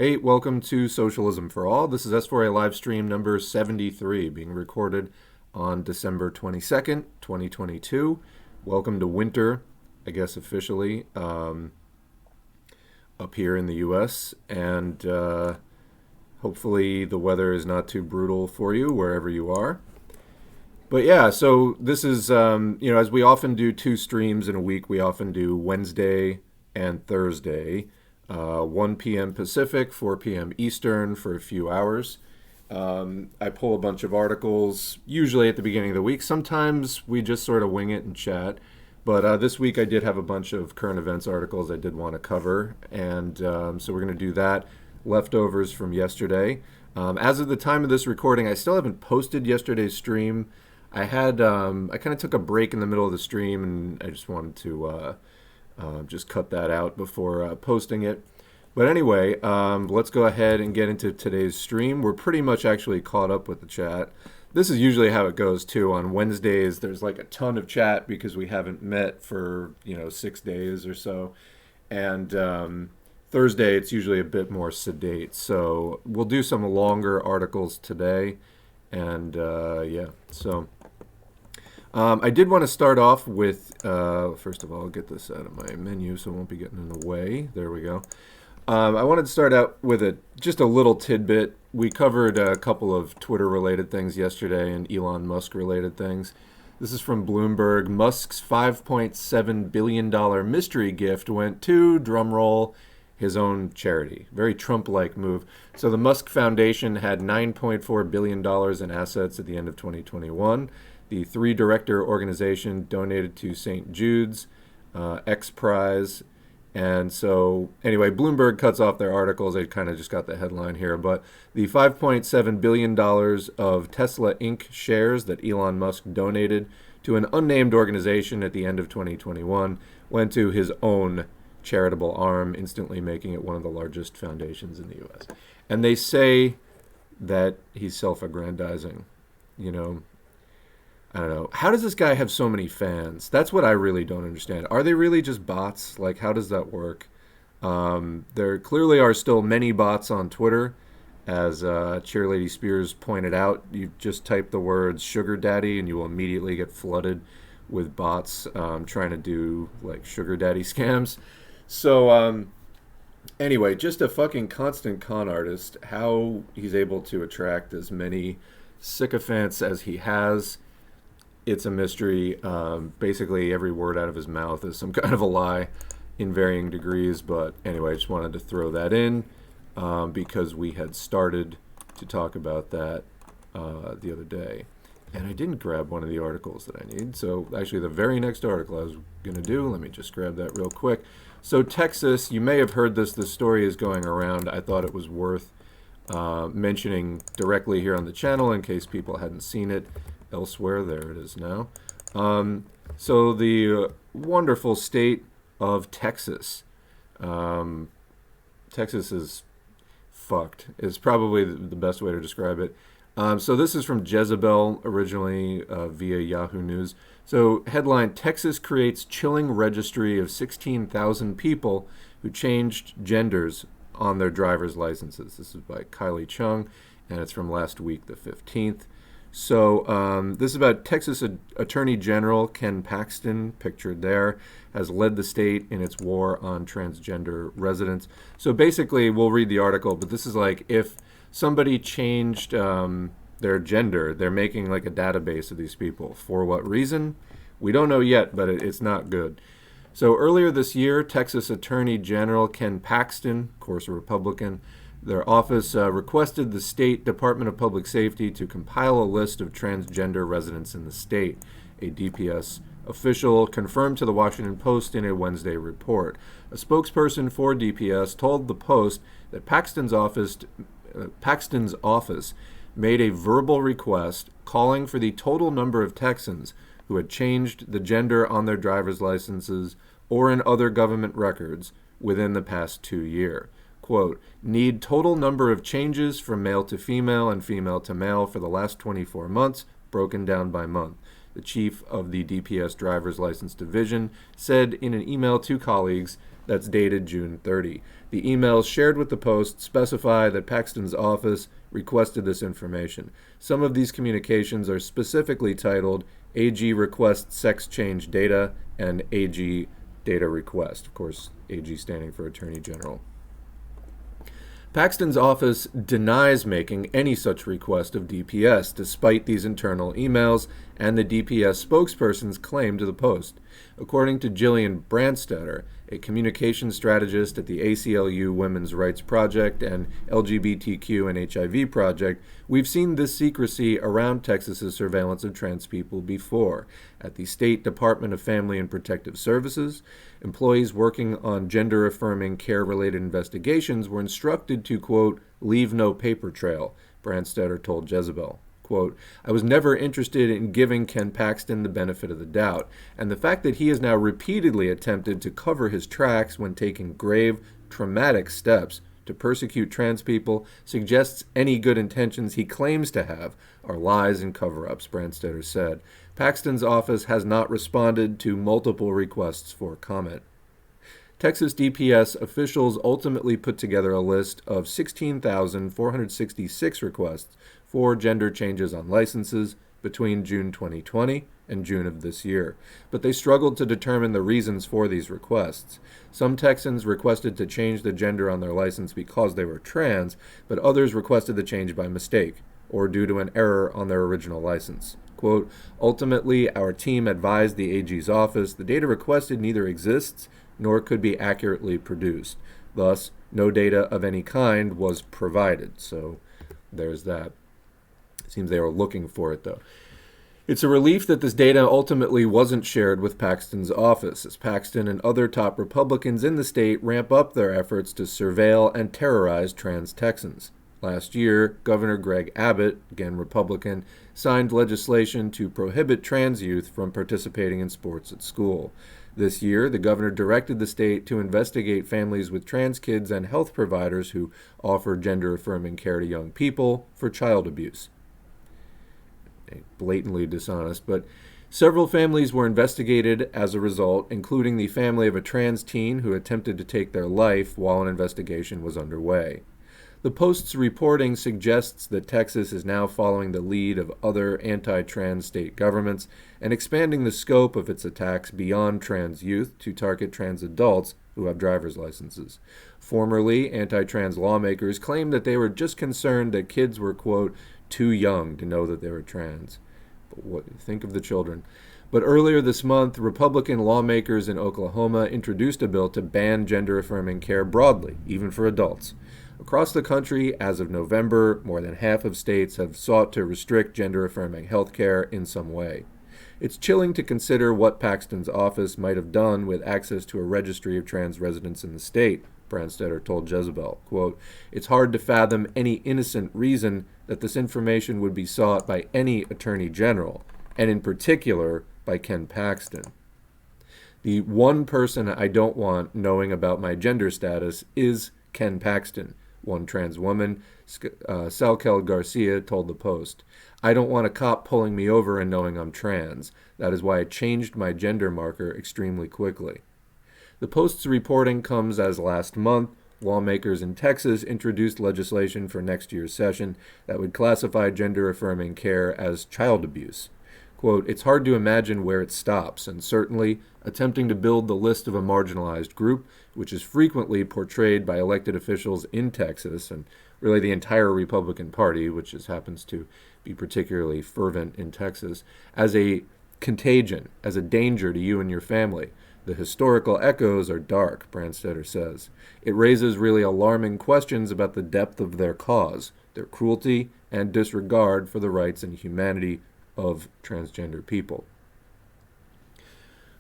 Hey, welcome to Socialism for All. This is S4A Livestream number 73, being recorded on December 22nd, 2022. Welcome to winter, I guess officially, up here in the U.S., and hopefully the weather is not too brutal for you wherever you are. But yeah, so this is, as we often do two streams in a week, we often do Wednesday and Thursday, 1 p.m. Pacific, 4 p.m. Eastern for a few hours. I pull a bunch of articles, usually at the beginning of the week. Sometimes we just sort of wing it and chat. But this week I did have a bunch of current events articles I did want to cover. And so we're going to do that. Leftovers from yesterday. As of the time of this recording, I still haven't posted yesterday's stream. I kind of took a break in the middle of the stream, and I just wanted to just cut that out before posting it. But anyway, let's go ahead and get into today's stream. We're pretty much actually caught up with the chat. This is usually how it goes too. On Wednesdays, there's like a ton of chat because we haven't met for 6 days or so, and Thursday it's usually a bit more sedate. So we'll do some longer articles today, and so. I did want to start off with, first of all, I'll get this out of my menu so it won't be getting in the way. There we go. I wanted to start out with just a little tidbit. We covered a couple of Twitter-related things yesterday and Elon Musk-related things. This is from Bloomberg. Musk's $5.7 billion mystery gift went to, drumroll, his own charity. Very Trump-like move. So the Musk Foundation had $9.4 billion in assets at the end of 2021. The three-director organization donated to St. Jude's, X Prize. And so, anyway, Bloomberg cuts off their articles. They kind of just got the headline here. But the $5.7 billion of Tesla Inc. shares that Elon Musk donated to an unnamed organization at the end of 2021 went to his own charitable arm, instantly making it one of the largest foundations in the U.S. And they say that he's self-aggrandizing, I don't know. How does this guy have so many fans? That's what I really don't understand. Are they really just bots? Like, how does that work? There clearly are still many bots on Twitter. As Cheerlady Spears pointed out, you just type the words sugar daddy and you will immediately get flooded with bots trying to do, like, sugar daddy scams. So, anyway, just a fucking constant con artist. How he's able to attract as many sycophants as he has, it's a mystery. Basically, every word out of his mouth is some kind of a lie in varying degrees. But anyway, I just wanted to throw that in because we had started to talk about that the other day. And I didn't grab one of the articles that I need. So actually, the very next article I was going to do, let me just grab that real quick. So Texas, you may have heard this. This story is going around. I thought it was worth mentioning directly here on the channel in case people hadn't seen it elsewhere. There it is now. So the wonderful state of Texas. Texas is fucked is probably the best way to describe it. So this is from Jezebel, originally via Yahoo News. So headline, Texas creates chilling registry of 16,000 people who changed genders on their driver's licenses. This is by Kylie Chung, and it's from last week, the 15th. So this is about Texas Attorney General Ken Paxton, pictured there, has led the state in its war on transgender residents. So basically, we'll read the article, but this is like if somebody changed their gender, they're making like a database of these people. For what reason? We don't know yet, but it's not good. So earlier this year, Texas Attorney General Ken Paxton, of course a Republican, their office requested the State Department of Public Safety to compile a list of transgender residents in the state. A DPS official confirmed to the Washington Post in a Wednesday report. A spokesperson for DPS told the Post that Paxton's office made a verbal request calling for the total number of Texans who had changed the gender on their driver's licenses or in other government records within the past 2 years. Quote, need total number of changes from male to female and female to male for the last 24 months, broken down by month. the chief of the DPS Driver's License Division, said in an email to colleagues that's dated June 30. The emails shared with the Post specify that Paxton's office requested this information. Some of these communications are specifically titled AG Request Sex Change Data and AG Data Request. Of course, AG standing for Attorney General. Paxton's office denies making any such request of DPS, despite these internal emails and the DPS spokesperson's claim to the Post. According to Jillian Brandstetter, a communication strategist at the ACLU Women's Rights Project and LGBTQ and HIV Project, we've seen this secrecy around Texas's surveillance of trans people before. At the State Department of Family and Protective Services, employees working on gender-affirming care-related investigations were instructed to, quote, leave no paper trail, Brandstetter told Jezebel. Quote, I was never interested in giving Ken Paxton the benefit of the doubt, and the fact that he has now repeatedly attempted to cover his tracks when taking grave, traumatic steps to persecute trans people suggests any good intentions he claims to have are lies and cover-ups, Brandstetter said. Paxton's office has not responded to multiple requests for comment. Texas DPS officials ultimately put together a list of 16,466 requests for gender changes on licenses between June 2020 and June of this year, but they struggled to determine the reasons for these requests. Some Texans requested to change the gender on their license because they were trans, but others requested the change by mistake or due to an error on their original license. Quote, ultimately, our team advised the AG's office the data requested neither exists nor could be accurately produced. Thus, no data of any kind was provided. So there's that. It seems they were looking for it, though. It's a relief that this data ultimately wasn't shared with Paxton's office, as Paxton and other top Republicans in the state ramp up their efforts to surveil and terrorize trans Texans. Last year, Governor Greg Abbott, again Republican, signed legislation to prohibit trans youth from participating in sports at school. This year, the governor directed the state to investigate families with trans kids and health providers who offer gender-affirming care to young people for child abuse. Blatantly dishonest, but several families were investigated as a result, including the family of a trans teen who attempted to take their life while an investigation was underway. The Post's reporting suggests that Texas is now following the lead of other anti-trans state governments and expanding the scope of its attacks beyond trans youth to target trans adults who have driver's licenses. Formerly, anti-trans lawmakers claimed that they were just concerned that kids were, quote, too young to know that they were trans. But what think of the children? But earlier this month, Republican lawmakers in Oklahoma introduced a bill to ban gender-affirming care broadly, even for adults. Across the country, as of November, more than half of states have sought to restrict gender-affirming health care in some way. It's chilling to consider what Paxton's office might have done with access to a registry of trans residents in the state, Brandstetter told Jezebel. Quote, it's hard to fathom any innocent reason that this information would be sought by any attorney general, and in particular by Ken Paxton. The one person I don't want knowing about my gender status is Ken Paxton, one trans woman, Salkel Garcia, told the Post. I don't want a cop pulling me over and knowing I'm trans. That is why I changed my gender marker extremely quickly. The Post's reporting comes as last month, lawmakers in Texas introduced legislation for next year's session that would classify gender-affirming care as child abuse. Quote, it's hard to imagine where it stops, and certainly attempting to build the list of a marginalized group, which is frequently portrayed by elected officials in Texas, and really the entire Republican Party, which happens to be particularly fervent in Texas, as a contagion, as a danger to you and your family. The historical echoes are dark, Brandstetter says. It raises really alarming questions about the depth of their cause, their cruelty, and disregard for the rights and humanity of transgender people.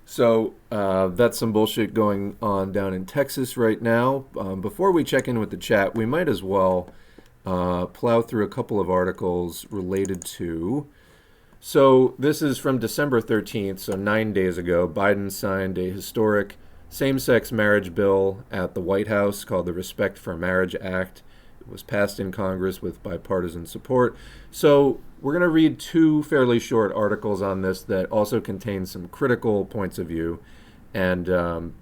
So that's some bullshit going on down in Texas right now. Before we check in with the chat, we might as well plow through a couple of articles related to... So this is from December 13th, so 9 days ago. Biden signed a historic same-sex marriage bill at the White House called the Respect for Marriage Act. It was passed in Congress with bipartisan support. So We're going to read two fairly short articles on this that also contain some critical points of view, and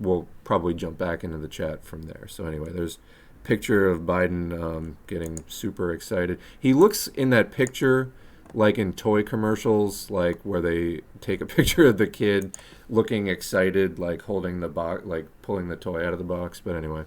we'll probably jump back into the chat from there. So anyway, there's a picture of Biden getting super excited. He looks in that picture like in toy commercials, like where they take a picture of the kid looking excited, like holding the box, like pulling the toy out of the box. But anyway,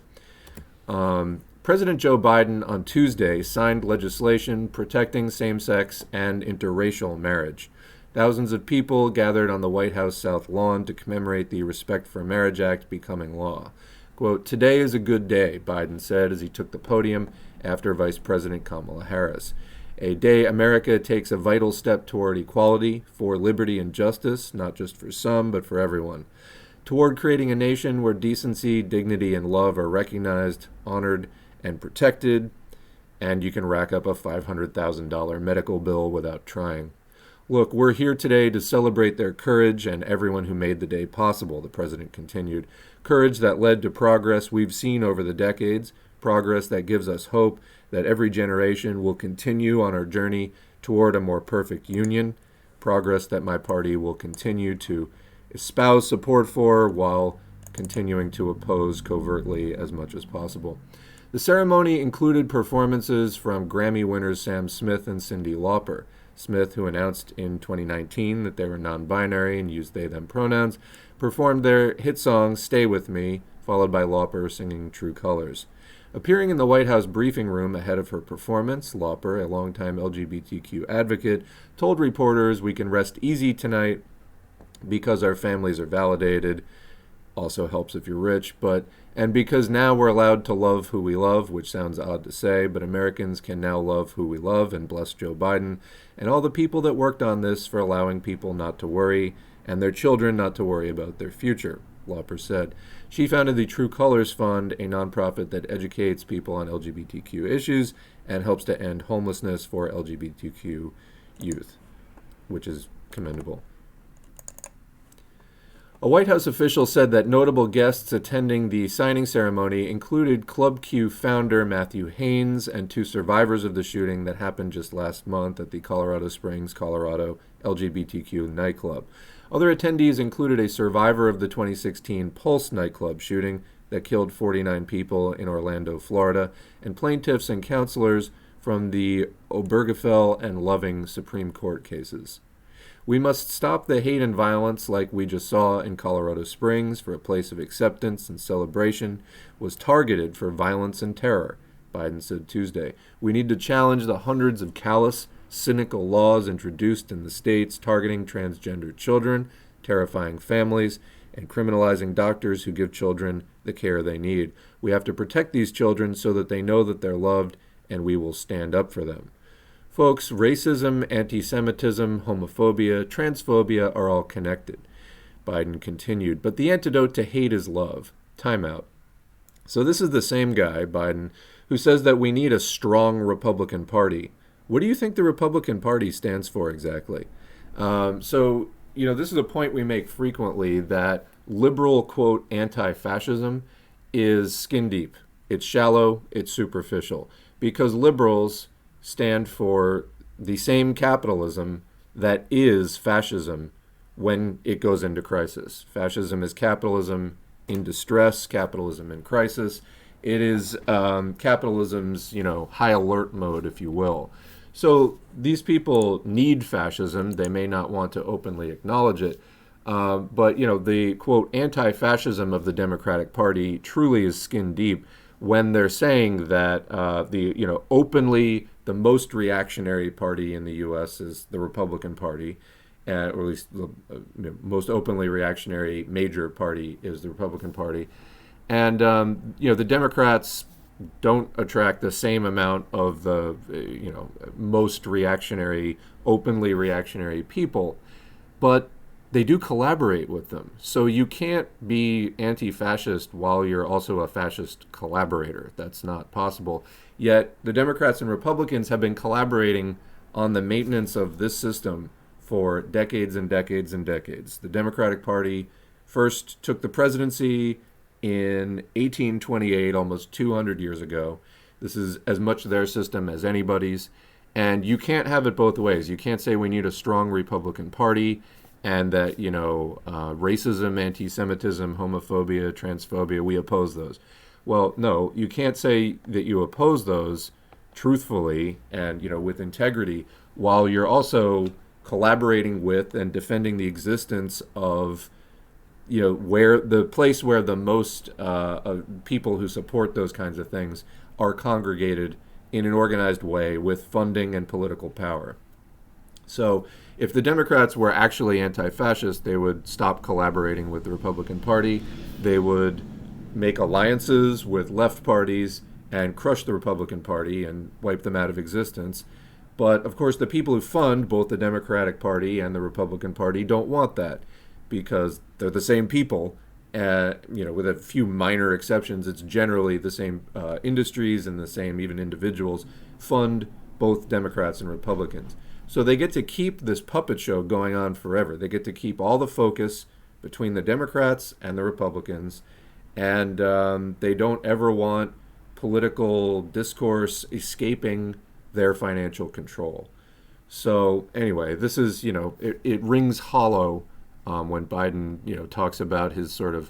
President Joe Biden on Tuesday signed legislation protecting same-sex and interracial marriage. Thousands of people gathered on the White House South Lawn to commemorate the Respect for Marriage Act becoming law. Quote, "Today is a good day," Biden said as he took the podium after Vice President Kamala Harris. "A day America takes a vital step toward equality, for liberty and justice, not just for some, but for everyone. Toward creating a nation where decency, dignity, and love are recognized, honored, and protected, and you can rack up a $500,000 medical bill without trying. Look, we're here today to celebrate their courage and everyone who made the day possible," the president continued. "Courage that led to progress we've seen over the decades, progress that gives us hope that every generation will continue on our journey toward a more perfect union, progress that my party will continue to espouse support for while continuing to oppose covertly as much as possible." The ceremony included performances from Grammy winners Sam Smith and Cyndi Lauper. Smith, who announced in 2019 that they were non-binary and used they-them pronouns, performed their hit song Stay With Me, followed by Lauper singing True Colors. Appearing in the White House briefing room ahead of her performance, Lauper, a longtime LGBTQ advocate, told reporters, "We can rest easy tonight because our families are validated," also helps if you're rich, and because now we're allowed to love who we love, which sounds odd to say, but Americans can now love who we love, and bless Joe Biden and all the people that worked on this for allowing people not to worry and their children not to worry about their future, Lauper said. She founded the True Colors Fund, a nonprofit that educates people on LGBTQ issues and helps to end homelessness for LGBTQ youth, which is commendable. A White House official said that notable guests attending the signing ceremony included Club Q founder Matthew Haynes and two survivors of the shooting that happened just last month at the Colorado Springs, Colorado LGBTQ nightclub. Other attendees included a survivor of the 2016 Pulse nightclub shooting that killed 49 people in Orlando, Florida, and plaintiffs and counselors from the Obergefell and Loving Supreme Court cases. "We must stop the hate and violence like we just saw in Colorado Springs, for a place of acceptance and celebration was targeted for violence and terror," Biden said Tuesday. "We need to challenge the hundreds of callous, cynical laws introduced in the states targeting transgender children, terrifying families, and criminalizing doctors who give children the care they need. We have to protect these children so that they know that they're loved, and we will stand up for them. Folks, racism, anti-Semitism, homophobia, transphobia are all connected," Biden continued. "But the antidote to hate is love." Time out. So this is the same guy, Biden, who says that we need a strong Republican Party. What do you think the Republican Party stands for exactly? This is a point we make frequently, that liberal, quote, anti-fascism is skin deep. It's shallow, it's superficial, because liberals stand for the same capitalism that is fascism when it goes into crisis. Fascism is capitalism in distress, capitalism in crisis. It is capitalism's, high alert mode, if you will. So these people need fascism. They may not want to openly acknowledge it. But the, quote, anti-fascism of the Democratic Party truly is skin deep when they're saying that openly the most reactionary party in the U.S. is the Republican Party, or at least the most openly reactionary major party is the Republican Party. And, the Democrats don't attract the same amount of the, most reactionary, openly reactionary people, but they do collaborate with them. So you can't be anti-fascist while you're also a fascist collaborator. That's not possible. Yet the Democrats and Republicans have been collaborating on the maintenance of this system for decades and decades and decades. The Democratic Party first took the presidency in 1828, almost 200 years ago. This is as much their system as anybody's. And you can't have it both ways. You can't say we need a strong Republican Party and that, racism, anti-Semitism, homophobia, transphobia, we oppose those. Well, no, you can't say that you oppose those truthfully and, with integrity while you're also collaborating with and defending the existence of, where the place where the most people who support those kinds of things are congregated in an organized way with funding and political power. So if the Democrats were actually anti-fascist, they would stop collaborating with the Republican Party. They would make alliances with left parties and crush the Republican Party and wipe them out of existence. But, of course, the people who fund both the Democratic Party and the Republican Party don't want that because they're the same people. With a few minor exceptions, it's generally the same industries and the same even individuals fund both Democrats and Republicans. So they get to keep this puppet show going on forever. They get to keep all the focus between the Democrats and the Republicans, and they don't ever want political discourse escaping their financial control. So anyway, this is, it rings hollow when Biden, talks about his sort of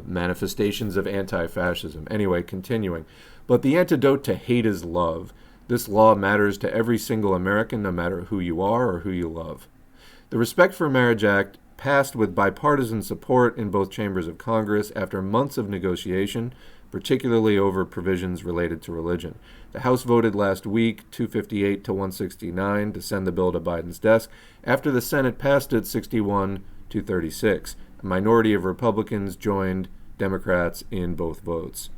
manifestations of anti-fascism. Anyway, continuing. But the antidote to hate is love. This law matters to every single American, no matter who you are or who you love. The Respect for Marriage Act passed with bipartisan support in both chambers of Congress after months of negotiation, particularly over provisions related to religion. The House voted last week 258 to 169 to send the bill to Biden's desk after the Senate passed it 61-36. A minority of Republicans joined Democrats in both votes.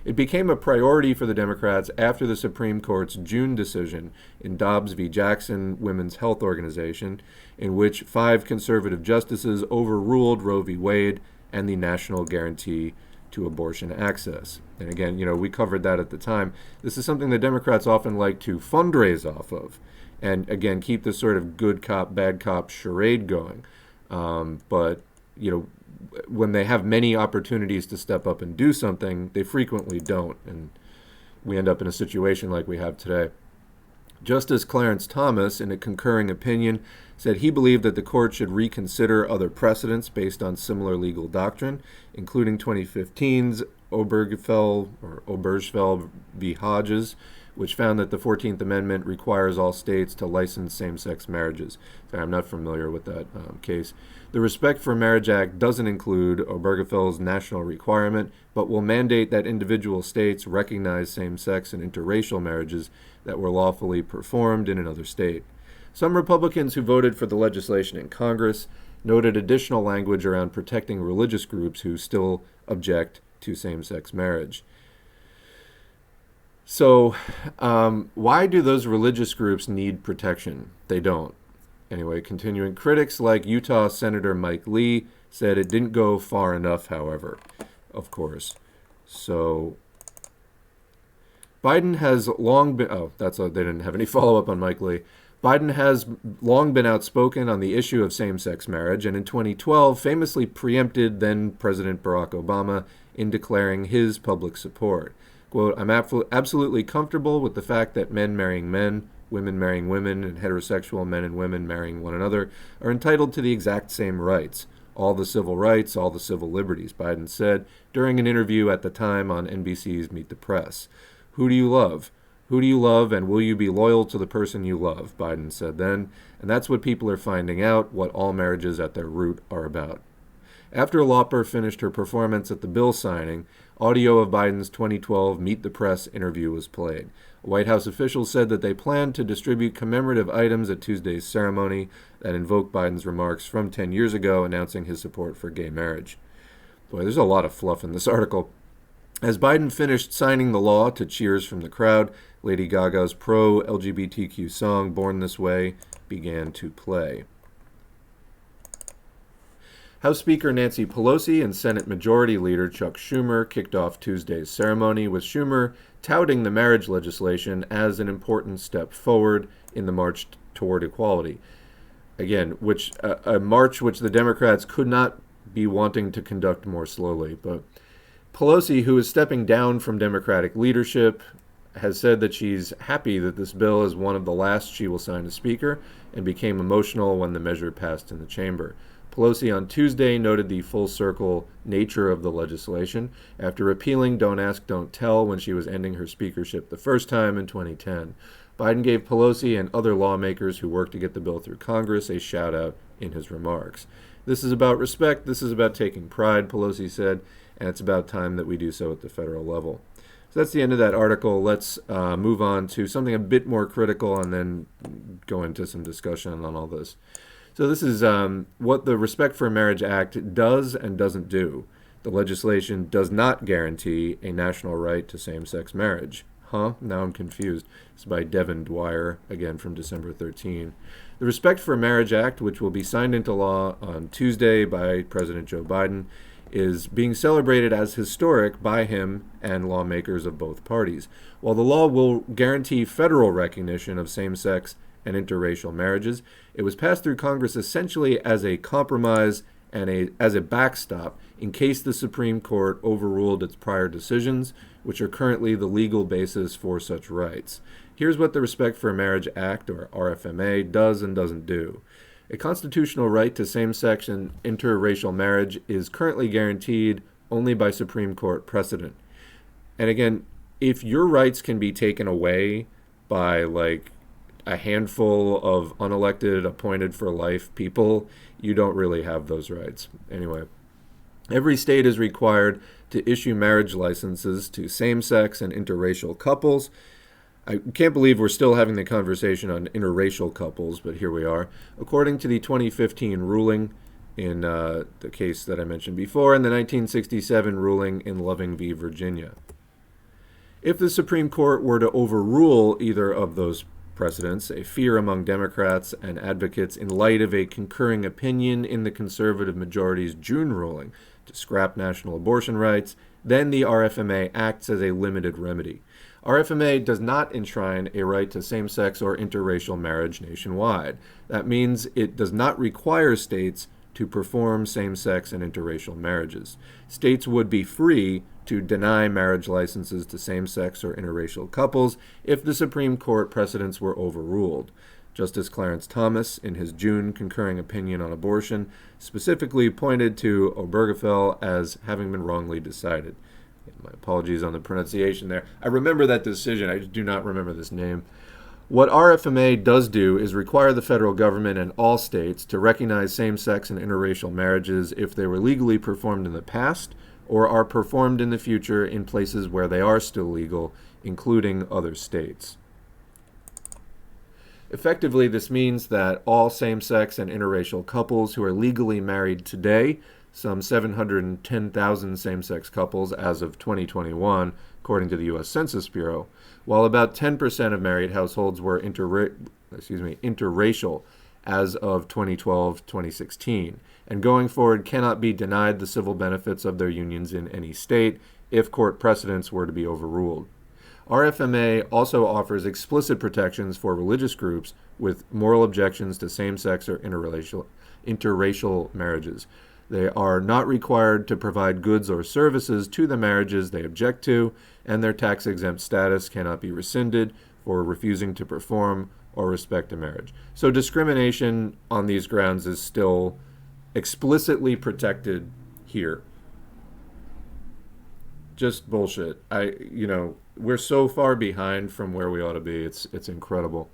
It became a priority for the Democrats after the Supreme Court's June decision in Dobbs v. Jackson Women's Health Organization, in which 5 conservative justices overruled Roe v. Wade and the national guarantee to abortion access. And again, we covered that at the time. This is something the Democrats often like to fundraise off of and, again, keep this sort of good cop, bad cop charade going. But when they have many opportunities to step up and do something, they frequently don't. And we end up in a situation like we have today. Justice Clarence Thomas, in a concurring opinion, said he believed that the court should reconsider other precedents based on similar legal doctrine, including 2015's Obergefell v. Hodges, which found that the 14th Amendment requires all states to license same-sex marriages. Sorry, I'm not familiar with that case. The Respect for Marriage Act doesn't include Obergefell's national requirement, but will mandate that individual states recognize same-sex and interracial marriages that were lawfully performed in another state. Some Republicans who voted for the legislation in Congress noted additional language around protecting religious groups who still object to same-sex marriage. So, why do those religious groups need protection? They don't. Anyway, continuing, critics like Utah Senator Mike Lee said it didn't go far enough, however, of course. So, Biden has long been, they didn't have any follow-up on Mike Lee. Biden has long been outspoken on the issue of same-sex marriage, and in 2012 famously preempted then President Barack Obama in declaring his public support. Quote, I'm absolutely comfortable with the fact that men marrying men, women marrying women, and heterosexual men and women marrying one another are entitled to the exact same rights. All the civil rights, all the civil liberties, Biden said during an interview at the time on NBC's Meet the Press. Who do you love? Who do you love, and will you be loyal to the person you love? Biden said then, and that's what people are finding out, what all marriages at their root are about. After Lauper finished her performance at the bill signing, audio of Biden's 2012 Meet the Press interview was played. White House officials said that they planned to distribute commemorative items at Tuesday's ceremony that invoked Biden's remarks from 10 years ago announcing his support for gay marriage. Boy, there's a lot of fluff in this article. As Biden finished signing the law to cheers from the crowd, Lady Gaga's pro-LGBTQ song, Born This Way, began to play. House Speaker Nancy Pelosi and Senate Majority Leader Chuck Schumer kicked off Tuesday's ceremony, with Schumer touting the marriage legislation as an important step forward in the march toward equality. Again, a march which the Democrats could not be wanting to conduct more slowly. But Pelosi, who is stepping down from Democratic leadership has said that she's happy that this bill is one of the last she will sign as Speaker, and became emotional when the measure passed in the chamber. Pelosi on Tuesday noted the full circle nature of the legislation after repealing Don't Ask, Don't Tell when she was ending her speakership the first time in 2010. Biden gave Pelosi and other lawmakers who worked to get the bill through Congress a shout out in his remarks. This is about respect, this is about taking pride, Pelosi said, and it's about time that we do so at the federal level. So that's the end of that article. Let's move on to something a bit more critical and then go into some discussion on all this. So this is what the Respect for Marriage Act does and doesn't do. The legislation does not guarantee a national right to same-sex marriage. Now I'm confused. It's by Devin Dwyer, again from December 13. The Respect for Marriage Act, which will be signed into law on Tuesday by President Joe Biden, is being celebrated as historic by him and lawmakers of both parties. While the law will guarantee federal recognition of same-sex and interracial marriages, it was passed through Congress essentially as a compromise and as a backstop in case the Supreme Court overruled its prior decisions, which are currently the legal basis for such rights. Here's what the Respect for Marriage Act, or RFMA, does and doesn't do. A constitutional right to same-sex and interracial marriage is currently guaranteed only by Supreme Court precedent. And again, if your rights can be taken away by like a handful of unelected, appointed for life people, you don't really have those rights. Anyway, every state is required to issue marriage licenses to same-sex and interracial couples. I can't believe we're still having the conversation on interracial couples, but here we are. According to the 2015 ruling in the case that I mentioned before, and the 1967 ruling in Loving v. Virginia. If the Supreme Court were to overrule either of those precedents, a fear among Democrats and advocates in light of a concurring opinion in the conservative majority's June ruling to scrap national abortion rights, then the RFMA acts as a limited remedy. RFMA does not enshrine a right to same-sex or interracial marriage nationwide. That means it does not require states to perform same-sex and interracial marriages. States would be free to deny marriage licenses to same-sex or interracial couples if the Supreme Court precedents were overruled. Justice Clarence Thomas, in his June concurring opinion on abortion, specifically pointed to Obergefell as having been wrongly decided. My apologies on the pronunciation there. I remember that decision. I do not remember this name. What RFMA does do is require the federal government and all states to recognize same-sex and interracial marriages if they were legally performed in the past or are performed in the future in places where they are still legal, including other states. Effectively, this means that all same-sex and interracial couples who are legally married today, some 710,000 same-sex couples as of 2021, according to the U.S. Census Bureau, while about 10% of married households were interracial as of 2012-2016, and going forward cannot be denied the civil benefits of their unions in any state if court precedents were to be overruled. RFMA also offers explicit protections for religious groups with moral objections to same-sex or interracial marriages. They are not required to provide goods or services to the marriages they object to, and their tax-exempt status cannot be rescinded for refusing to perform or respect a marriage. So discrimination on these grounds is still explicitly protected here. Just bullshit. We're so far behind from where we ought to be. It's incredible.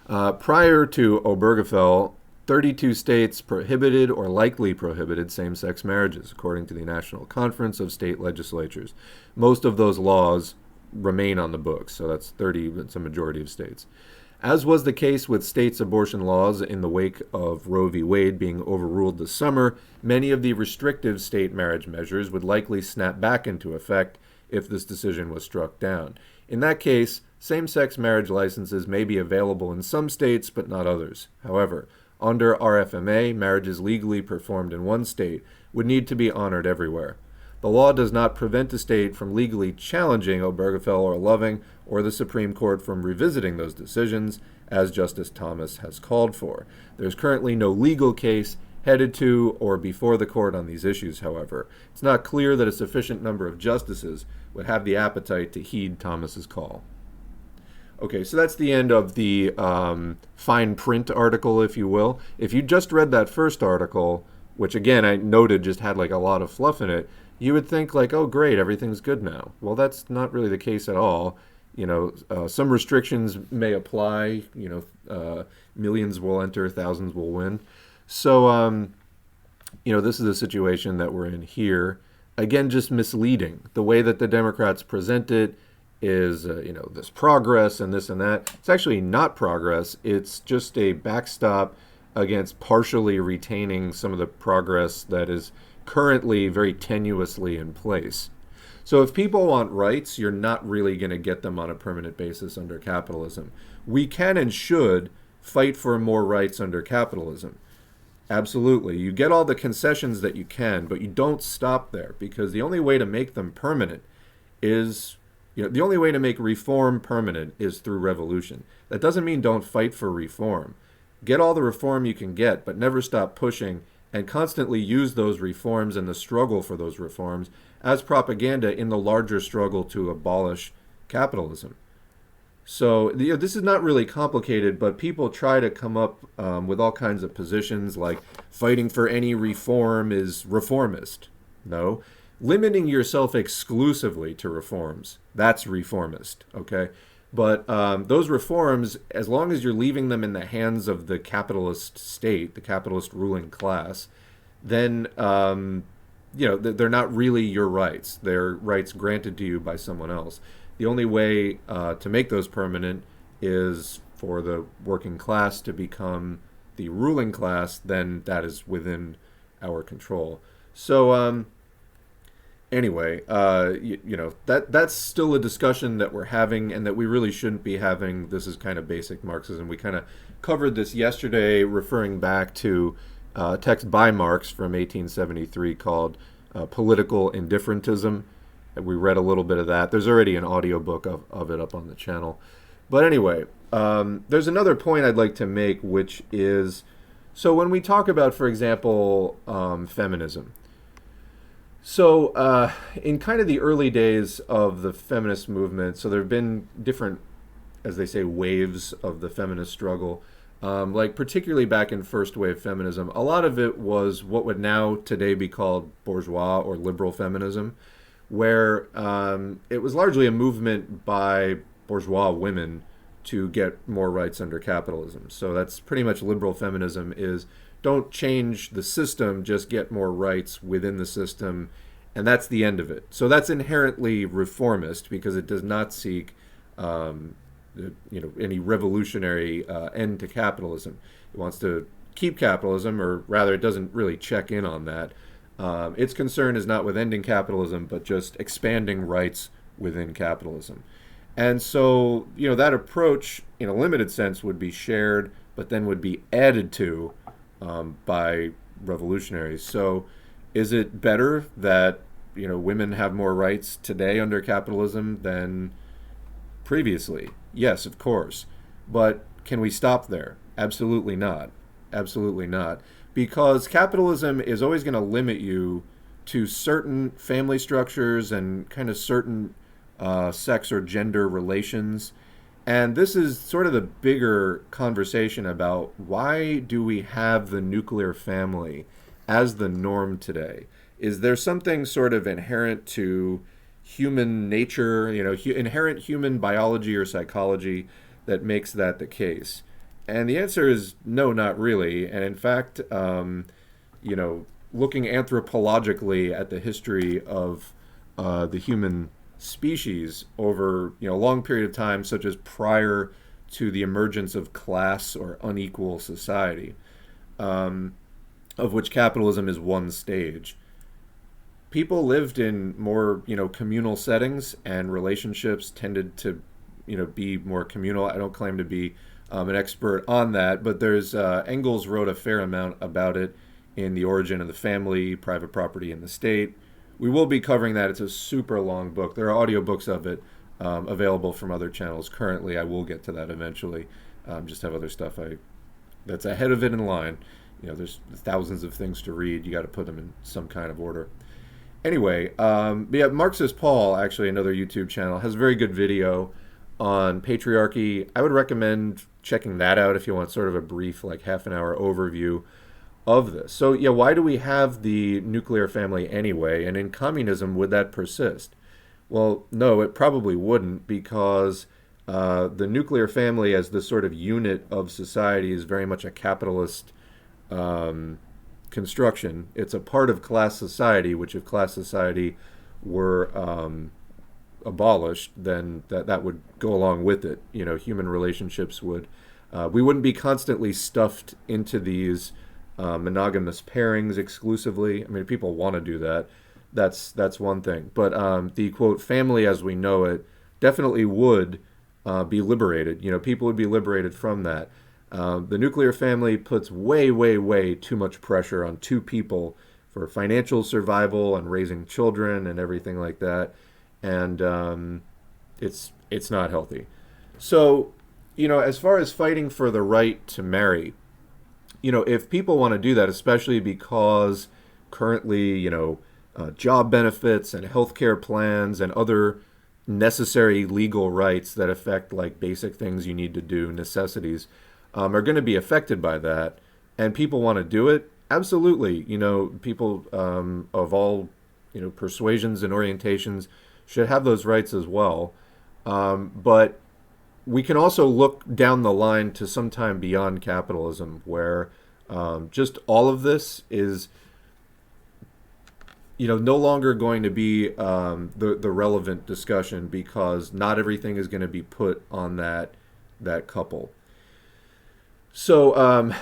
Prior to Obergefell, 32 states prohibited or likely prohibited same-sex marriages, according to the National Conference of State Legislatures. Most of those laws remain on the books, so that's 30, it's a majority of states. As was the case with states' abortion laws in the wake of Roe v. Wade being overruled this summer, many of the restrictive state marriage measures would likely snap back into effect if this decision was struck down. In that case, same-sex marriage licenses may be available in some states, but not others. However, under RFMA, marriages legally performed in one state would need to be honored everywhere. The law does not prevent a state from legally challenging Obergefell or Loving or the Supreme Court from revisiting those decisions, as Justice Thomas has called for. There's currently no legal case headed to or before the court on these issues, however. It's not clear that a sufficient number of justices would have the appetite to heed Thomas's call. Okay, so that's the end of the fine print article, if you will. If you just read that first article, which again I noted just had like a lot of fluff in it, you would think like, oh great, everything's good now. Well, that's not really the case at all. Some restrictions may apply. Millions will enter, thousands will win. So, this is the situation that we're in here. Again, just misleading. The way that the Democrats present it is, this progress and this and that. It's actually not progress. It's just a backstop against partially retaining some of the progress that is currently very tenuously in place. So if people want rights, you're not really going to get them on a permanent basis under capitalism. We can and should fight for more rights under capitalism. Absolutely. You get all the concessions that you can, but you don't stop there, because the only way to make them permanent is, the only way to make reform permanent is through revolution. That doesn't mean don't fight for reform. Get all the reform you can get, but never stop pushing, and constantly use those reforms and the struggle for those reforms as propaganda in the larger struggle to abolish capitalism. So this is not really complicated, but people try to come up with all kinds of positions like fighting for any reform is reformist. No. Limiting yourself exclusively to reforms, that's reformist, okay? But those reforms, as long as you're leaving them in the hands of the capitalist state, the capitalist ruling class, then they're not really your rights. They're rights granted to you by someone else. The only way to make those permanent is for the working class to become the ruling class. Then that is within our control. So anyway, that's still a discussion that we're having and that we really shouldn't be having. This is kind of basic Marxism. We kind of covered this yesterday, referring back to a text by Marx from 1873 called Political Indifferentism. We read a little bit of that. There's already an audiobook of it up on the channel. But anyway, there's another point I'd like to make, which is, so when we talk about, for example, feminism, so in kind of the early days of the feminist movement, so there have been different, as they say, waves of the feminist struggle, like particularly back in first wave feminism. A lot of it was what would now today be called bourgeois or liberal feminism, where it was largely a movement by bourgeois women to get more rights under capitalism. So that's pretty much liberal feminism is, don't change the system, just get more rights within the system, and that's the end of it. So that's inherently reformist because it does not seek any revolutionary end to capitalism. It wants to keep capitalism, or rather it doesn't really check in on that. Its concern is not with ending capitalism, but just expanding rights within capitalism. And so, that approach, in a limited sense, would be shared, but then would be added to by revolutionaries. So is it better that, women have more rights today under capitalism than previously? Yes, of course. But can we stop there? Absolutely not. Absolutely not. Because capitalism is always going to limit you to certain family structures and kind of certain sex or gender relations. And this is sort of the bigger conversation about why do we have the nuclear family as the norm today? Is there something sort of inherent to human nature, inherent human biology or psychology that makes that the case? And the answer is no, not really. And in fact, looking anthropologically at the history of the human species over a long period of time, such as prior to the emergence of class or unequal society, of which capitalism is one stage, people lived in more communal settings, and relationships tended to be more communal. I don't claim to be an expert on that, but there's Engels wrote a fair amount about it in The Origin of the Family, Private Property in the State. We will be covering that. It's a super long book. There are audiobooks of it available from other channels currently. I will get to that eventually. Just have other stuff that's ahead of it in line. there's thousands of things to read. You got to put them in some kind of order. Anyway, but yeah, Marxist Paul, actually another YouTube channel, has a very good video on patriarchy. I would recommend checking that out if you want sort of a brief, like half an hour overview of this. So yeah, why do we have the nuclear family anyway? And in communism, would that persist? Well, no, it probably wouldn't, because the nuclear family as the sort of unit of society is very much a capitalist construction. It's a part of class society, which if class society were abolished, then that would go along with it. Human relationships would, we wouldn't be constantly stuffed into these monogamous pairings exclusively. I mean, if people want to do that, that's one thing. But the quote family as we know it definitely would be liberated. People would be liberated from that. The nuclear family puts way, way, way too much pressure on two people for financial survival and raising children and everything like that, and it's not healthy. So, as far as fighting for the right to marry, if people want to do that, especially because currently, job benefits and healthcare plans and other necessary legal rights that affect like basic things you need to do, necessities, are going to be affected by that, and people want to do it, absolutely. People of all, persuasions and orientations should have those rights as well. But we can also look down the line to some time beyond capitalism, where just all of this is, no longer going to be the relevant discussion, because not everything is going to be put on that couple. So,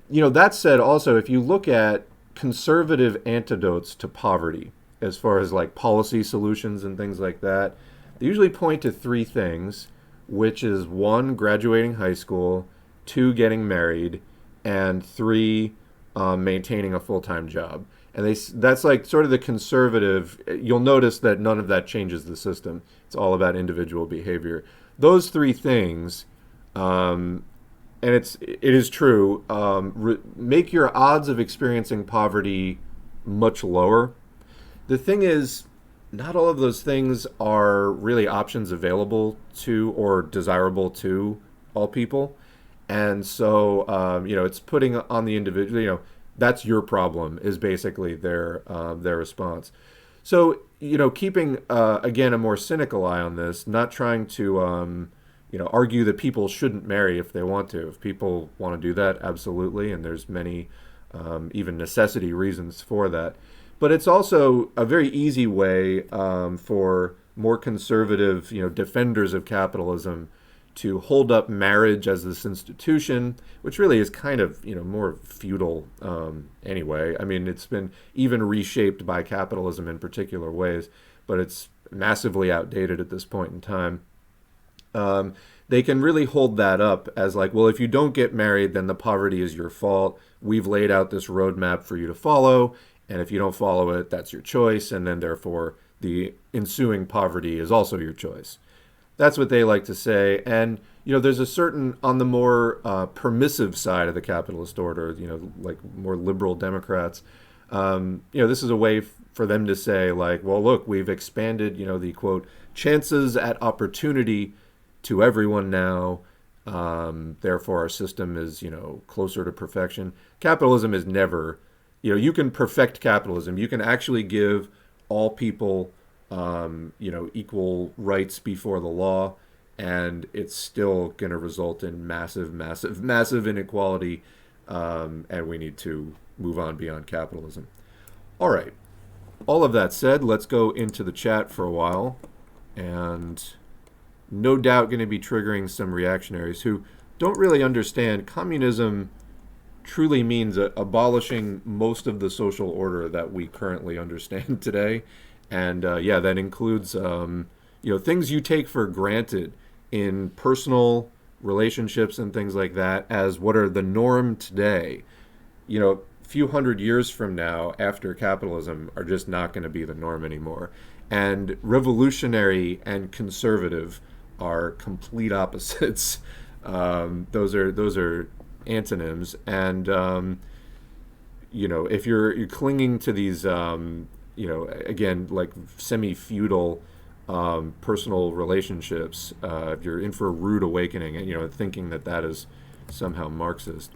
that said, also, if you look at conservative antidotes to poverty, as far as like policy solutions and things like that, they usually point to three things, which is 1, graduating high school, 2, getting married, and 3, maintaining a full-time job. And that's like sort of the conservative. You'll notice that none of that changes the system. It's all about individual behavior. Those three things, and it is true, make your odds of experiencing poverty much lower. The thing is, not all of those things are really options available to or desirable to all people. And so, it's putting on the individual, that's your problem, is basically their response. So, keeping, again, a more cynical eye on this, not trying to, argue that people shouldn't marry if they want to. If people want to do that, absolutely, and there's many even necessity reasons for that. But it's also a very easy way for more conservative, defenders of capitalism to hold up marriage as this institution, which really is kind of, more feudal anyway. I mean, it's been even reshaped by capitalism in particular ways, but it's massively outdated at this point in time. They can really hold that up as like, well, if you don't get married, then the poverty is your fault. We've laid out this roadmap for you to follow, and if you don't follow it, that's your choice, and then therefore the ensuing poverty is also your choice. That's what they like to say. And, there's a certain, on the more permissive side of the capitalist order, like more liberal Democrats, this is a way for them to say, like, well, look, we've expanded, the, quote, chances at opportunity to everyone now. Therefore, our system is, closer to perfection. Capitalism is never, you can perfect capitalism. You can actually give all people, equal rights before the law, and it's still going to result in massive, massive, massive inequality, and we need to move on beyond capitalism. All right. All of that said, let's go into the chat for a while, and no doubt going to be triggering some reactionaries who don't really understand communism truly means abolishing most of the social order that we currently understand today. And that includes things you take for granted in personal relationships and things like that as what are the norm today. A few hundred years from now, after capitalism, are just not going to be the norm anymore. And revolutionary and conservative are complete opposites. Those are antonyms. And if you're clinging to these, again, like semi-feudal personal relationships, if you're in for a rude awakening, and thinking that that is somehow Marxist.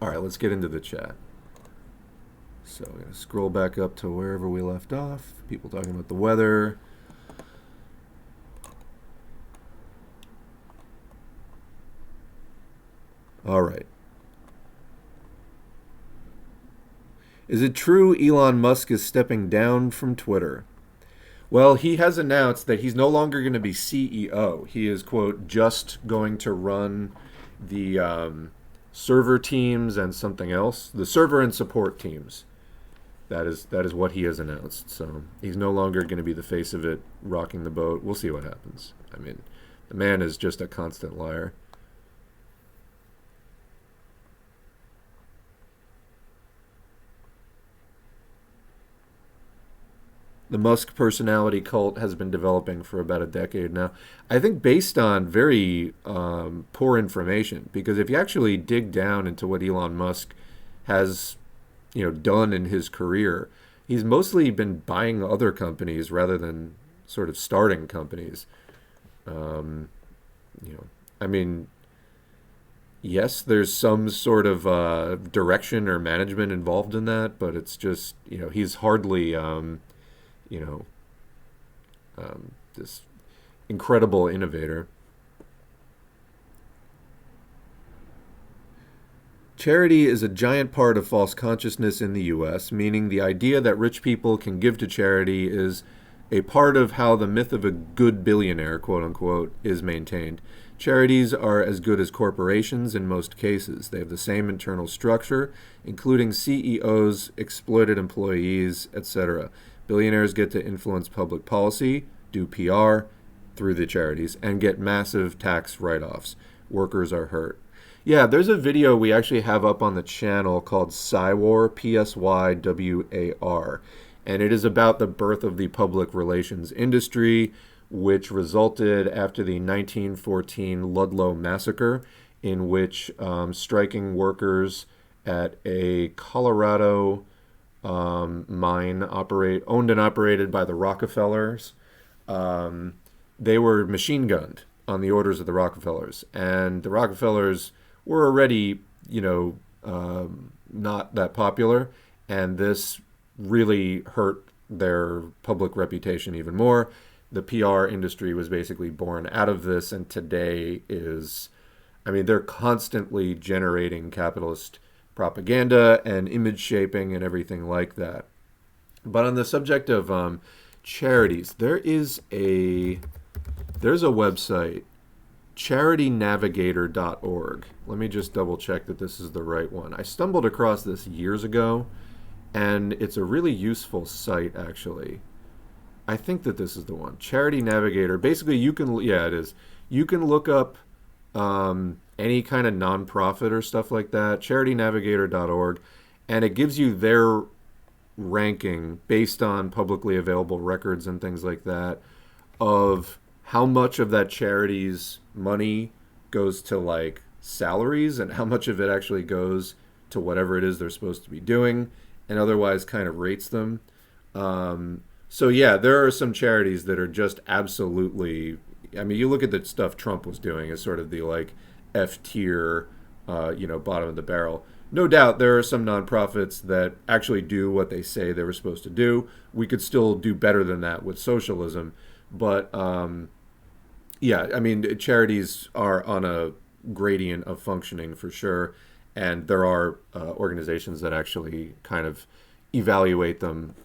All right, let's get into the chat. So I'm going to scroll back up to wherever we left off. People talking about the weather. All right. Is it true Elon Musk is stepping down from Twitter? Well, he has announced that he's no longer going to be CEO. He is, quote, just going to run the server teams and something else. The server and support teams. That is what he has announced. So he's no longer going to be the face of it, rocking the boat. We'll see what happens. I mean, the man is just a constant liar. The Musk personality cult has been developing for about a decade now. I think based on very poor information, because if you actually dig down into what Elon Musk has, done in his career, he's mostly been buying other companies rather than sort of starting companies. I mean, yes, there's some sort of direction or management involved in that, but it's just, he's hardly this incredible innovator. Charity is a giant part of false consciousness in the U.S., meaning the idea that rich people can give to charity is a part of how the myth of a good billionaire, quote unquote, is maintained. Charities are as good as corporations in most cases. They have the same internal structure, including CEOs, exploited employees, etc. Billionaires get to influence public policy, do PR through the charities, and get massive tax write-offs. Workers are hurt. Yeah, there's a video we actually have up on the channel called Psywar, P-S-Y-W-A-R, and it is about the birth of the public relations industry, which resulted after the 1914 Ludlow massacre, in which striking workers at a Colorado mine owned and operated by the Rockefellers. They were machine gunned on the orders of the Rockefellers, and the Rockefellers were already, not that popular, and this really hurt their public reputation even more. The PR industry was basically born out of this, and today they're constantly generating capitalist propaganda and image shaping and everything like that. But on the subject of charities, there's a website, charitynavigator.org. Let me just double check that this is the right one. I stumbled across this years ago, and it's a really useful site, actually. I think that this is the one. Charity Navigator. Basically, it is. You can look up any kind of nonprofit or stuff like that, charitynavigator.org, and it gives you their ranking based on publicly available records and things like that of how much of that charity's money goes to like salaries and how much of it actually goes to whatever it is they're supposed to be doing, and otherwise kind of rates them. So yeah, there are some charities that are just absolutely, you look at the stuff Trump was doing as sort of the like F tier, bottom of the barrel. No doubt there are some nonprofits that actually do what they say they were supposed to do. We could still do better than that with socialism. But charities are on a gradient of functioning for sure. And there are organizations that actually kind of evaluate them,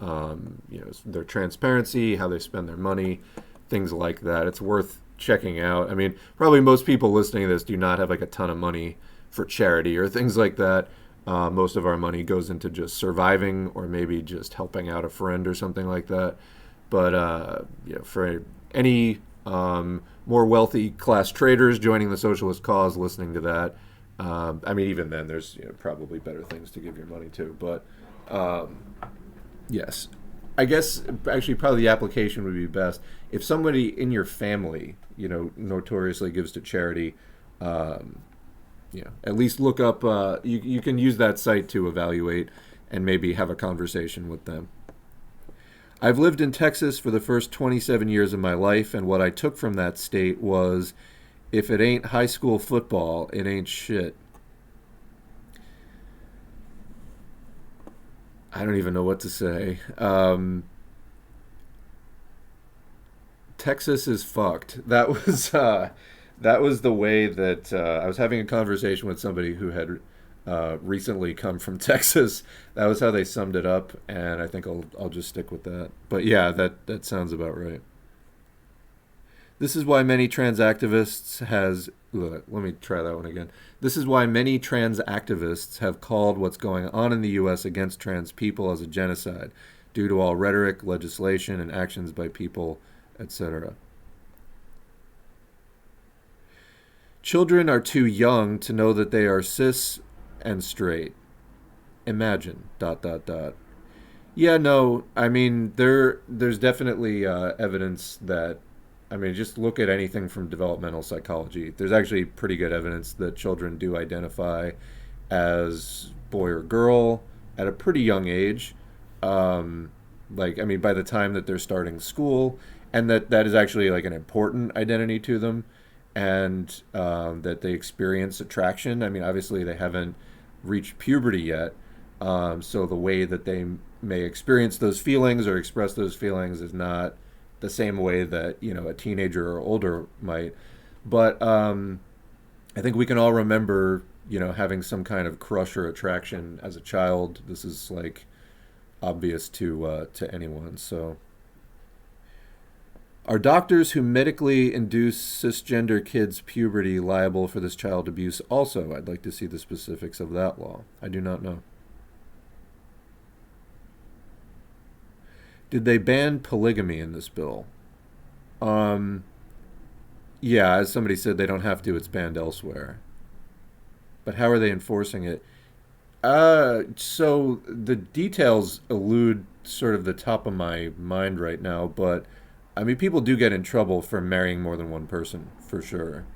their transparency, how they spend their money, things like that. It's worth checking out. Probably most people listening to this do not have like a ton of money for charity or things like that. Most of our money goes into just surviving or maybe just helping out a friend or something like that. But for any more wealthy class traders joining the socialist cause, listening to that, even then there's probably better things to give your money to. But yes, I guess actually probably the application would be best if somebody in your family, notoriously gives to charity. Yeah, at least look up. You can use that site to evaluate and maybe have a conversation with them. I've lived in Texas for the first 27 years of my life, and what I took from that state was, if it ain't high school football, it ain't shit. I don't even know what to say. Texas is fucked. That was the way that I was having a conversation with somebody who had recently come from Texas. That was how they summed it up, and I think I'll just stick with that. But yeah, that sounds about right. This is why many trans activists has let me try that one again. This is why many trans activists have called what's going on in the US against trans people as a genocide due to all rhetoric, legislation, and actions by people, etc. Children are too young to know that they are cis and straight. Imagine ... Yeah, no, I mean there's definitely evidence that, I mean, just look at anything from developmental psychology. There's actually pretty good evidence that children do identify as boy or girl at a pretty young age. Like, I mean, by the time that they're starting school, and that is actually like an important identity to them, and that they experience attraction. I mean, obviously they haven't reached puberty yet, so the way that they may experience those feelings or express those feelings is not the same way that, you know, a teenager or older might. But I think we can all remember, you know, having some kind of crush or attraction as a child. This is like obvious to anyone. So, are doctors who medically induce cisgender kids' puberty liable for this child abuse also? I'd like to see the specifics of that law. I do not know. Did they ban polygamy in this bill? Um, yeah, as somebody said, they don't have to. It's banned elsewhere. But how are they enforcing it? So the details elude sort of the top of my mind right now, but I mean, people do get in trouble for marrying more than one person, for sure.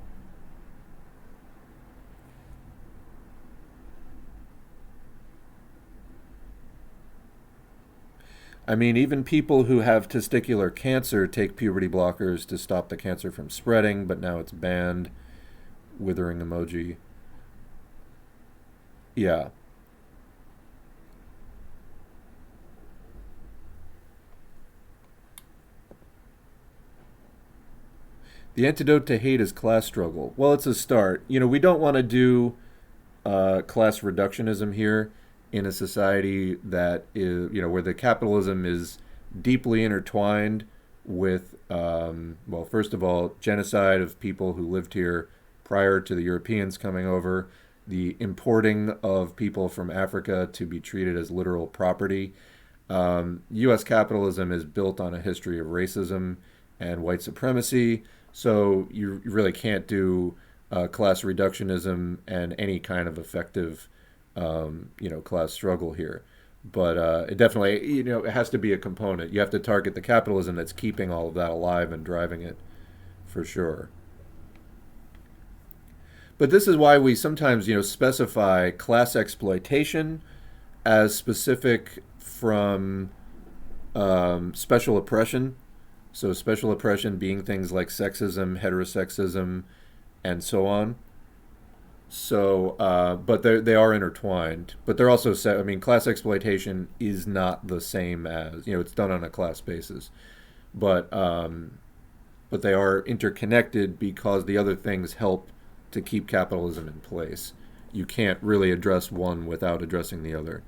I mean, even people who have testicular cancer take puberty blockers to stop the cancer from spreading, but now it's banned. Withering emoji. Yeah. The antidote to hate is class struggle. Well, it's a start. You know, we don't want to do class reductionism here in a society that is, you know, where the capitalism is deeply intertwined with, well, first of all, genocide of people who lived here prior to the Europeans coming over, the importing of people from Africa to be treated as literal property. U.S. capitalism is built on a history of racism and white supremacy, so you really can't do class reductionism and any kind of effective, you know, class struggle here. But it definitely, you know, it has to be a component. You have to target the capitalism that's keeping all of that alive and driving it, for sure. But this is why we sometimes, you know, specify class exploitation as specific from special oppression. So special oppression being things like sexism, heterosexism, and so on. So, but they are intertwined. But they're also, I mean, class exploitation is not the same as, you know, it's done on a class basis. But but they are interconnected because the other things help to keep capitalism in place. You can't really address one without addressing the other.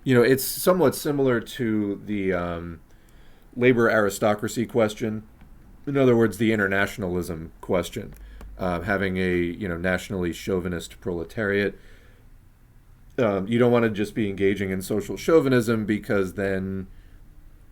You know, it's somewhat similar to the labor aristocracy question. In other words, the internationalism question. Having a, you know, nationally chauvinist proletariat. You don't want to just be engaging in social chauvinism because then,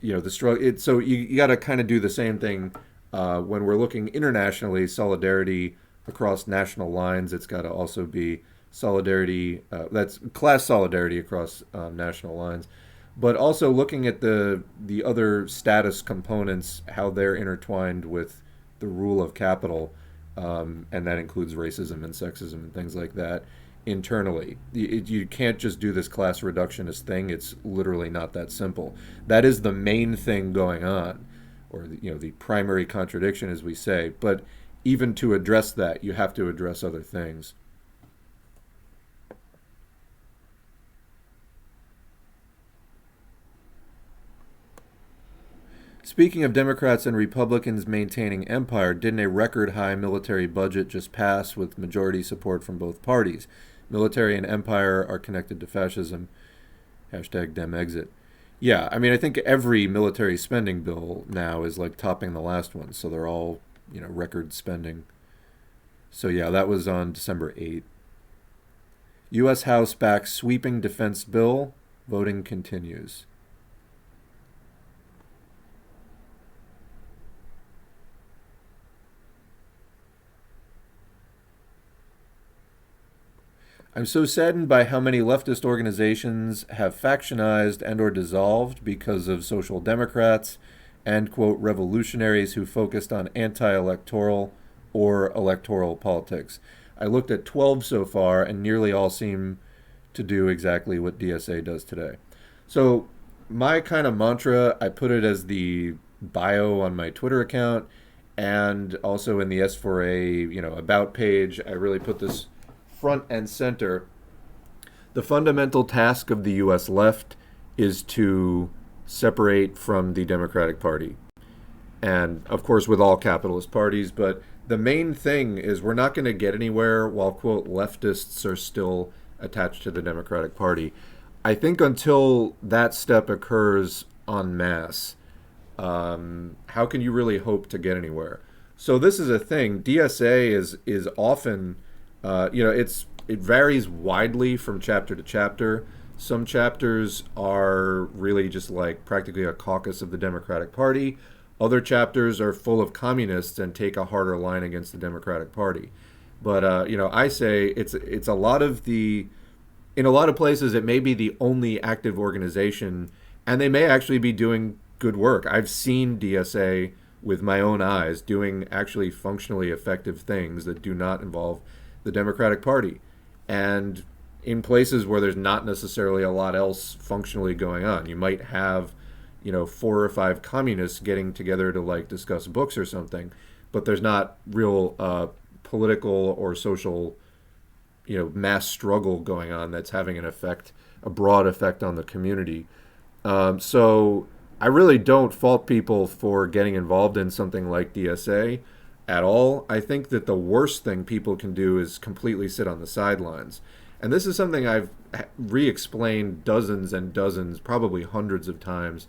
you know, the struggle. So you got to kind of do the same thing when we're looking internationally. Solidarity across national lines. It's got to also be solidarity. That's class solidarity across national lines. but also looking at the other status components, how they're intertwined with the rule of capital, and that includes racism and sexism and things like that internally. You can't just do this class reductionist thing. It's literally not that simple. That is the main thing going on, or the primary contradiction, as we say. But even to address that, you have to address other things. Speaking of Democrats and Republicans maintaining empire, didn't a record high military budget just pass with majority support from both parties? Military and empire are connected to fascism. Hashtag Demexit. Yeah, I mean, I think every military spending bill now is like topping the last one, so they're all, record spending. So yeah, that was on December 8th. U.S. House backs sweeping defense bill. Voting continues. I'm so saddened by how many leftist organizations have factionized and or dissolved because of social democrats and, quote, revolutionaries who focused on anti-electoral or electoral politics. I looked at 12 so far, and nearly all seem to do exactly what DSA does today. So my kind of mantra, I put it as the bio on my Twitter account, and also in the S4A, about page. I really put this front and center. The fundamental task of the U.S. left is to separate from the Democratic Party. And, of course, with all capitalist parties. But the main thing is we're not going to get anywhere while, quote, leftists are still attached to the Democratic Party. I think until that step occurs en masse, how can you really hope to get anywhere? So this is a thing. DSA is often... it varies widely from chapter to chapter. Some chapters are really just like practically a caucus of the Democratic Party. Other chapters are full of communists and take a harder line against the Democratic Party. But I say it's a lot of in a lot of places it may be the only active organization, and they may actually be doing good work. I've seen DSA with my own eyes doing actually functionally effective things that do not involve the Democratic Party, and in places where there's not necessarily a lot else functionally going on. You might have, 4 or 5 communists getting together to like discuss books or something, but there's not real political or social, mass struggle going on that's having a broad effect on the community. So I really don't fault people for getting involved in something like DSA at all. I think that the worst thing people can do is completely sit on the sidelines. And this is something I've re-explained dozens and dozens, probably hundreds of times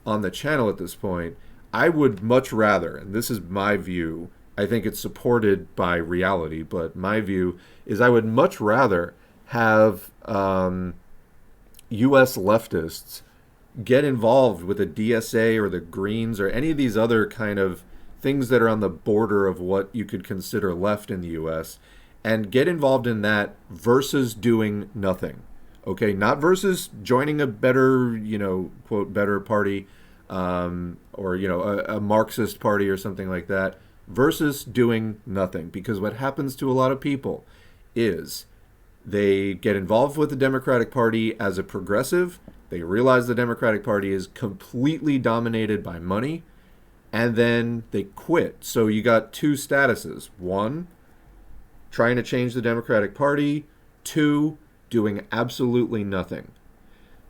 on the channel at this point. I would much rather, and this is my view, I think it's supported by reality, but my view is I would much rather have U.S. leftists get involved with the DSA or the Greens or any of these other kind of things that are on the border of what you could consider left in the U.S., and get involved in that versus doing nothing. Okay, not versus joining a better, quote, better party, or, a Marxist party or something like that, versus doing nothing. Because what happens to a lot of people is they get involved with the Democratic Party as a progressive. They realize the Democratic Party is completely dominated by money, and then they quit. So you got 2 statuses. 1, trying to change the Democratic Party. 2, doing absolutely nothing.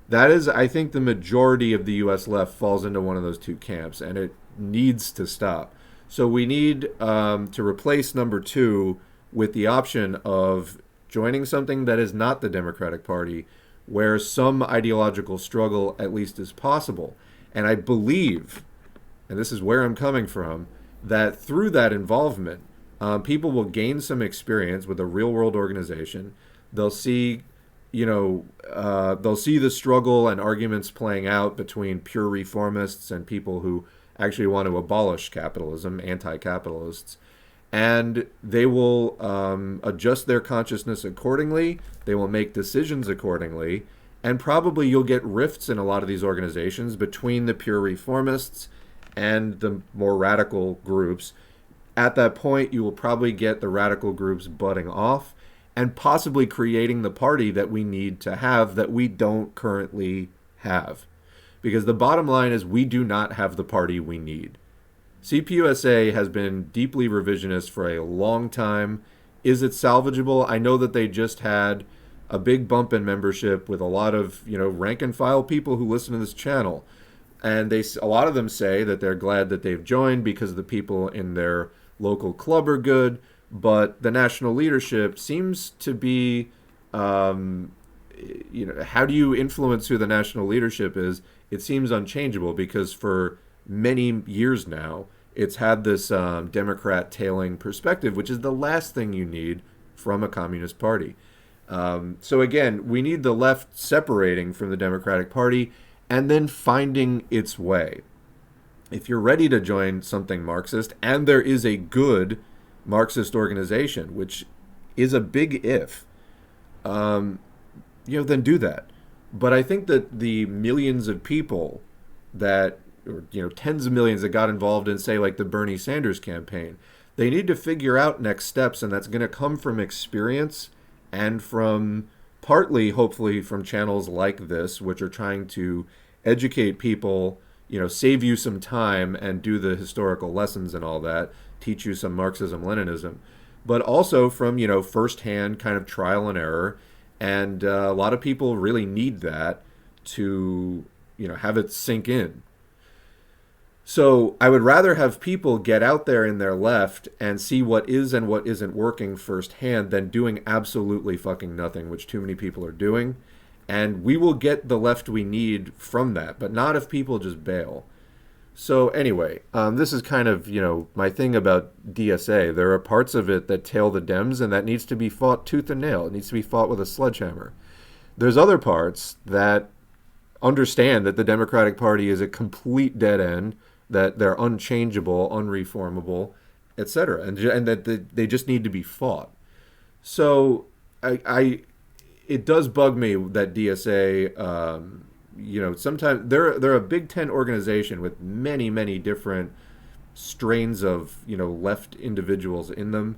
That is, I think, the majority of the U.S. left falls into one of those 2 camps, and it needs to stop. So we need to replace number 2 with the option of joining something that is not the Democratic Party, where some ideological struggle at least is possible. And I believe, and this is where I'm coming from, that through that involvement, people will gain some experience with a real-world organization. They'll see, they'll see the struggle and arguments playing out between pure reformists and people who actually want to abolish capitalism, anti-capitalists. And they will adjust their consciousness accordingly. They will make decisions accordingly. And probably you'll get rifts in a lot of these organizations between the pure reformists and the more radical groups. At that point, you will probably get the radical groups butting off and possibly creating the party that we need to have that we don't currently have. Because the bottom line is we do not have the party we need. CPUSA has been deeply revisionist for a long time. Is it salvageable? I know that they just had a big bump in membership with a lot of, rank and file people who listen to this channel. And a lot of them say that they're glad that they've joined because the people in their local club are good. But the national leadership seems to be, how do you influence who the national leadership is? It seems unchangeable because for many years now, it's had this Democrat tailing perspective, which is the last thing you need from a communist party. So again, we need the left separating from the Democratic Party and then finding its way. If you're ready to join something Marxist, and there is a good Marxist organization, which is a big if, then do that. But I think that the millions of people that, or tens of millions that got involved in, say, like the Bernie Sanders campaign, they need to figure out next steps, and that's going to come from experience and from partly, hopefully, from channels like this, which are trying to educate people, save you some time and do the historical lessons and all that, teach you some Marxism, Leninism, but also from, firsthand kind of trial and error. And a lot of people really need that to, have it sink in. So I would rather have people get out there in their left and see what is and what isn't working firsthand than doing absolutely fucking nothing, which too many people are doing. And we will get the left we need from that, but not if people just bail. So anyway, this is kind of, my thing about DSA. There are parts of it that tail the Dems, and that needs to be fought tooth and nail. It needs to be fought with a sledgehammer. There's other parts that understand that the Democratic Party is a complete dead end, that they're unchangeable, unreformable, etc., and that they just need to be fought. So it does bug me that DSA, sometimes they're a Big Ten organization with many, many different strains of, left individuals in them.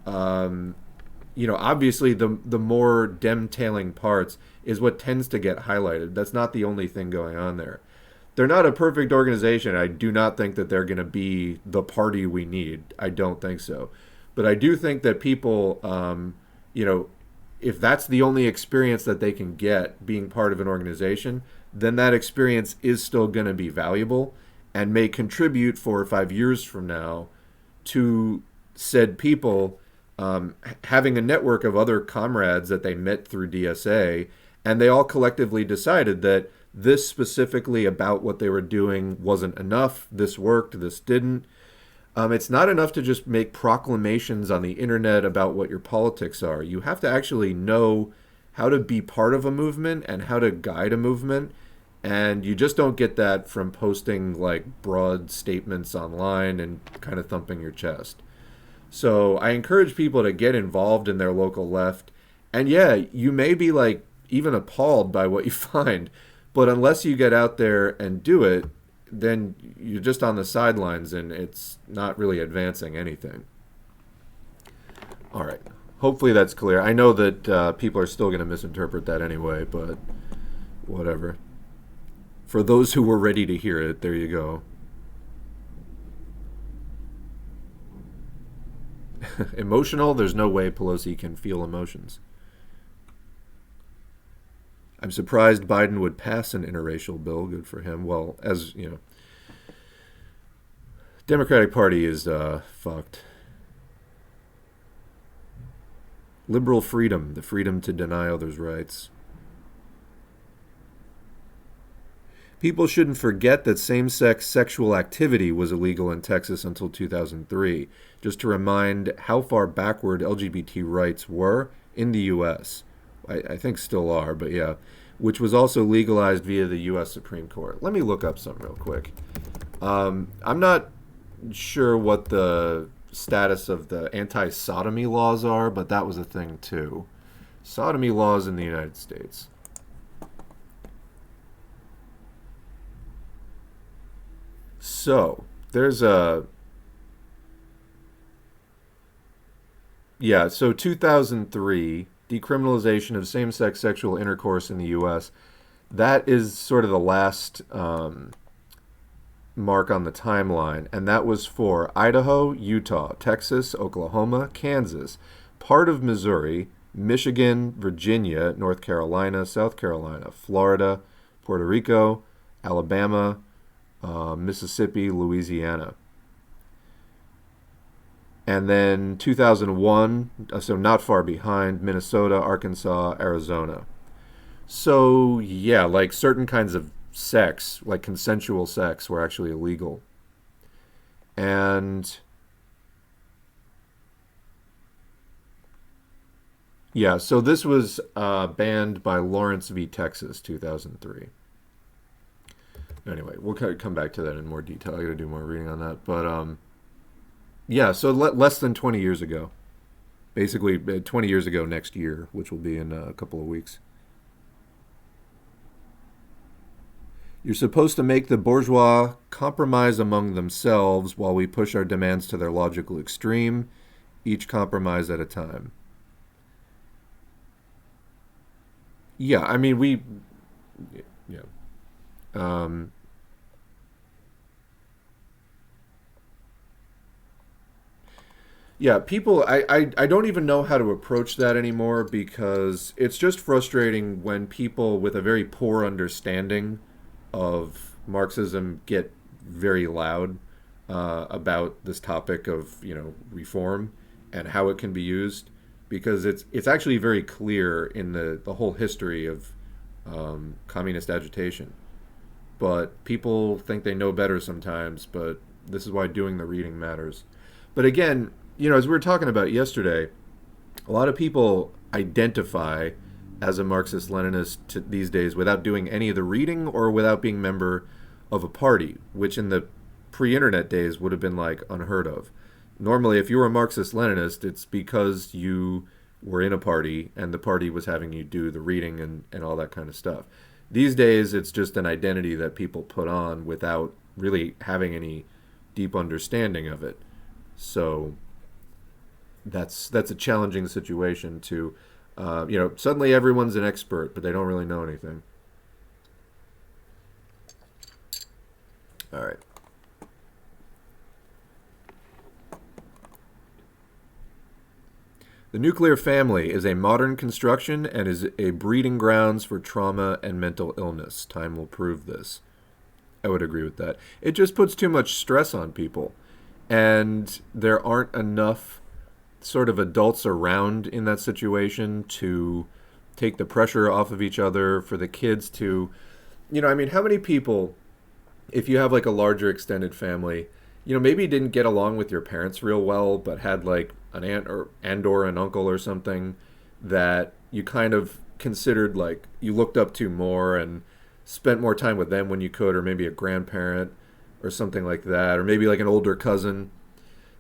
Obviously the more Dem-tailing parts is what tends to get highlighted. That's not the only thing going on there. They're not a perfect organization. I do not think that they're going to be the party we need. I don't think so. But I do think that people, if that's the only experience that they can get being part of an organization, then that experience is still going to be valuable and may contribute 4 or 5 years from now to said people having a network of other comrades that they met through DSA, and they all collectively decided that this specifically about what they were doing wasn't enough. This worked, this didn't. It's not enough to just make proclamations on the internet about what your politics are. You have to actually know how to be part of a movement and how to guide a movement. And you just don't get that from posting like broad statements online and kind of thumping your chest. So I encourage people to get involved in their local left. And yeah, you may be like even appalled by what you find. But unless you get out there and do it, then you're just on the sidelines and it's not really advancing anything. All right. Hopefully that's clear. I know that people are still going to misinterpret that anyway, but whatever. For those who were ready to hear it, there you go. Emotional? There's no way Pelosi can feel emotions. I'm surprised Biden would pass an interracial bill. Good for him. Well, as you know, Democratic Party is fucked. Liberal freedom, the freedom to deny others' rights. People shouldn't forget that same-sex sexual activity was illegal in Texas until 2003, just to remind how far backward LGBT rights were in the U.S. I think still are, but yeah, which was also legalized via the U.S. Supreme Court. Let me look up something real quick. I'm not sure what the status of the anti-sodomy laws are, but that was a thing too. Sodomy laws in the United States. So there's a so 2003 decriminalization of same-sex sexual intercourse in the U.S. That is sort of the last mark on the timeline, and that was for Idaho, Utah, Texas, Oklahoma, Kansas, part of Missouri, Michigan, Virginia, North Carolina, South Carolina, Florida, Puerto Rico, Alabama, Mississippi, Louisiana. And then 2001, so not far behind, Minnesota, Arkansas, Arizona. So, yeah, like certain kinds of sex, like consensual sex, were actually illegal. And yeah, so this was banned by Lawrence v. Texas, 2003. Anyway, we'll come back to that in more detail. I got to do more reading on that. But yeah, so less than 20 years ago. Basically, 20 years ago next year, which will be in a couple of weeks. You're supposed to make the bourgeois compromise among themselves while we push our demands to their logical extreme, each compromise at a time. Yeah, I mean, yeah. Um, yeah, people, I don't even know how to approach that anymore because it's just frustrating when people with a very poor understanding of Marxism get very loud about this topic of reform and how it can be used, because it's actually very clear in the whole history of communist agitation. But people think they know better sometimes, but this is why doing the reading matters. But again, as we were talking about yesterday, a lot of people identify as a Marxist-Leninist these days without doing any of the reading or without being a member of a party, which in the pre-internet days would have been like unheard of. Normally, if you were a Marxist-Leninist, it's because you were in a party and the party was having you do the reading and all that kind of stuff. These days, it's just an identity that people put on without really having any deep understanding of it. So that's a challenging situation to, suddenly everyone's an expert, but they don't really know anything. All right. The nuclear family is a modern construction and is a breeding grounds for trauma and mental illness. Time will prove this. I would agree with that. It just puts too much stress on people. And there aren't enough sort of adults around in that situation to take the pressure off of each other, for the kids to, how many people, if you have like a larger extended family, maybe didn't get along with your parents real well, but had like an aunt or an uncle or something that you kind of considered like you looked up to more and spent more time with them when you could, or maybe a grandparent or something like that, or maybe like an older cousin,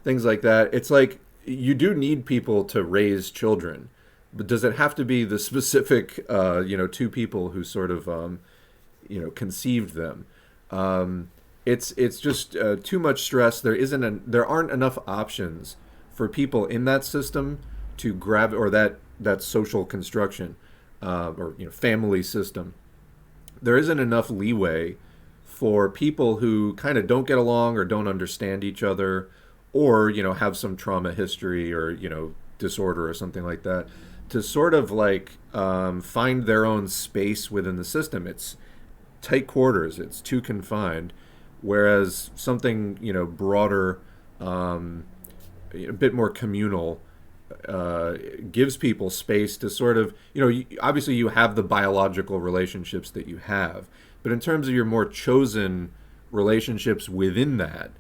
things like that. It's like you do need people to raise children, but does it have to be the specific, two people who sort of, conceived them? It's just too much stress. There aren't enough options for people in that system to grab, or that social construction, or family system. There isn't enough leeway for people who kind of don't get along or don't understand each other, or have some trauma history or disorder or something like that, to sort of like find their own space within the system. It's tight quarters. It's too confined. Whereas something broader, a bit more communal, gives people space to sort of, obviously you have the biological relationships that you have, but in terms of your more chosen relationships within that,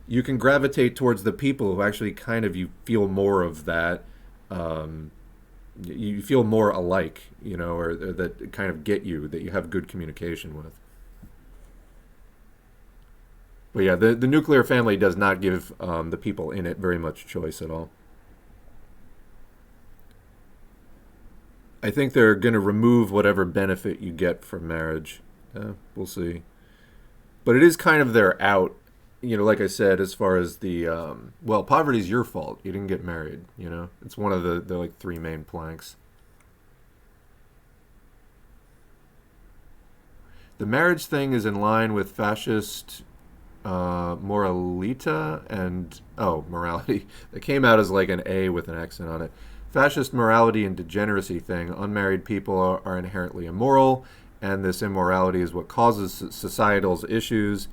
you can gravitate towards the people who actually kind of, you feel more of that, you feel more alike, or that kind of get you, that you have good communication with. But yeah, the nuclear family does not give the people in it very much choice at all. I think they're going to remove whatever benefit you get from marriage. We'll see. But it is kind of their out like I said, as far as the well, poverty's your fault. You didn't get married. It's one of the like three main planks. The marriage thing is in line with fascist moralita and morality. That came out as like an A with an accent on it. Fascist morality and degeneracy thing. Unmarried people are inherently immoral, and this immorality is what causes societal issues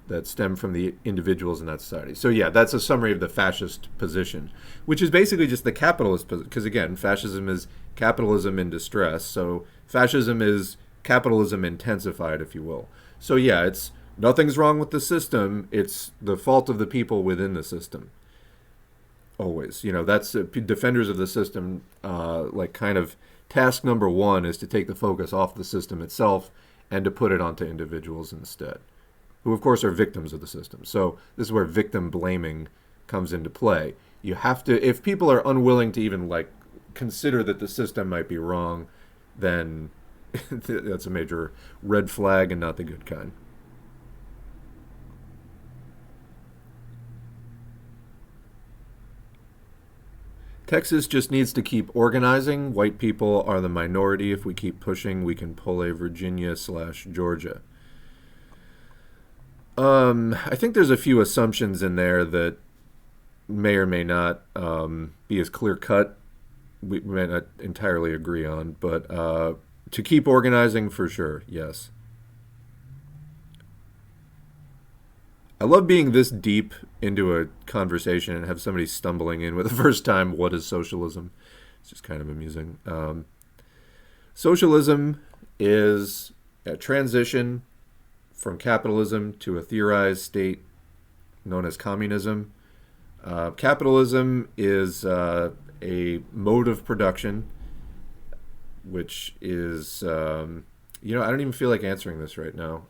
that stem from the individuals in that society. So yeah, that's a summary of the fascist position, which is basically just the capitalist position. Because again, fascism is capitalism in distress. So fascism is capitalism intensified, if you will. So yeah, it's nothing's wrong with the system. It's the fault of the people within the system. Always, that's defenders of the system. Like kind of task number one is to take the focus off the system itself and to put it onto individuals instead, who of course are victims of the system. So this is where victim blaming comes into play. You have to, if people are unwilling to even like consider that the system might be wrong, then that's a major red flag and not the good kind. Texas just needs to keep organizing. White people are the minority. If we keep pushing, we can pull a Virginia/Georgia. I think there's a few assumptions in there that may or may not be as clear cut. We may not entirely agree on, but to keep organizing for sure, yes. I love being this deep into a conversation and have somebody stumbling in with the first time, what is socialism? It's just kind of amusing. Socialism is a transition from capitalism to a theorized state known as communism. Capitalism is a mode of production, which is, I don't even feel like answering this right now.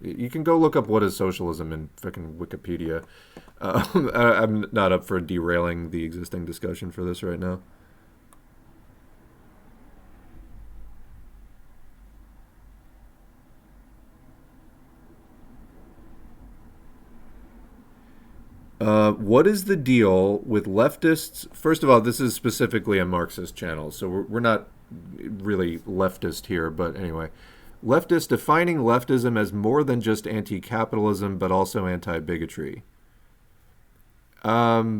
You can go look up what is socialism in fucking Wikipedia. I'm not up for derailing the existing discussion for this right now. What is the deal with leftists? First of all, this is specifically a Marxist channel, so we're not really leftist here, but anyway. Leftists defining leftism as more than just anti-capitalism, but also anti-bigotry. Yeah,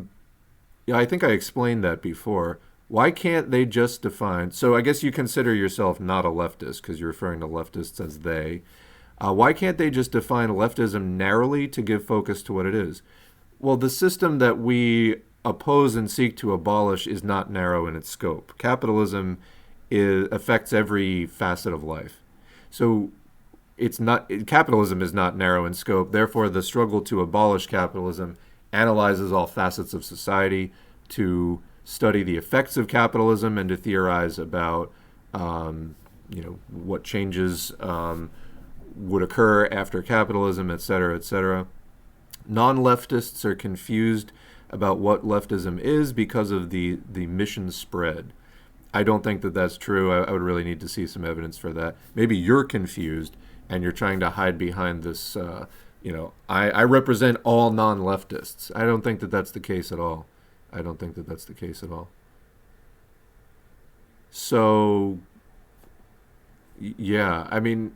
I think I explained that before. Why can't they just define... So I guess you consider yourself not a leftist because you're referring to leftists as they. Why can't they just define leftism narrowly to give focus to what it is? Well, the system that we oppose and seek to abolish is not narrow in its scope. Capitalism affects every facet of life. So capitalism is not narrow in scope. Therefore, the struggle to abolish capitalism analyzes all facets of society, to study the effects of capitalism and to theorize about what changes would occur after capitalism, et cetera, et cetera. Non-leftists are confused about what leftism is because of the mission spread. I don't think that that's true. I would really need to see some evidence for that. Maybe you're confused and you're trying to hide behind this, I represent all non-leftists. I don't think that that's the case at all. I don't think that that's the case at all. So, yeah, I mean...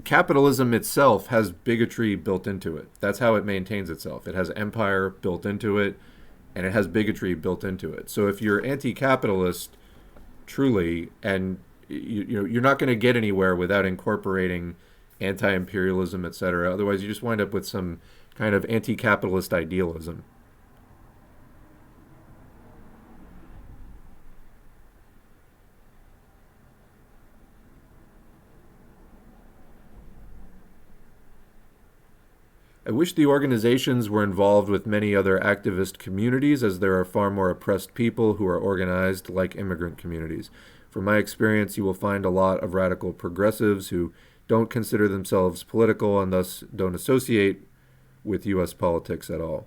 capitalism itself has bigotry built into it. That's how it maintains itself. It has empire built into it, and it has bigotry built into it. So if you're anti-capitalist, truly, and you're not going to get anywhere without incorporating anti-imperialism, etc. Otherwise, you just wind up with some kind of anti-capitalist idealism. I wish the organizations were involved with many other activist communities, as there are far more oppressed people who are organized like immigrant communities. From my experience, you will find a lot of radical progressives who don't consider themselves political and thus don't associate with U.S. politics at all.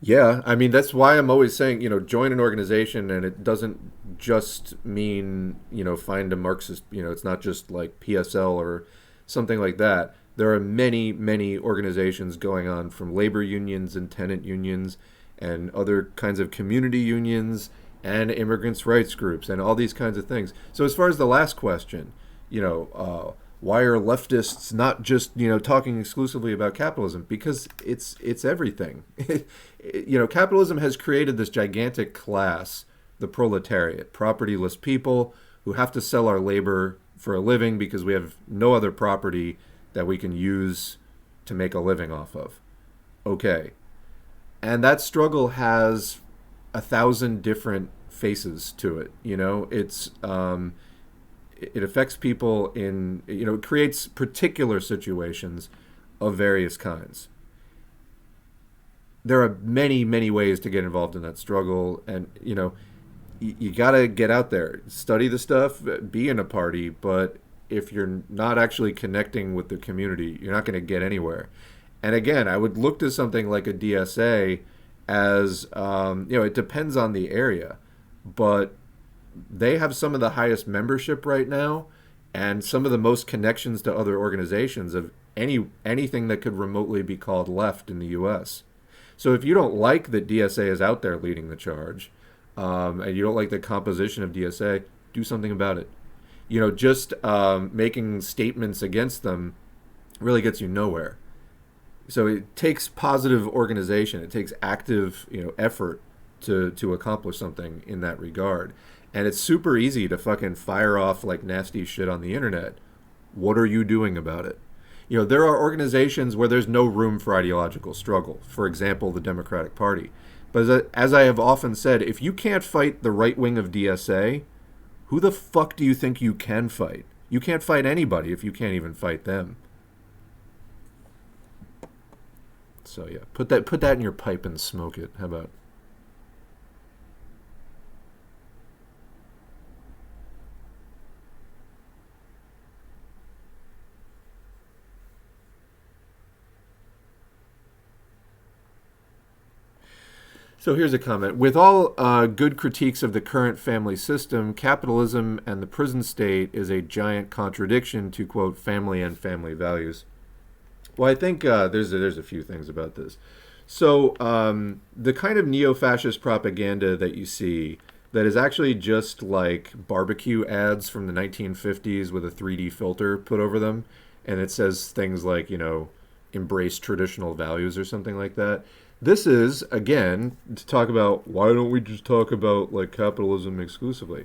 Yeah, I mean, that's why I'm always saying, join an organization, and it doesn't just mean, find a Marxist, it's not just like PSL or something like that. There are many, many organizations going on, from labor unions and tenant unions and other kinds of community unions and immigrants' rights groups and all these kinds of things. So as far as the last question, why are leftists not just talking exclusively about capitalism? Because it's everything. Capitalism has created this gigantic class, the proletariat, propertyless people who have to sell our labor for a living because we have no other property that we can use to make a living off of. Okay. And that struggle has 1,000 different faces to it. It affects people it creates particular situations of various kinds. There are many, many ways to get involved in that struggle. And, you got to get out there, study the stuff, be in a party. But if you're not actually connecting with the community, you're not going to get anywhere. And again, I would look to something like a DSA as, it depends on the area, but they have some of the highest membership right now and some of the most connections to other organizations of anything that could remotely be called left in the U.S. So if you don't like that DSA is out there leading the charge, and you don't like the composition of DSA, do something about it. Just making statements against them really gets you nowhere. So it takes positive organization. It takes active, effort to accomplish something in that regard. And it's super easy to fucking fire off like nasty shit on the internet. What are you doing about it? There are organizations where there's no room for ideological struggle. For example, the Democratic Party. But as I have often said, if you can't fight the right wing of DSA, who the fuck do you think you can fight? You can't fight anybody if you can't even fight them. So yeah, put that in your pipe and smoke it. How about? So here's a comment. With all good critiques of the current family system, capitalism and the prison state is a giant contradiction to, quote, family and family values. Well, I think there's a few things about this. So the kind of neo-fascist propaganda that you see that is actually just like barbecue ads from the 1950s with a 3D filter put over them, and it says things like, embrace traditional values or something like that. This is, again, to talk about why don't we just talk about like capitalism exclusively?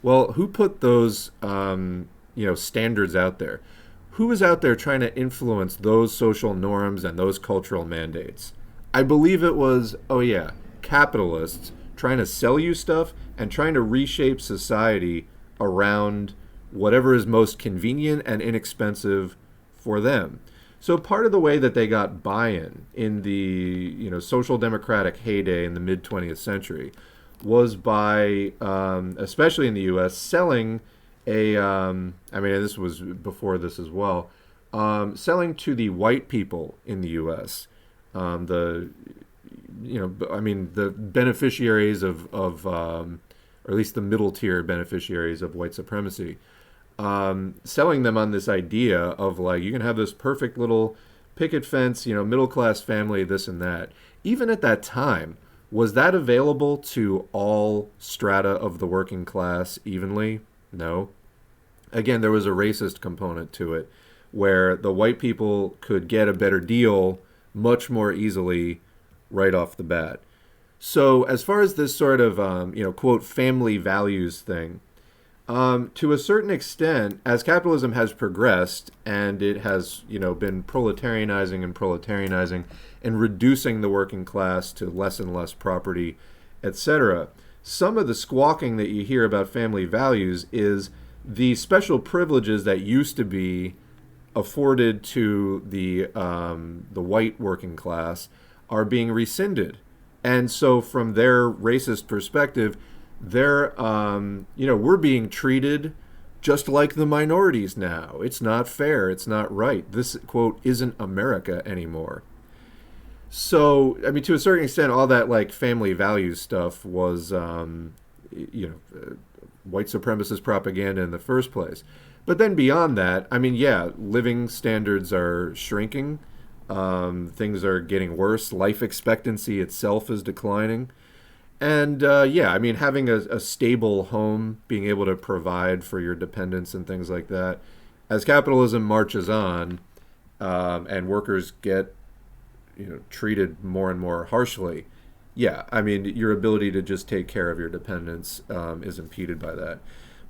Well, who put those standards out there? Who is out there trying to influence those social norms and those cultural mandates? I believe it was, capitalists trying to sell you stuff and trying to reshape society around whatever is most convenient and inexpensive for them. So part of the way that they got buy-in in the social democratic heyday in the mid-20th century was by, especially in the U.S., selling this was before this as well, selling to the white people in the U.S. The beneficiaries of or at least the middle tier beneficiaries of white supremacy. Selling them on this idea of like, you can have this perfect little picket fence, middle class family, this and that. Even at that time, was that available to all strata of the working class evenly? No. Again, there was a racist component to it where the white people could get a better deal much more easily right off the bat. So as far as this sort of, quote, family values thing, to a certain extent, as capitalism has progressed and it has, been proletarianizing and reducing the working class to less and less property, etc., some of the squawking that you hear about family values is the special privileges that used to be afforded to the white working class are being rescinded. And so from their racist perspective, we're being treated just like the minorities now. It's not fair. It's not right. This, quote, isn't America anymore. So, to a certain extent, all that like family values stuff was, white supremacist propaganda in the first place. But then beyond that, I mean, yeah, living standards are shrinking. Things are getting worse. Life expectancy itself is declining. And yeah, I mean, having a stable home, being able to provide for your dependents and things like that, as capitalism marches on, and workers get treated more and more harshly, yeah, I mean, your ability to just take care of your dependents is impeded by that.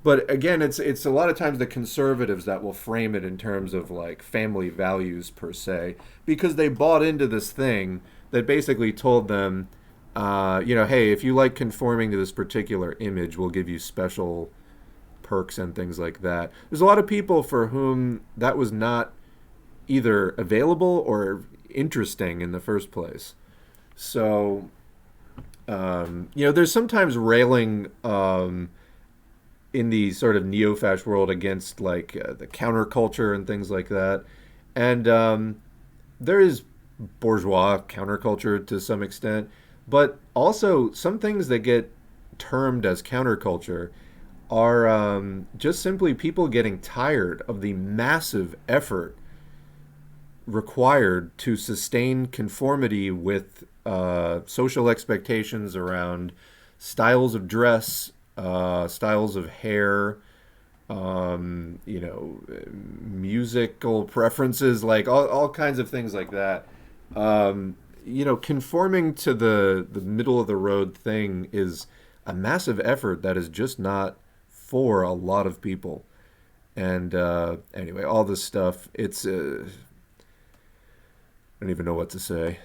But again, it's a lot of times the conservatives that will frame it in terms of like family values per se, because they bought into this thing that basically told them, hey, if you like conforming to this particular image, we'll give you special perks and things like that. There's a lot of people for whom that was not either available or interesting in the first place. So, there's sometimes railing in the sort of neo-fash world against like the counterculture and things like that. And there is bourgeois counterculture to some extent, but also some things that get termed as counterculture are just simply people getting tired of the massive effort required to sustain conformity with social expectations around styles of dress, styles of hair, musical preferences, like all kinds of things like that. Conforming to the middle of the road thing is a massive effort that is just not for a lot of people. And anyway, all this stuff, it's I don't even know what to say.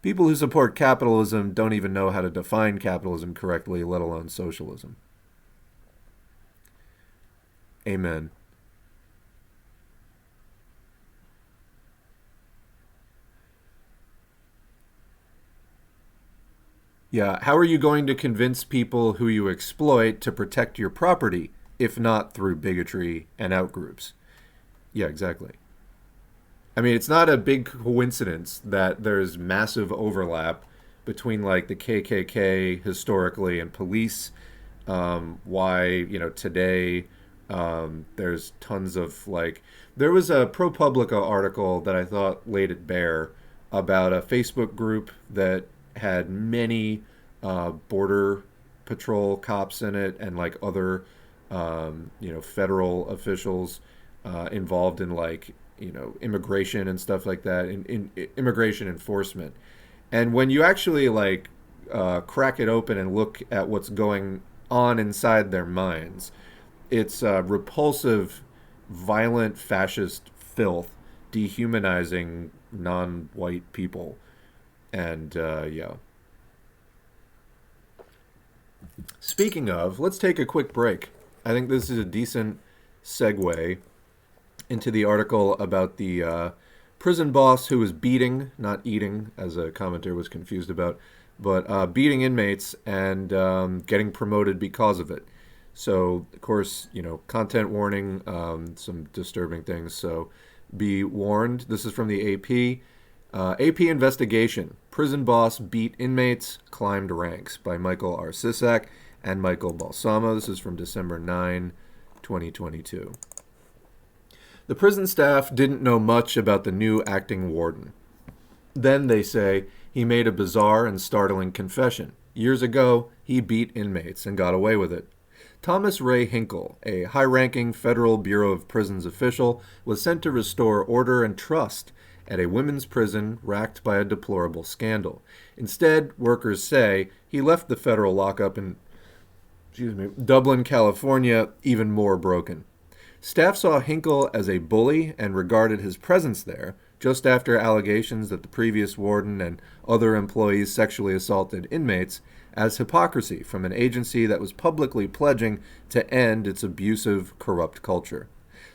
People who support capitalism don't even know how to define capitalism correctly, let alone socialism. Amen. Yeah, how are you going to convince people who you exploit to protect your property, if not through bigotry and outgroups? Yeah, exactly. I mean, it's not a big coincidence that there's massive overlap between like the KKK historically and police. Why, today there's tons of like, there was a ProPublica article that I thought laid it bare about a Facebook group that had many border patrol cops in it and like other, federal officials involved in like immigration and stuff like that, in immigration enforcement. And when you actually like crack it open and look at what's going on inside their minds, it's repulsive, violent, fascist filth, dehumanizing non-white people. And yeah. Speaking of, let's take a quick break. I think this is a decent segue into the article about the prison boss who was beating, not eating, as a commenter was confused about, but beating inmates and getting promoted because of it. So, of course, content warning, some disturbing things. So be warned. This is from the AP. AP investigation. Prison boss beat inmates, climbed ranks by Michael R. Sisak and Michael Balsamo. This is from December 9, 2022. The prison staff didn't know much about the new acting warden. Then, they say, he made a bizarre and startling confession. Years ago, he beat inmates and got away with it. Thomas Ray Hinkle, a high-ranking Federal Bureau of Prisons official, was sent to restore order and trust at a women's prison racked by a deplorable scandal. Instead, workers say, he left the federal lockup in Dublin, California, even more broken. Staff saw Hinkle as a bully and regarded his presence there, just after allegations that the previous warden and other employees sexually assaulted inmates, as hypocrisy from an agency that was publicly pledging to end its abusive, corrupt culture.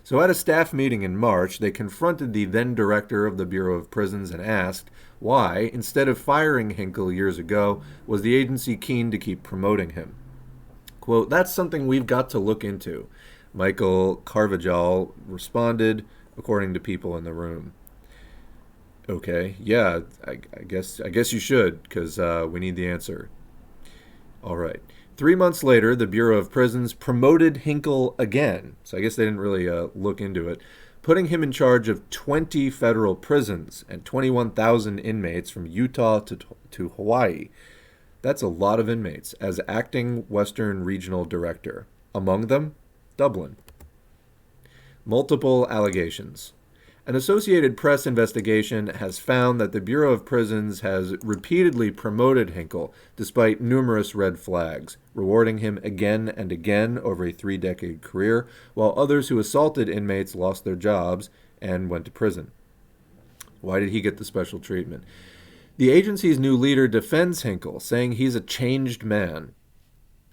So at a staff meeting in March, they confronted the then director of the Bureau of Prisons and asked why, instead of firing Hinkle years ago, was the agency keen to keep promoting him. Quote, "That's something we've got to look into," Michael Carvajal responded, according to people in the room. Okay, yeah, I guess you should, because we need the answer. All right. 3 months later, the Bureau of Prisons promoted Hinkle again. So I guess they didn't really look into it, putting him in charge of 20 federal prisons and 21,000 inmates from Utah to Hawaii. That's a lot of inmates, as acting Western Regional Director. Among them, Dublin. Multiple allegations. An Associated Press investigation has found that the Bureau of Prisons has repeatedly promoted Hinkle despite numerous red flags, rewarding him again and again over a 3-decade career, while others who assaulted inmates lost their jobs and went to prison. Why did he get the special treatment? The agency's new leader defends Hinkle, saying he's a changed man.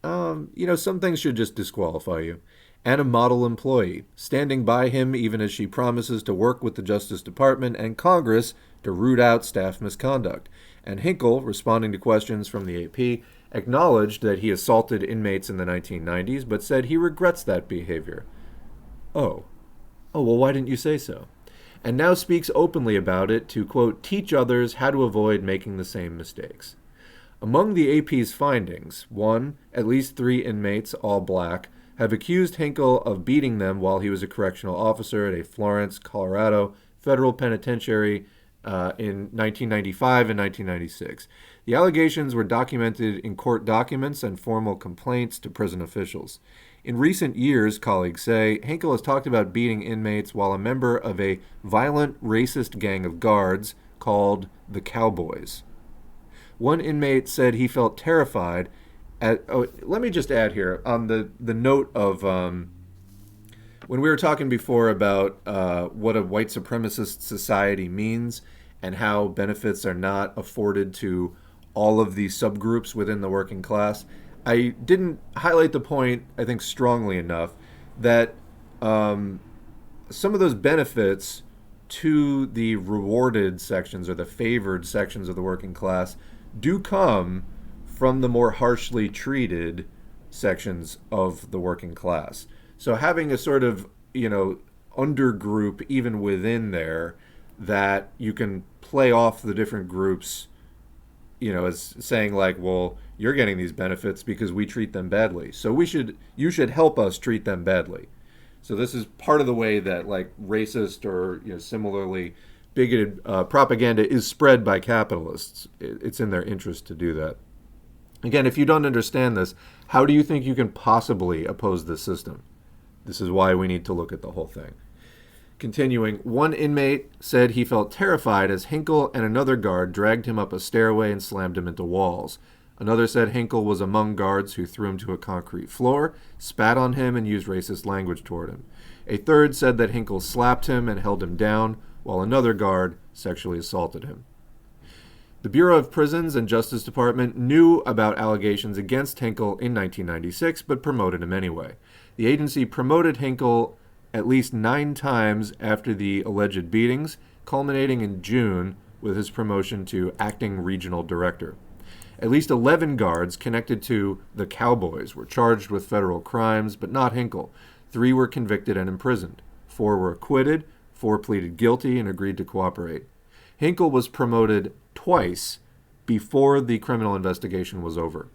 Some things should just disqualify you. And a model employee, standing by him even as she promises to work with the Justice Department and Congress to root out staff misconduct. And Hinkle, responding to questions from the AP, acknowledged that he assaulted inmates in the 1990s, but said he regrets that behavior. Oh, well, why didn't you say so? And now speaks openly about it to, quote, teach others how to avoid making the same mistakes. Among the AP's findings, 1, at least 3 inmates, all black, have accused Hinkle of beating them while he was a correctional officer at a Florence, Colorado federal penitentiary in 1995 and 1996. The allegations were documented in court documents and formal complaints to prison officials. In recent years, colleagues say, Hinkle has talked about beating inmates while a member of a violent, racist gang of guards called the Cowboys. One inmate said he felt terrified let me just add here on the note of when we were talking before about what a white supremacist society means and how benefits are not afforded to all of the subgroups within the working class. I didn't highlight the point, I think, strongly enough that some of those benefits to the rewarded sections or the favored sections of the working class do come from the more harshly treated sections of the working class. So having a sort of, undergroup even within there that you can play off the different groups, as saying like, well, you're getting these benefits because we treat them badly. So you should help us treat them badly. So this is part of the way that like racist or similarly bigoted propaganda is spread by capitalists. It's in their interest to do that. Again, if you don't understand this, how do you think you can possibly oppose this system? This is why we need to look at the whole thing. Continuing, one inmate said he felt terrified as Hinkle and another guard dragged him up a stairway and slammed him into walls. Another said Hinkle was among guards who threw him to a concrete floor, spat on him, and used racist language toward him. A third said that Hinkle slapped him and held him down, while another guard sexually assaulted him. The Bureau of Prisons and Justice Department knew about allegations against Hinkle in 1996, but promoted him anyway. The agency promoted Hinkle at least 9 times after the alleged beatings, culminating in June with his promotion to acting regional director. At least 11 guards connected to the Cowboys were charged with federal crimes, but not Hinkle. 3 were convicted and imprisoned. 4 were acquitted, 4 pleaded guilty and agreed to cooperate. Hinkle was promoted twice before the criminal investigation was over.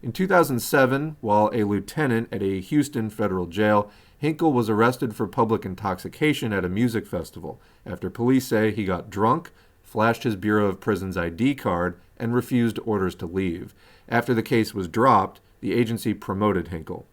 In 2007, while a lieutenant at a Houston federal jail, Hinkle was arrested for public intoxication at a music festival after police say he got drunk, flashed his Bureau of Prisons ID card, and refused orders to leave. After the case was dropped, the agency promoted Hinkle.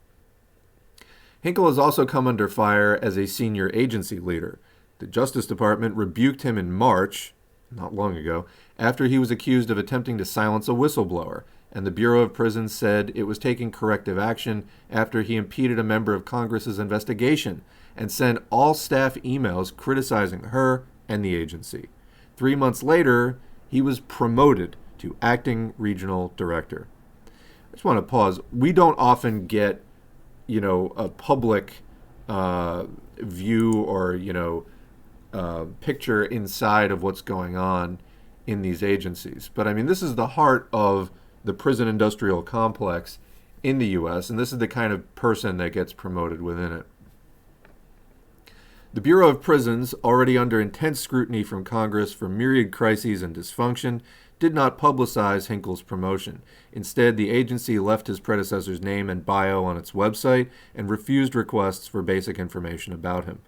Hinkle has also come under fire as a senior agency leader. The Justice Department rebuked him in March, not long ago, after he was accused of attempting to silence a whistleblower, and the Bureau of Prisons said it was taking corrective action after he impeded a member of Congress's investigation and sent all staff emails criticizing her and the agency. 3 months later, he was promoted to acting regional director. I just want to pause. We don't often get, a public view or, picture inside of what's going on in these agencies. But I mean, this is the heart of the prison industrial complex in the U.S., and this is the kind of person that gets promoted within it. The Bureau of Prisons, already under intense scrutiny from Congress for myriad crises and dysfunction, did not publicize Hinkle's promotion. Instead, the agency left his predecessor's name and bio on its website and refused requests for basic information about him.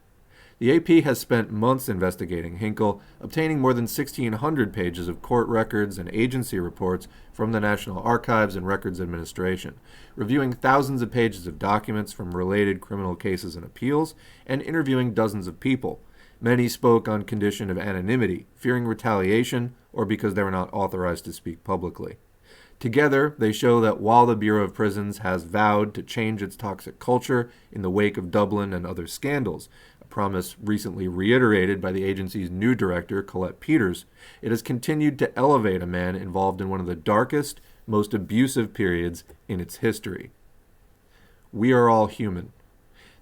The AP has spent months investigating Hinkle, obtaining more than 1,600 pages of court records and agency reports from the National Archives and Records Administration, reviewing thousands of pages of documents from related criminal cases and appeals, and interviewing dozens of people. Many spoke on condition of anonymity, fearing retaliation, or because they were not authorized to speak publicly. Together, they show that while the Bureau of Prisons has vowed to change its toxic culture in the wake of Dublin and other scandals, a promise recently reiterated by the agency's new director, Colette Peters, it has continued to elevate a man involved in one of the darkest, most abusive periods in its history. We are all human.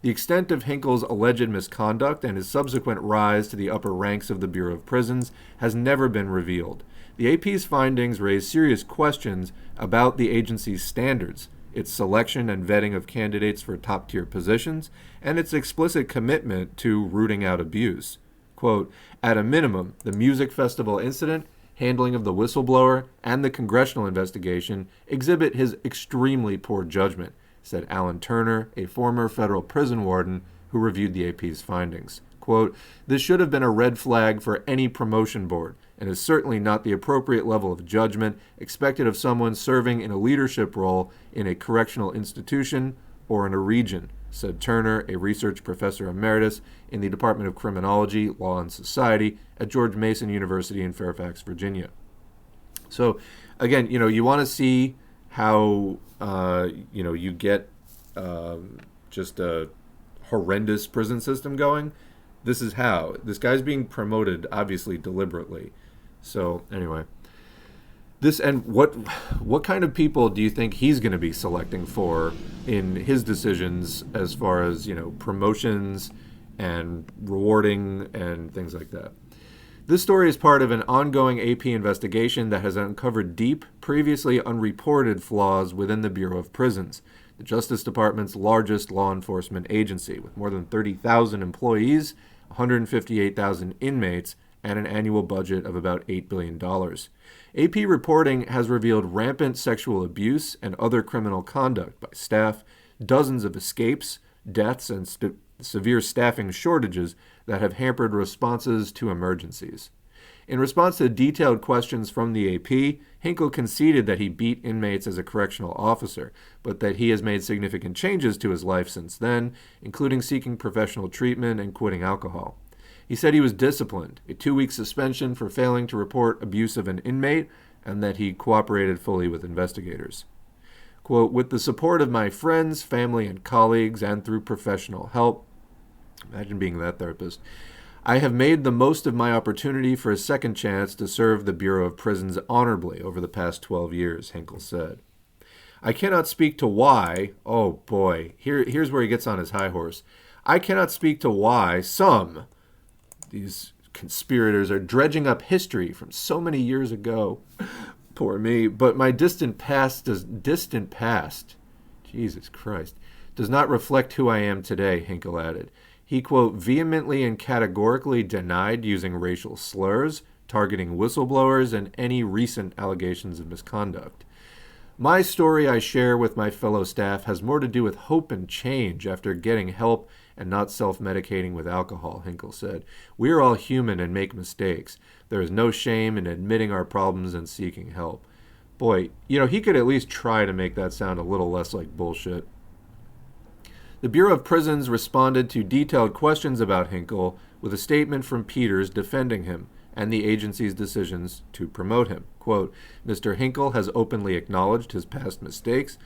The extent of Hinkle's alleged misconduct and his subsequent rise to the upper ranks of the Bureau of Prisons has never been revealed. The AP's findings raise serious questions about the agency's standards, its selection and vetting of candidates for top-tier positions, and its explicit commitment to rooting out abuse. Quote, at a minimum, the music festival incident, handling of the whistleblower, and the congressional investigation exhibit his extremely poor judgment, said Alan Turner, a former federal prison warden who reviewed the AP's findings. Quote, this should have been a red flag for any promotion board, and is certainly not the appropriate level of judgment expected of someone serving in a leadership role in a correctional institution or in a region, said Turner, a research professor emeritus in the Department of Criminology, Law and Society at George Mason University in Fairfax, Virginia. So, again, you want to see how, you get just a horrendous prison system going. This is how. This guy's being promoted, obviously, deliberately. So, anyway. What kind of people do you think he's going to be selecting for in his decisions as far as, promotions and rewarding and things like that? This story is part of an ongoing AP investigation that has uncovered deep, previously unreported flaws within the Bureau of Prisons, the Justice Department's largest law enforcement agency, with more than 30,000 employees, 158,000 inmates, and an annual budget of about $8 billion. AP reporting has revealed rampant sexual abuse and other criminal conduct by staff, dozens of escapes, deaths, and severe staffing shortages that have hampered responses to emergencies. In response to detailed questions from the AP, Hinkle conceded that he beat inmates as a correctional officer, but that he has made significant changes to his life since then, including seeking professional treatment and quitting alcohol. He said he was disciplined, a 2-week suspension for failing to report abuse of an inmate, and that he cooperated fully with investigators. Quote, with the support of my friends, family, and colleagues, and through professional help, imagine being that therapist, I have made the most of my opportunity for a second chance to serve the Bureau of Prisons honorably over the past 12 years, Hinkle said. I cannot speak to why, oh boy, here's where he gets on his high horse. I cannot speak to why these conspirators are dredging up history from so many years ago. Poor me. But my distant past, Jesus Christ, does not reflect who I am today, Hinkle added. He, quote, vehemently and categorically denied using racial slurs, targeting whistleblowers, and any recent allegations of misconduct. My story I share with my fellow staff has more to do with hope and change after getting help and not self-medicating with alcohol, Hinkle said. We are all human and make mistakes. There is no shame in admitting our problems and seeking help. Boy, he could at least try to make that sound a little less like bullshit. The Bureau of Prisons responded to detailed questions about Hinkle with a statement from Peters defending him and the agency's decisions to promote him. Quote, Mr. Hinkle has openly acknowledged his past mistakes,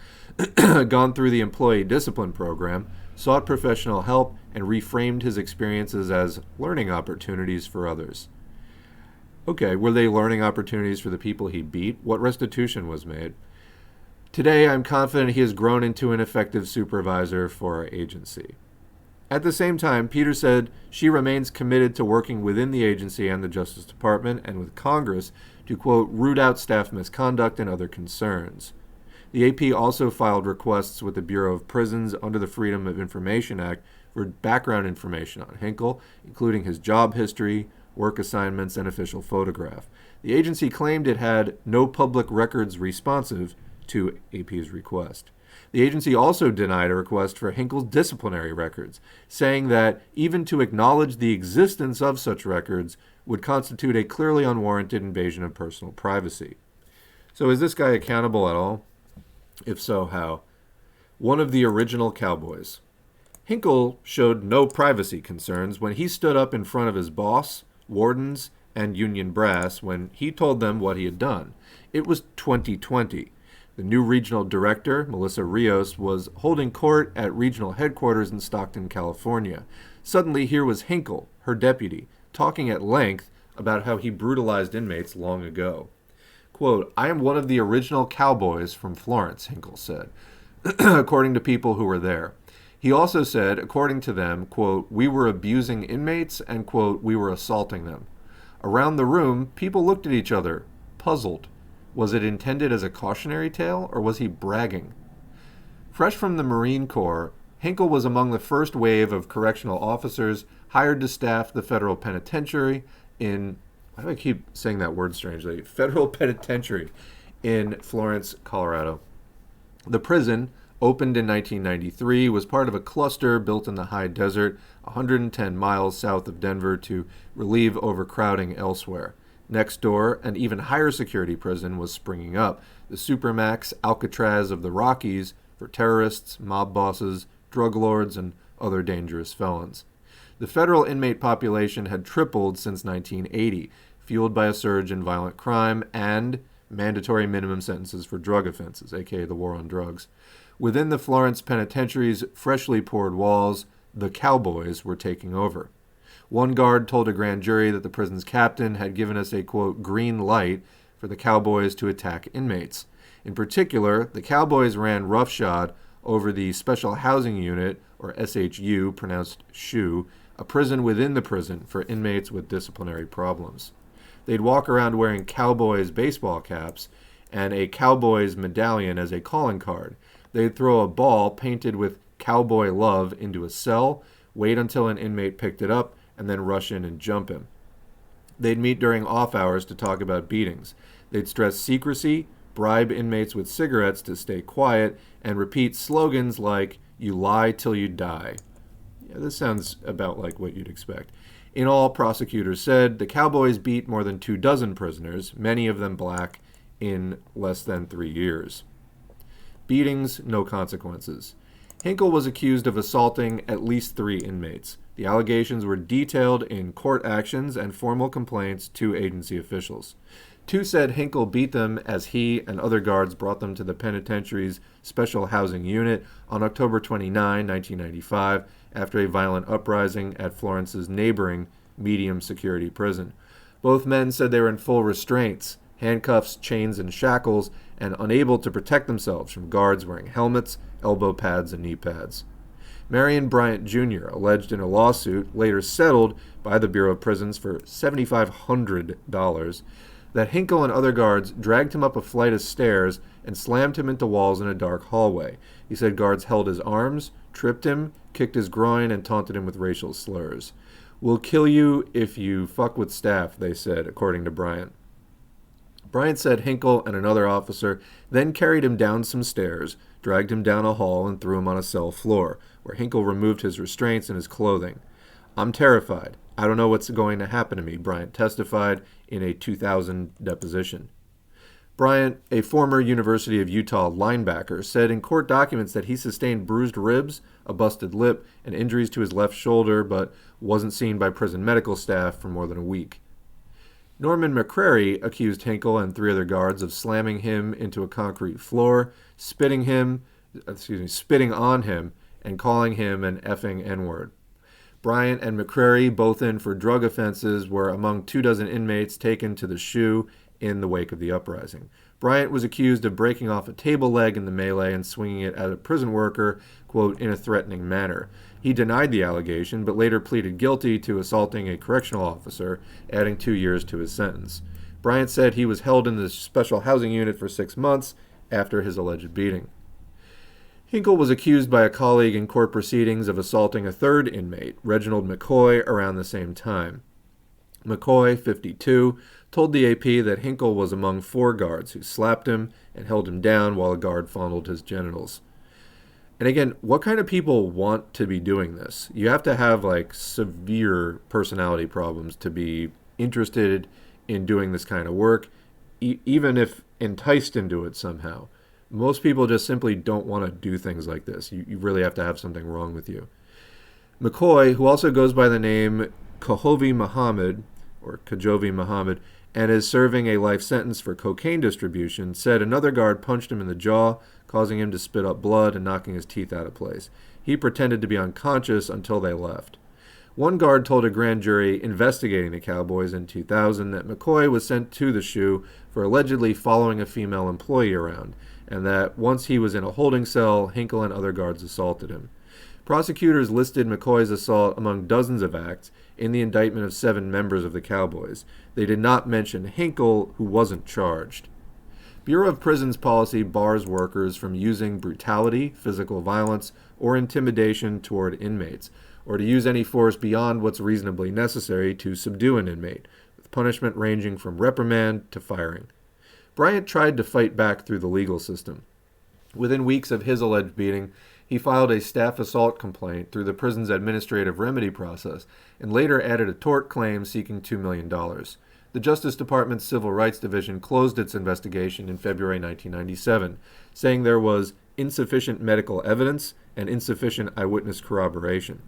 gone through the employee discipline program, sought professional help, and reframed his experiences as learning opportunities for others. Okay, were they learning opportunities for the people he beat? What restitution was made? Today, I'm confident he has grown into an effective supervisor for our agency. At the same time, Peter said she remains committed to working within the agency and the Justice Department and with Congress to, quote, root out staff misconduct and other concerns. The AP also filed requests with the Bureau of Prisons under the Freedom of Information Act for background information on Hinkle, including his job history, work assignments, and official photograph. The agency claimed it had no public records responsive to AP's request. The agency also denied a request for Hinkle's disciplinary records, saying that even to acknowledge the existence of such records would constitute a clearly unwarranted invasion of personal privacy. So is this guy accountable at all? If so, how? One of the original cowboys. Hinkle showed no privacy concerns when he stood up in front of his boss, wardens, and union brass when he told them what he had done. It was 2020. The new regional director, Melissa Rios, was holding court at regional headquarters in Stockton, California. Suddenly, here was Hinkle, her deputy, talking at length about how he brutalized inmates long ago. Quote, "I am one of the original cowboys from Florence," Hinkle said, according to people who were there. He also said, according to them, quote, "We were abusing inmates," and, quote, "we were assaulting them." Around the room, people looked at each other, puzzled. Was it intended as a cautionary tale, or was he bragging? Fresh from the Marine Corps, Hinkle was among the first wave of correctional officers hired to staff the federal penitentiary in, why do I keep saying that word strangely? Federal penitentiary in Florence, Colorado. The prison, opened in 1993, was part of a cluster built in the high desert, 110 miles south of Denver to relieve overcrowding elsewhere. Next door, an even higher security prison was springing up, the Supermax Alcatraz of the Rockies for terrorists, mob bosses, drug lords, and other dangerous felons. The federal inmate population had tripled since 1980, fueled by a surge in violent crime and mandatory minimum sentences for drug offenses, aka the war on drugs. Within the Florence Penitentiary's freshly poured walls, the cowboys were taking over. One guard told a grand jury that the prison's captain had given us a, quote, "green light" for the cowboys to attack inmates. In particular, the cowboys ran roughshod over the Special Housing Unit, or SHU, pronounced SHU, a prison within the prison for inmates with disciplinary problems. They'd walk around wearing cowboys' baseball caps and a cowboy's medallion as a calling card. They'd throw a ball painted with cowboy love into a cell, wait until an inmate picked it up, and then rush in and jump him. They'd meet during off hours to talk about beatings. They'd stress secrecy, bribe inmates with cigarettes to stay quiet, and repeat slogans like, "You lie till you die." Yeah, this sounds about like what you'd expect. In all, prosecutors said, the cowboys beat more than 24 prisoners, many of them black, in less than 3 years. Beatings, no consequences. Hinkle was accused of assaulting at least 3 inmates. The allegations were detailed in court actions and formal complaints to agency officials. 2 said Hinkle beat them as he and other guards brought them to the penitentiary's Special Housing Unit on October 29, 1995, after a violent uprising at Florence's neighboring medium-security prison. Both men said they were in full restraints, handcuffs, chains, and shackles, and unable to protect themselves from guards wearing helmets, elbow pads, and knee pads. Marion Bryant Jr. alleged in a lawsuit, later settled by the Bureau of Prisons for $7,500, that Hinkle and other guards dragged him up a flight of stairs and slammed him into walls in a dark hallway. He said guards held his arms, tripped him, kicked his groin, and taunted him with racial slurs. "We'll kill you if you fuck with staff," they said, according to Bryant. Bryant said Hinkle and another officer then carried him down some stairs, dragged him down a hall, and threw him on a cell floor, where Hinkle removed his restraints and his clothing. "I'm terrified. I don't know what's going to happen to me," Bryant testified in a 2000 deposition. Bryant, a former University of Utah linebacker, said in court documents that he sustained bruised ribs, a busted lip, and injuries to his left shoulder, but wasn't seen by prison medical staff for more than a week. Norman McCrary accused Hinkle and 3 other guards of slamming him into a concrete floor, spitting on him, and calling him an effing N-word. Bryant and McCrary, both in for drug offenses, were among 24 inmates taken to the SHU in the wake of the uprising. Bryant was accused of breaking off a table leg in the melee and swinging it at a prison worker, quote, "in a threatening manner." He denied the allegation, but later pleaded guilty to assaulting a correctional officer, adding 2 years to his sentence. Bryant said he was held in the Special Housing Unit for 6 months after his alleged beating. Hinkle was accused by a colleague in court proceedings of assaulting a 3rd inmate, Reginald McCoy, around the same time. McCoy, 52, told the AP that Hinkle was among 4 guards who slapped him and held him down while a guard fondled his genitals. And again, what kind of people want to be doing this? You have to have like severe personality problems to be interested in doing this kind of work, even if enticed into it somehow. Most people just simply don't want to do things like this. You really have to have something wrong with you. McCoy, who also goes by the name Kajovi Muhammad, and is serving a life sentence for cocaine distribution, said another guard punched him in the jaw, causing him to spit up blood and knocking his teeth out of place. He pretended to be unconscious until they left. One guard told a grand jury investigating the Cowboys in 2000 that McCoy was sent to the SHU for allegedly following a female employee around, and that once he was in a holding cell, Hinkle and other guards assaulted him. Prosecutors listed McCoy's assault among dozens of acts in the indictment of 7 members of the Cowboys. They did not mention Hinkle, who wasn't charged. Bureau of Prisons policy bars workers from using brutality, physical violence, or intimidation toward inmates, or to use any force beyond what's reasonably necessary to subdue an inmate, with punishment ranging from reprimand to firing. Bryant tried to fight back through the legal system. Within weeks of his alleged beating, he filed a staff assault complaint through the prison's administrative remedy process and later added a tort claim seeking $2 million. The Justice Department's Civil Rights Division closed its investigation in February 1997, saying there was insufficient medical evidence and insufficient eyewitness corroboration.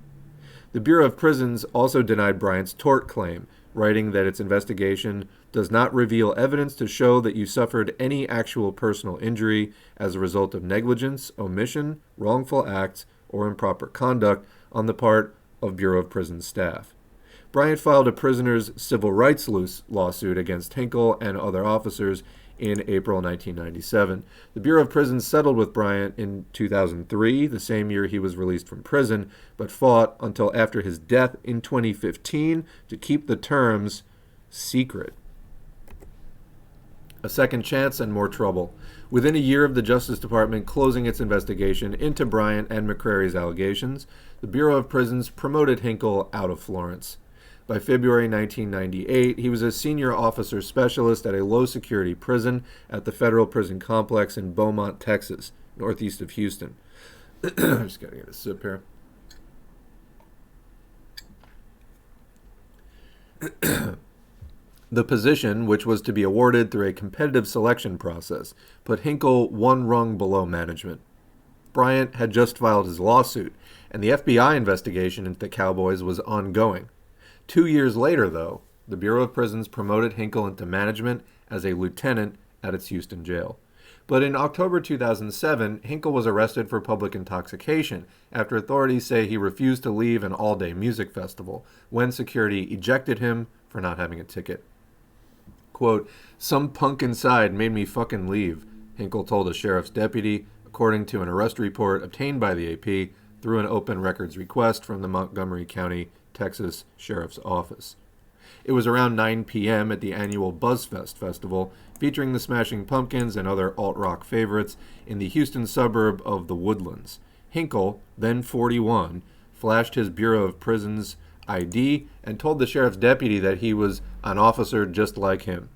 The Bureau of Prisons also denied Bryant's tort claim, writing that its investigation does not reveal evidence to show that you suffered any actual personal injury as a result of negligence, omission, wrongful acts, or improper conduct on the part of Bureau of Prisons staff. Bryant filed a prisoner's civil rights lawsuit against Hinkle and other officers in April 1997. The Bureau of Prisons settled with Bryant in 2003, the same year he was released from prison, but fought until after his death in 2015 to keep the terms secret. A second chance and more trouble. Within a year of the Justice Department closing its investigation into Bryant and McCrary's allegations, the Bureau of Prisons promoted Hinkle out of Florence. By February 1998, he was a senior officer specialist at a low-security prison at the federal prison complex in Beaumont, Texas, northeast of Houston. Just gotta get a sip here. The position, which was to be awarded through a competitive selection process, put Hinkle one rung below management. Bryant had just filed his lawsuit, and the FBI investigation into the Cowboys was ongoing. 2 years later, though, the Bureau of Prisons promoted Hinkle into management as a lieutenant at its Houston jail. But in October 2007, Hinkle was arrested for public intoxication after authorities say he refused to leave an all-day music festival when security ejected him for not having a ticket. Quote, "Some punk inside made me fucking leave," Hinkle told a sheriff's deputy, according to an arrest report obtained by the AP through an open records request from the Montgomery County, Texas Sheriff's Office. It was around 9 p.m. at the annual BuzzFest festival, featuring the Smashing Pumpkins and other alt-rock favorites in the Houston suburb of the Woodlands. Hinkle, then 41, flashed his Bureau of Prisons ID and told the sheriff's deputy that he was an officer just like him.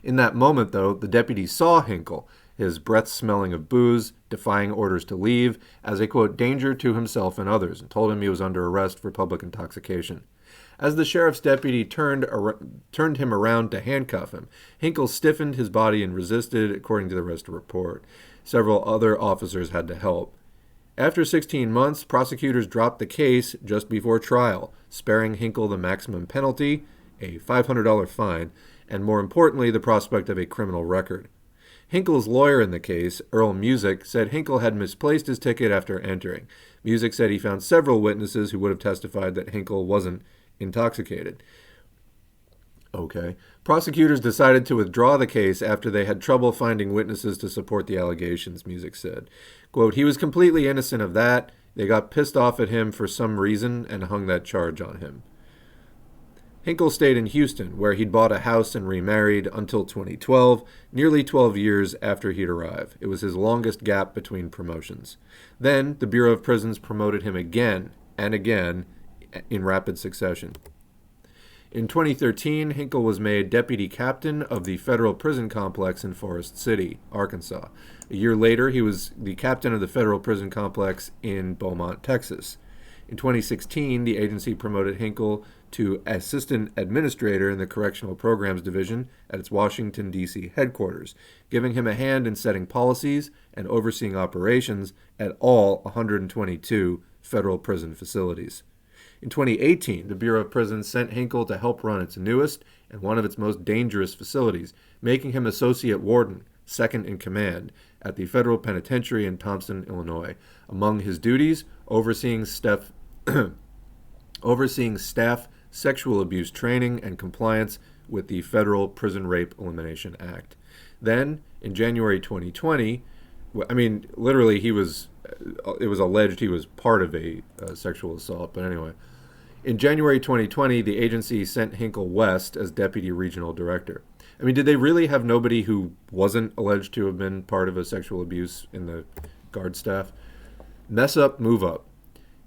In that moment, though, the deputy saw Hinkle, his breath smelling of booze, defying orders to leave, as a, quote, danger to himself and others, and told him he was under arrest for public intoxication. As the sheriff's deputy turned him around to handcuff him, Hinkle stiffened his body and resisted, according to the arrest report. Several other officers had to help. After 16 months, prosecutors dropped the case just before trial, sparing Hinkle the maximum penalty, a $500 fine, and more importantly, the prospect of a criminal record. Hinkle's lawyer in the case, Earl Music, said Hinkle had misplaced his ticket after entering. Music said he found several witnesses who would have testified that Hinkle wasn't intoxicated. Okay. Prosecutors decided to withdraw the case after they had trouble finding witnesses to support the allegations, Music said. Quote, "He was completely innocent of that. They got pissed off at him for some reason and hung that charge on him." Hinkle stayed in Houston, where he'd bought a house and remarried until 2012, nearly 12 years after he'd arrived. It was his longest gap between promotions. Then, the Bureau of Prisons promoted him again and again in rapid succession. In 2013, Hinkle was made deputy captain of the federal prison complex in Forest City, Arkansas. A year later, he was the captain of the federal prison complex in Beaumont, Texas. In 2016, the agency promoted Hinkle to assistant administrator in the Correctional Programs Division at its Washington, D.C. headquarters, giving him a hand in setting policies and overseeing operations at all 122 federal prison facilities. In 2018, the Bureau of Prisons sent Hinkle to help run its newest and one of its most dangerous facilities, making him associate warden, second in command, at the federal penitentiary in Thompson, Illinois. Among his duties, overseeing staff sexual abuse training and compliance with the Federal Prison Rape Elimination Act. Then, in January 2020, literally it was alleged he was part of a sexual assault, but anyway. In January 2020, the agency sent Hinkle west as deputy regional director. Did they really have nobody who wasn't alleged to have been part of a sexual abuse in the guard staff? Mess up, move up.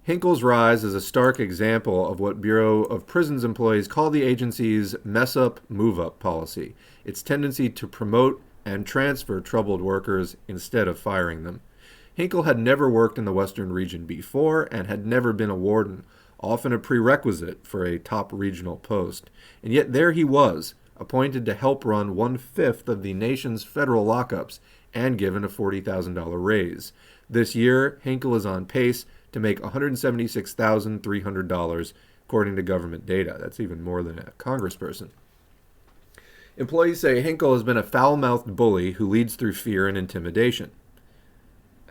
Hinkle's rise is a stark example of what Bureau of Prisons employees call the agency's mess up, move up policy, its tendency to promote and transfer troubled workers instead of firing them. Hinkle had never worked in the Western region before and had never been a warden, often a prerequisite for a top regional post. And yet there he was, appointed to help run 1/5 of the nation's federal lockups and given a $40,000 raise. This year, Hinkle is on pace to make $176,300, according to government data. That's even more than a congressperson. Employees say Hinkle has been a foul-mouthed bully who leads through fear and intimidation.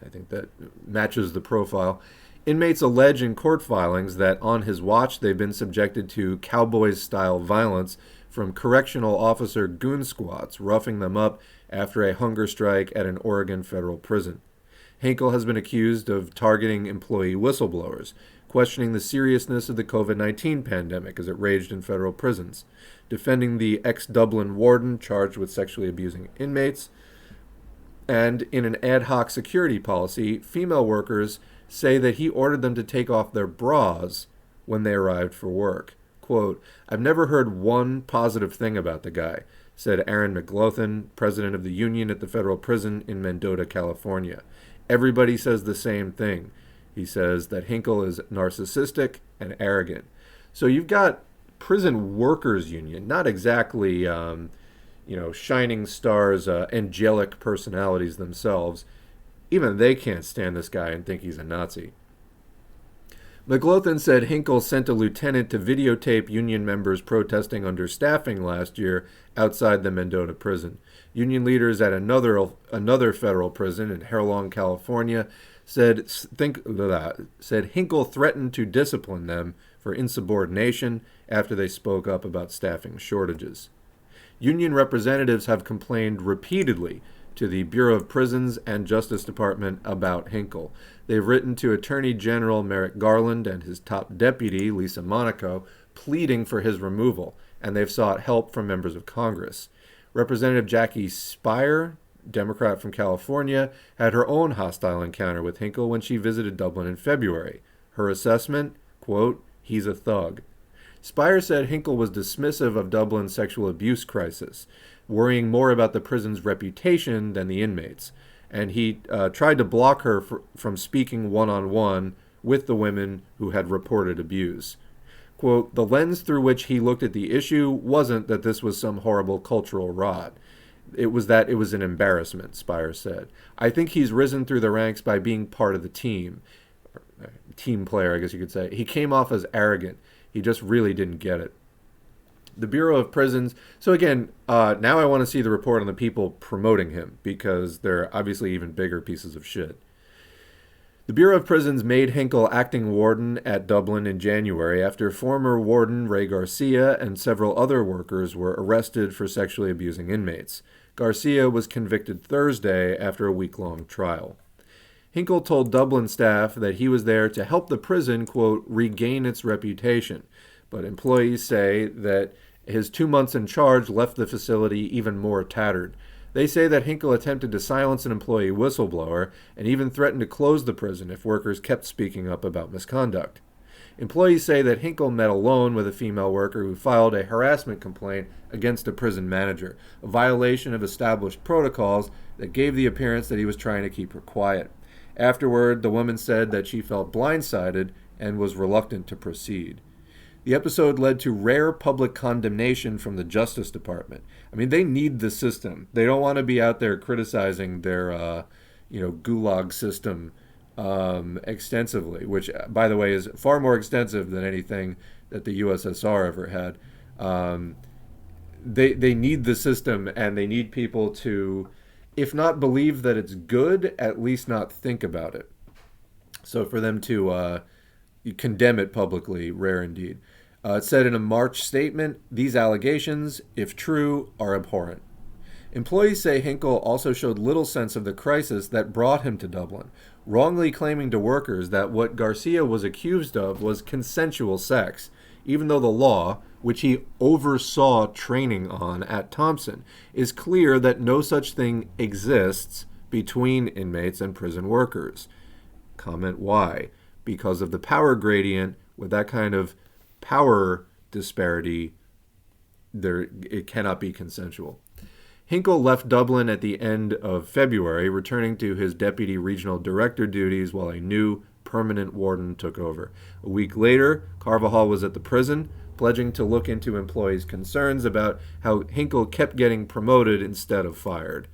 I think that matches the profile. Inmates allege in court filings that on his watch they've been subjected to cowboys-style violence from correctional officer goon squads, roughing them up after a hunger strike at an Oregon federal prison. Hinkle has been accused of targeting employee whistleblowers, questioning the seriousness of the COVID-19 pandemic as it raged in federal prisons, defending the ex-Dublin warden charged with sexually abusing inmates, and in an ad hoc security policy, female workers say that he ordered them to take off their bras when they arrived for work. Quote, "I've never heard one positive thing about the guy," said Aaron McLaughlin, president of the union at the federal prison in Mendota, California. "Everybody says the same thing." He says that Hinkle is narcissistic and arrogant. So you've got prison workers union, not exactly, shining stars, angelic personalities themselves. Even they can't stand this guy and think he's a Nazi. McLaughlin said Hinkle sent a lieutenant to videotape union members protesting understaffing last year outside the Mendota prison. Union leaders at another federal prison in Harlong, California, said Hinkle threatened to discipline them for insubordination after they spoke up about staffing shortages. Union representatives have complained repeatedly to the Bureau of Prisons and Justice Department about Hinkle. They've written to Attorney General Merrick Garland and his top deputy, Lisa Monaco, pleading for his removal, and they've sought help from members of Congress. Representative Jackie Speier, Democrat from California, had her own hostile encounter with Hinkle when she visited Dublin in February. Her assessment, quote, "He's a thug." Speier said Hinkle was dismissive of Dublin's sexual abuse crisis, worrying more about the prison's reputation than the inmates, and he tried to block her from speaking one-on-one with the women who had reported abuse. Quote, "The lens through which he looked at the issue wasn't that this was some horrible cultural rot. It was that it was an embarrassment," Speier said. "I think he's risen through the ranks by being part of the team. Team player, I guess you could say. He came off as arrogant. He just really didn't get it." The Bureau of Prisons. So again, now I want to see the report on the people promoting him, because they're obviously even bigger pieces of shit. The Bureau of Prisons made Hinkle acting warden at Dublin in January after former warden Ray Garcia and several other workers were arrested for sexually abusing inmates. Garcia was convicted Thursday after a week-long trial. Hinkle told Dublin staff that he was there to help the prison, quote, "regain its reputation," but employees say that his 2 months in charge left the facility even more tattered. They say that Hinkle attempted to silence an employee whistleblower and even threatened to close the prison if workers kept speaking up about misconduct. Employees say that Hinkle met alone with a female worker who filed a harassment complaint against a prison manager, a violation of established protocols that gave the appearance that he was trying to keep her quiet. Afterward, the woman said that she felt blindsided and was reluctant to proceed. The episode led to rare public condemnation from the Justice Department. I mean, they need the system. They don't want to be out there criticizing their, gulag system extensively, which, by the way, is far more extensive than anything that the USSR ever had. They need the system, and they need people to, if not believe that it's good, at least not think about it. So for them to condemn it publicly, rare indeed. It said in a March statement, these allegations, if true, are abhorrent. Employees say Hinkle also showed little sense of the crisis that brought him to Dublin, wrongly claiming to workers that what Garcia was accused of was consensual sex, even though the law, which he oversaw training on at Thompson, is clear that no such thing exists between inmates and prison workers. Comment why? Because of the power gradient. With that kind of power disparity, it cannot be consensual. Hinkle left Dublin at the end of February, returning to his deputy regional director duties while a new permanent warden took over. A week later, Carvajal was at the prison, pledging to look into employees' concerns about how Hinkle kept getting promoted instead of fired.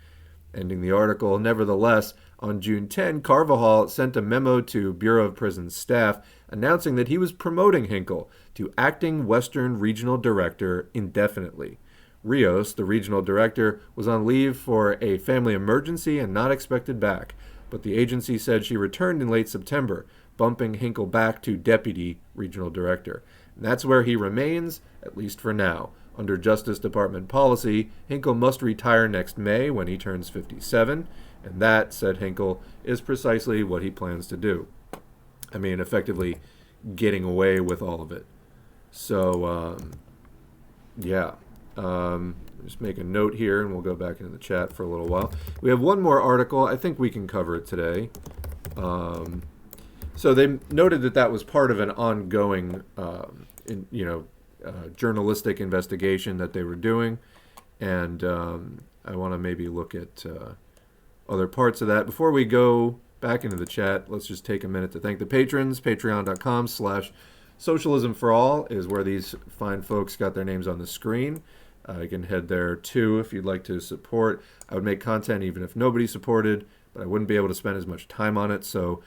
Ending the article, nevertheless, on June 10, Carvajal sent a memo to Bureau of Prisons staff announcing that he was promoting Hinkle to acting Western Regional Director indefinitely. Rios, the regional director, was on leave for a family emergency and not expected back, but the agency said she returned in late September, bumping Hinkle back to deputy regional director. And that's where he remains, at least for now. Under Justice Department policy, Hinkle must retire next May when he turns 57, and that, said Hinkle, is precisely what he plans to do. I mean, effectively getting away with all of it. So, just make a note here, and we'll go back into the chat for a little while. We have one more article. I think we can cover it today. So they noted that was part of an ongoing, journalistic investigation that they were doing, and I want to maybe look at other parts of that. Before we go back into the chat, let's just take a minute to thank the patrons. Patreon.com/Socialism for All is where these fine folks got their names on the screen. You can head there too if you'd like to support. I would make content even if nobody supported, but I wouldn't be able to spend as much time on it. So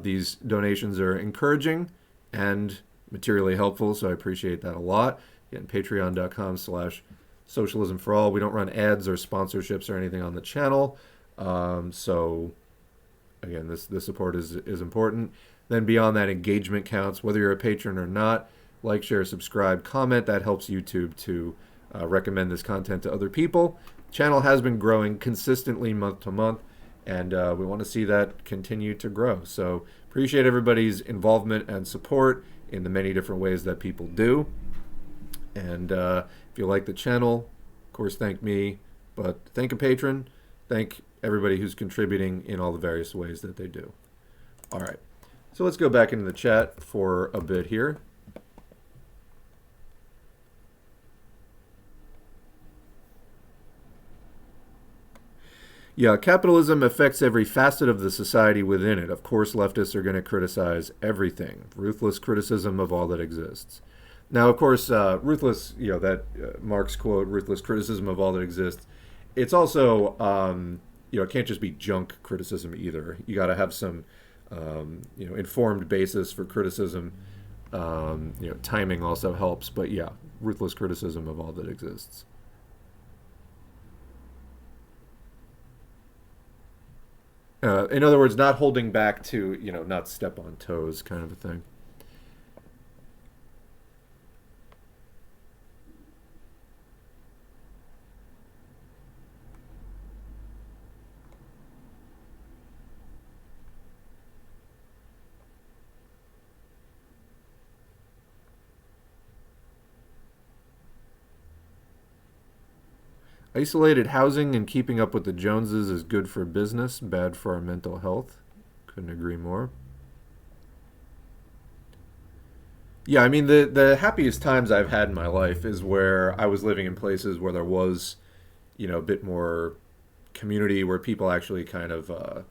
these donations are encouraging and materially helpful, so I appreciate that a lot. Again, patreon.com/Socialism for All. We don't run ads or sponsorships or anything on the channel. So again, this support is important. Then beyond that, engagement counts, whether you're a patron or not. Like, share, subscribe, comment. That helps YouTube to recommend this content to other people. Channel has been growing consistently month to month, and we want to see that continue to grow. So appreciate everybody's involvement and support in the many different ways that people do. And if you like the channel, of course, thank me, but thank a patron. Thank everybody who's contributing in all the various ways that they do. All right. So let's go back into the chat for a bit here. Yeah, capitalism affects every facet of the society within it. Of course, leftists are going to criticize everything. Ruthless criticism of all that exists. Now, of course, ruthless, that Marx quote, ruthless criticism of all that exists. It's also, it can't just be junk criticism either. You got to have some, informed basis for criticism. Timing also helps, but yeah, ruthless criticism of all that exists. In other words, not holding back to, not step on toes kind of a thing. Isolated housing and keeping up with the Joneses is good for business, bad for our mental health. Couldn't agree more. Yeah, I mean the happiest times I've had in my life is where I was living in places where there was, a bit more community, where people actually kind of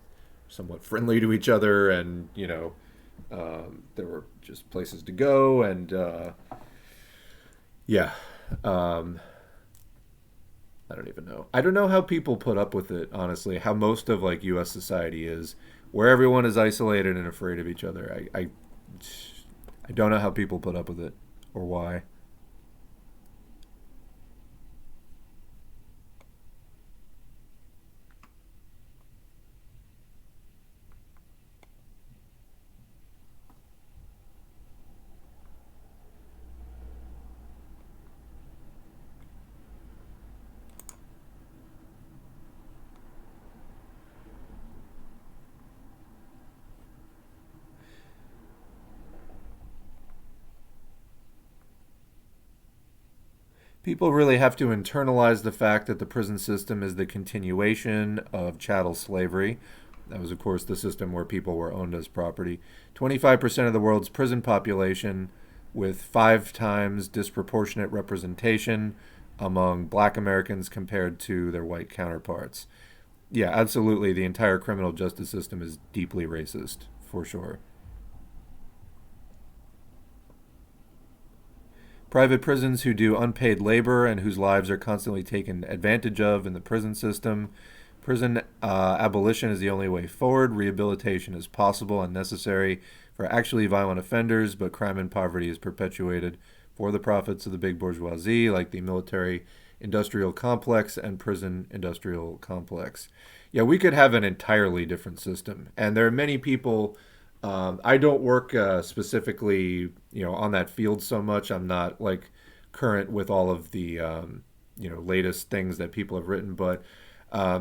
somewhat friendly to each other, and there were just places to go, and yeah, um, I don't even know. I don't know how people put up with it, honestly. How most of like U.S. society is, where everyone is isolated and afraid of each other. I don't know how people put up with it or why. People really have to internalize the fact that the prison system is the continuation of chattel slavery. That was, of course, the system where people were owned as property. 25% of the world's prison population, with 5 times disproportionate representation among black Americans compared to their white counterparts. Yeah, absolutely. The entire criminal justice system is deeply racist, for sure. Private prisons who do unpaid labor and whose lives are constantly taken advantage of in the prison system. Prison abolition is the only way forward. Rehabilitation is possible and necessary for actually violent offenders, but crime and poverty is perpetuated for the profits of the big bourgeoisie, like the military industrial complex and prison industrial complex. Yeah, we could have an entirely different system. And there are many people. I don't work specifically, on that field so much. I'm not like current with all of the, latest things that people have written. But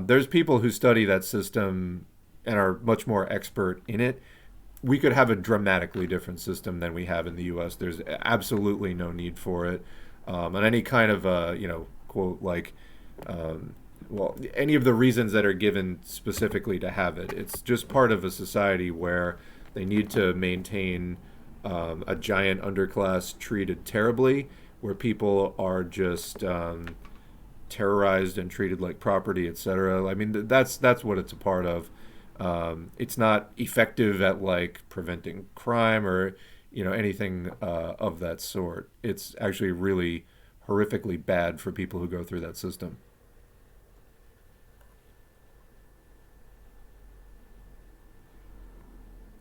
there's people who study that system and are much more expert in it. We could have a dramatically different system than we have in the U.S. There's absolutely no need for it, and any kind of, quote like. Well, any of the reasons that are given specifically to have it. It's just part of a society where they need to maintain a giant underclass treated terribly, where people are just terrorized and treated like property, etc. I mean, that's what it's a part of. It's not effective at like preventing crime or anything of that sort. It's actually really horrifically bad for people who go through that system.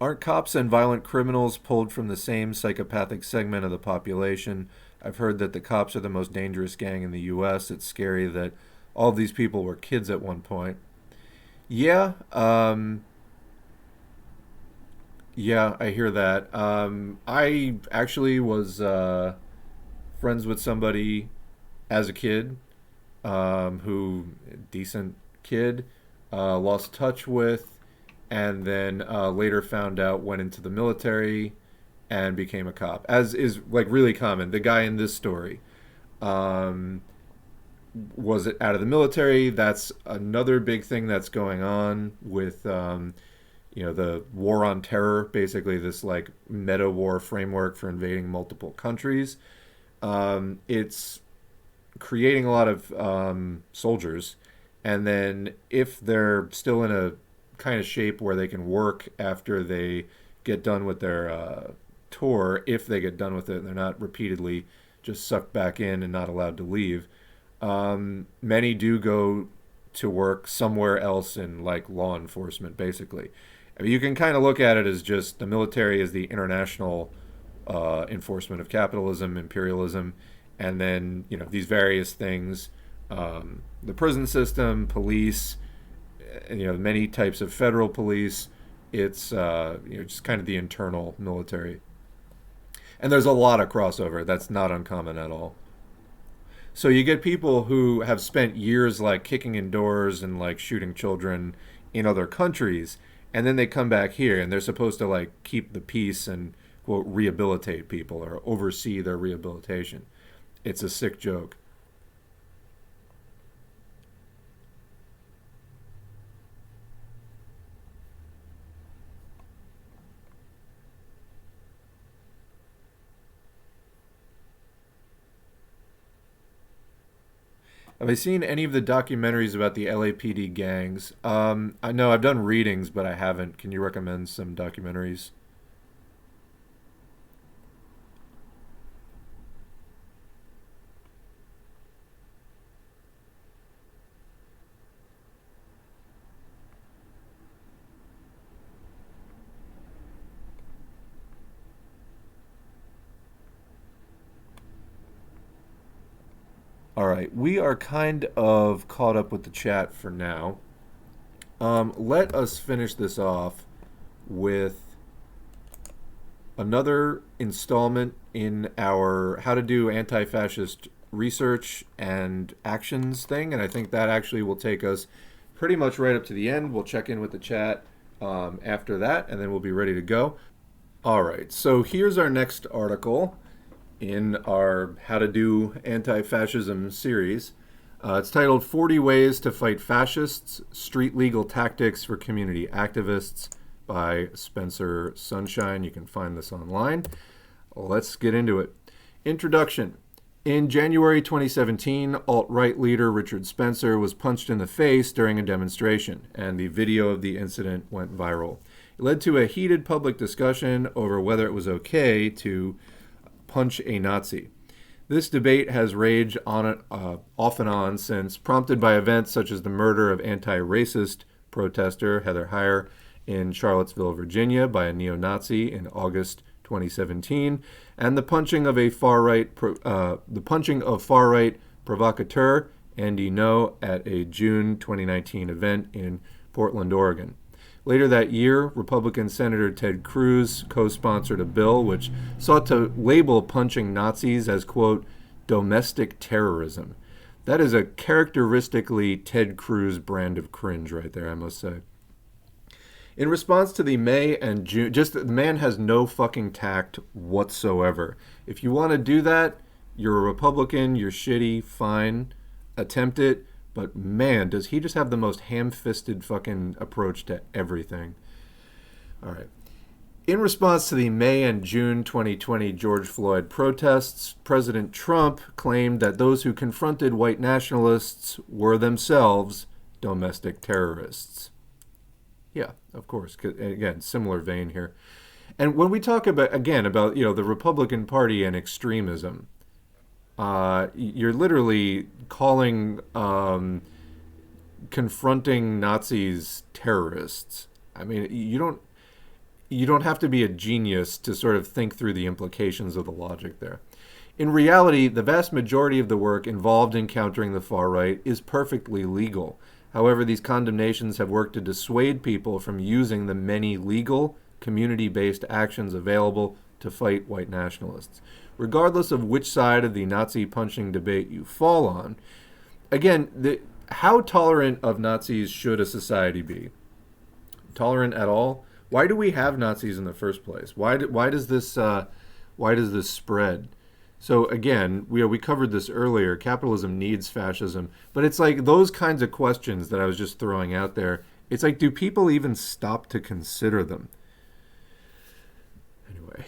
Aren't cops and violent criminals pulled from the same psychopathic segment of the population? I've heard that the cops are the most dangerous gang in the U.S. It's scary that all of these people were kids at one point. Yeah, yeah, I hear that. I actually was friends with somebody as a kid, who decent kid, lost touch with, and then later found out went into the military and became a cop, as is like really common. The guy in this story um, was out of the military. That's another big thing that's going on with the war on terror, basically this like meta war framework for invading multiple countries. It's creating a lot of soldiers, and then if they're still in a kind of shape where they can work after they get done with their tour, if they get done with it and they're not repeatedly just sucked back in and not allowed to leave, many do go to work somewhere else in like law enforcement, basically. I mean, you can kind of look at it as just the military is the international enforcement of capitalism, imperialism, and then these various things, the prison system, police, many types of federal police. It's just kind of the internal military, and there's a lot of crossover. That's not uncommon at all. So you get people who have spent years like kicking in doors and like shooting children in other countries, and then they come back here and they're supposed to like keep the peace and quote rehabilitate people or oversee their rehabilitation. It's a sick joke. Have I seen any of the documentaries about the LAPD gangs? I know I've done readings, but I haven't. Can you recommend some documentaries? All right, we are kind of caught up with the chat for now. Let us finish this off with another installment in our how to do anti-fascist research and actions thing, and I think that actually will take us pretty much right up to the end. We'll check in with the chat after that, and then we'll be ready to go. All right, so here's our next article in our How to Do Anti-Fascism series. It's titled 40 Ways to Fight Fascists, Street Legal Tactics for Community Activists by Spencer Sunshine. You can find this online. Let's get into it. Introduction. In January 2017, alt-right leader Richard Spencer was punched in the face during a demonstration, and the video of the incident went viral. It led to a heated public discussion over whether it was okay to punch a Nazi. This debate has raged on off and on since, prompted by events such as the murder of anti-racist protester Heather Heyer in Charlottesville, Virginia, by a neo-Nazi in August 2017, and the punching of far-right provocateur Andy Ngo at a June 2019 event in Portland, Oregon. Later that year, Republican Senator Ted Cruz co-sponsored a bill which sought to label punching Nazis as, quote, domestic terrorism. That is a characteristically Ted Cruz brand of cringe right there, I must say. In response to the May and June, the man has no fucking tact whatsoever. If you want to do that, you're a Republican, you're shitty, fine, attempt it. But man, does he just have the most ham-fisted fucking approach to everything. All right. In response to the May and June 2020 George Floyd protests, President Trump claimed that those who confronted white nationalists were themselves domestic terrorists. Yeah, of course. Again, similar vein here. And when we talk about the Republican Party and extremism, you're literally calling confronting Nazis terrorists. I mean, you don't have to be a genius to sort of think through the implications of the logic there. In reality, the vast majority of the work involved in countering the far right is perfectly legal. However, these condemnations have worked to dissuade people from using the many legal, community-based actions available to fight white nationalists. Regardless of which side of the Nazi punching debate you fall on, again, how tolerant of Nazis should a society be? Tolerant at all? Why do we have Nazis in the first place? Why does this spread? So again, we covered this earlier. Capitalism needs fascism, but it's like those kinds of questions that I was just throwing out there. It's like, do people even stop to consider them? Anyway,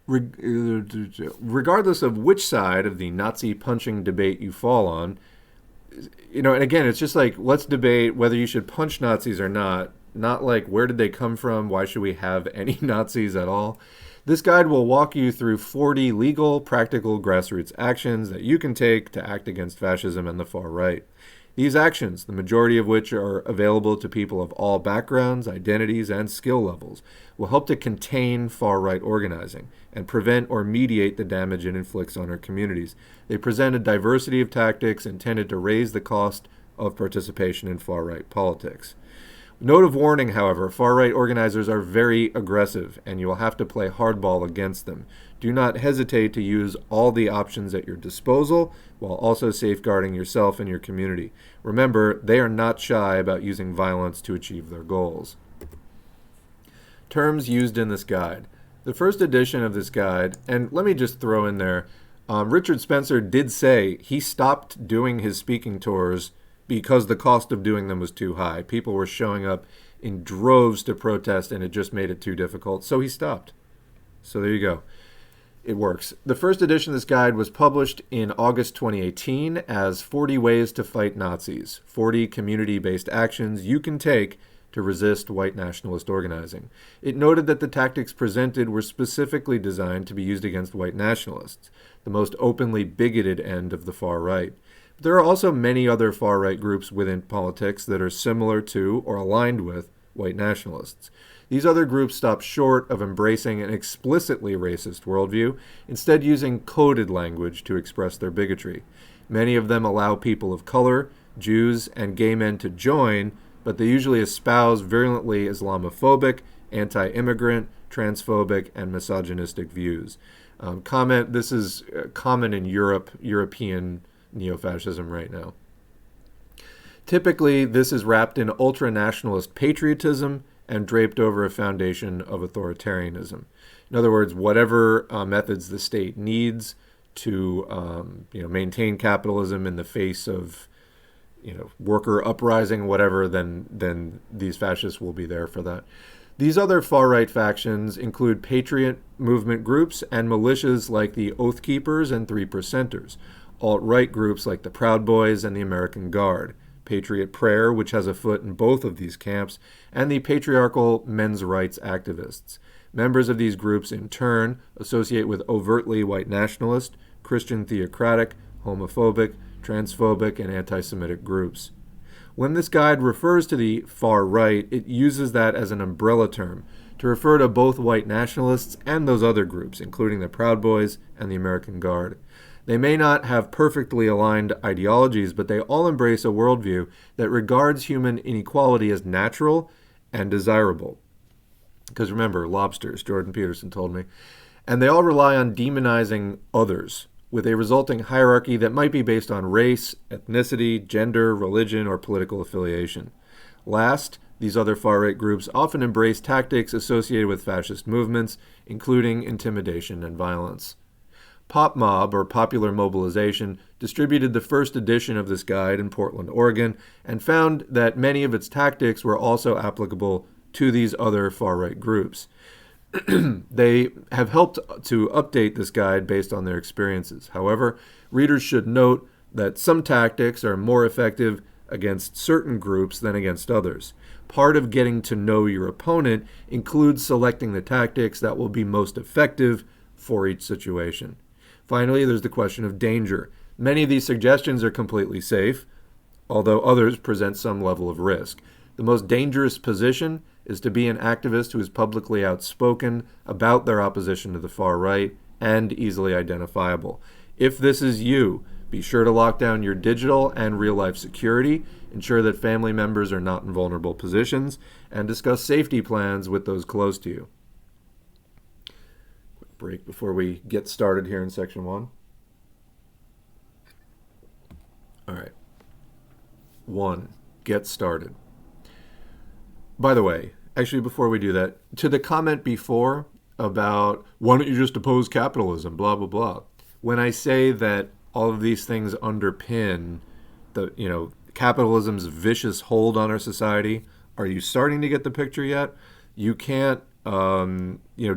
regardless of which side of the Nazi punching debate you fall on, and again, it's just like, let's debate whether you should punch Nazis or not like where did they come from, why should we have any Nazis at all. This guide will walk you through 40 legal, practical grassroots actions that you can take to act against fascism and the far right. These actions, the majority of which are available to people of all backgrounds, identities, and skill levels, will help to contain far-right organizing and prevent or mediate the damage it inflicts on our communities. They present a diversity of tactics intended to raise the cost of participation in far-right politics. Note of warning, however, far-right organizers are very aggressive, and you will have to play hardball against them. Do not hesitate to use all the options at your disposal while also safeguarding yourself and your community. Remember, they are not shy about using violence to achieve their goals. Terms used in this guide. The first edition of this guide, and let me just throw in there, Richard Spencer did say he stopped doing his speaking tours because the cost of doing them was too high. People were showing up in droves to protest, and it just made it too difficult. So he stopped. So there you go. It works. The first edition of this guide was published in August 2018 as 40 Ways to Fight Nazis, 40 community-based actions you can take to resist white nationalist organizing. It noted that the tactics presented were specifically designed to be used against white nationalists, the most openly bigoted end of the far right. But there are also many other far-right groups within politics that are similar to or aligned with white nationalists. These other groups stop short of embracing an explicitly racist worldview, instead using coded language to express their bigotry. Many of them allow people of color, Jews, and gay men to join, but they usually espouse virulently Islamophobic, anti-immigrant, transphobic, and misogynistic views. This is common in European neo-fascism right now. Typically, this is wrapped in ultra-nationalist patriotism and draped over a foundation of authoritarianism. In other words, whatever methods the state needs to maintain capitalism in the face of worker uprising, whatever, then these fascists will be there for that. These other far-right factions include patriot movement groups and militias like the Oath Keepers and Three Percenters, alt-right groups like the Proud Boys and the American Guard, Patriot Prayer, which has a foot in both of these camps, and the patriarchal men's rights activists. Members of these groups, in turn, associate with overtly white nationalist, Christian theocratic, homophobic, transphobic, and anti-Semitic groups. When this guide refers to the far right, it uses that as an umbrella term to refer to both white nationalists and those other groups, including the Proud Boys and the American Guard. They may not have perfectly aligned ideologies, but they all embrace a worldview that regards human inequality as natural and desirable. Because remember, lobsters, Jordan Peterson told me. And they all rely on demonizing others, with a resulting hierarchy that might be based on race, ethnicity, gender, religion, or political affiliation. Last, these other far-right groups often embrace tactics associated with fascist movements, including intimidation and violence. Pop Mob, or Popular Mobilization, distributed the first edition of this guide in Portland, Oregon, and found that many of its tactics were also applicable to these other far-right groups. They have helped to update this guide based on their experiences. However, readers should note that some tactics are more effective against certain groups than against others. Part of getting to know your opponent includes selecting the tactics that will be most effective for each situation. Finally, there's the question of danger. Many of these suggestions are completely safe, although others present some level of risk. The most dangerous position is to be an activist who is publicly outspoken about their opposition to the far right and easily identifiable. If this is you, be sure to lock down your digital and real-life security, ensure that family members are not in vulnerable positions, and discuss safety plans with those close to you. Quick break before we get started here in section 1. All right. 1. Get started. By the way, actually, before we do that, to the comment before about why don't you just oppose capitalism, blah, blah, blah. When I say that all of these things underpin the, capitalism's vicious hold on our society, are you starting to get the picture yet? You can't,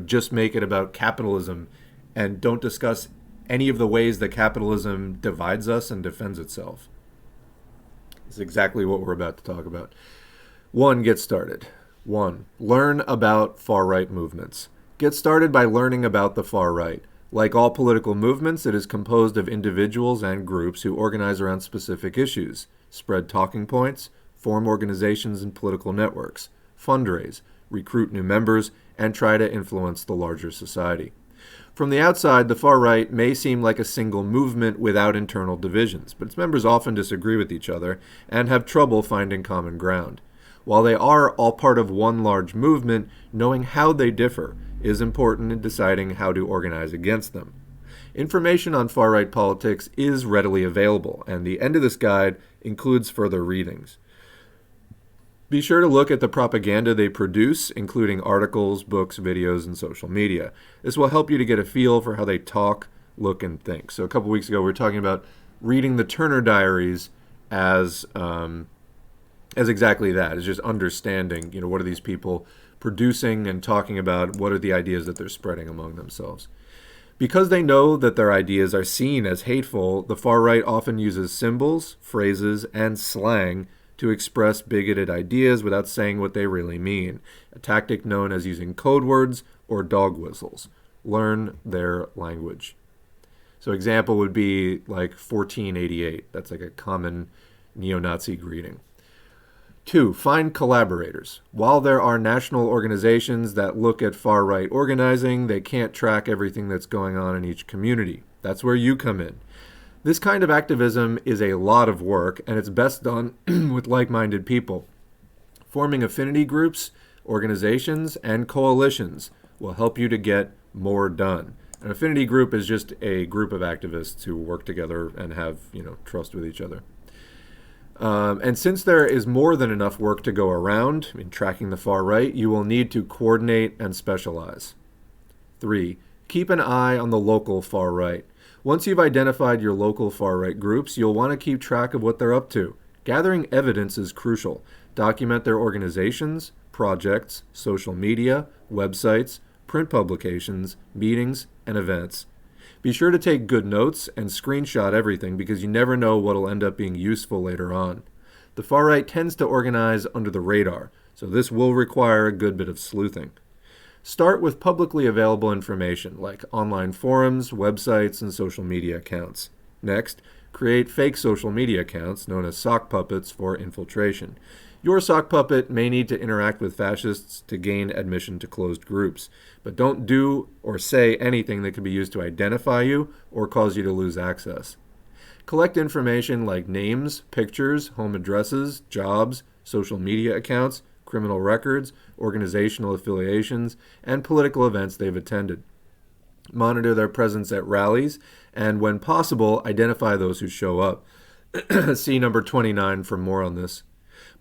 just make it about capitalism and don't discuss any of the ways that capitalism divides us and defends itself. It's exactly what we're about to talk about. 1. Get started. 1. Learn about far-right movements. Get started by learning about the far right. Like all political movements, it is composed of individuals and groups who organize around specific issues, spread talking points, form organizations and political networks, fundraise, recruit new members, and try to influence the larger society. From the outside, the far right may seem like a single movement without internal divisions, but its members often disagree with each other and have trouble finding common ground. While they are all part of one large movement, knowing how they differ is important in deciding how to organize against them. Information on far-right politics is readily available, and the end of this guide includes further readings. Be sure to look at the propaganda they produce, including articles, books, videos, and social media. This will help you to get a feel for how they talk, look, and think. So a couple weeks ago, we were talking about reading the Turner Diaries as exactly that, as just understanding, what are these people producing and talking about, what are the ideas that they're spreading among themselves. Because they know that their ideas are seen as hateful, the far right often uses symbols, phrases, and slang to express bigoted ideas without saying what they really mean, a tactic known as using code words or dog whistles. Learn their language. So example would be like 1488. That's like a common neo-Nazi greeting. 2. Find collaborators. While there are national organizations that look at far-right organizing, they can't track everything that's going on in each community. That's where you come in. This kind of activism is a lot of work, and it's best done with like-minded people. Forming affinity groups, organizations, and coalitions will help you to get more done. An affinity group is just a group of activists who work together and have, trust with each other. And since there is more than enough work to go around in tracking the far right, you will need to coordinate and specialize. 3. Keep an eye on the local far right. Once you've identified your local far right groups, you'll want to keep track of what they're up to. Gathering evidence is crucial. Document their organizations, projects, social media, websites, print publications, meetings, and events. Be sure to take good notes and screenshot everything because you never know what will end up being useful later on. The far right tends to organize under the radar, so this will require a good bit of sleuthing. Start with publicly available information like online forums, websites, and social media accounts. Next, create fake social media accounts known as sock puppets for infiltration. Your sock puppet may need to interact with fascists to gain admission to closed groups, but don't do or say anything that could be used to identify you or cause you to lose access. Collect information like names, pictures, home addresses, jobs, social media accounts, criminal records, organizational affiliations, and political events they've attended. Monitor their presence at rallies, and when possible, identify those who show up. See number 29 for more on this.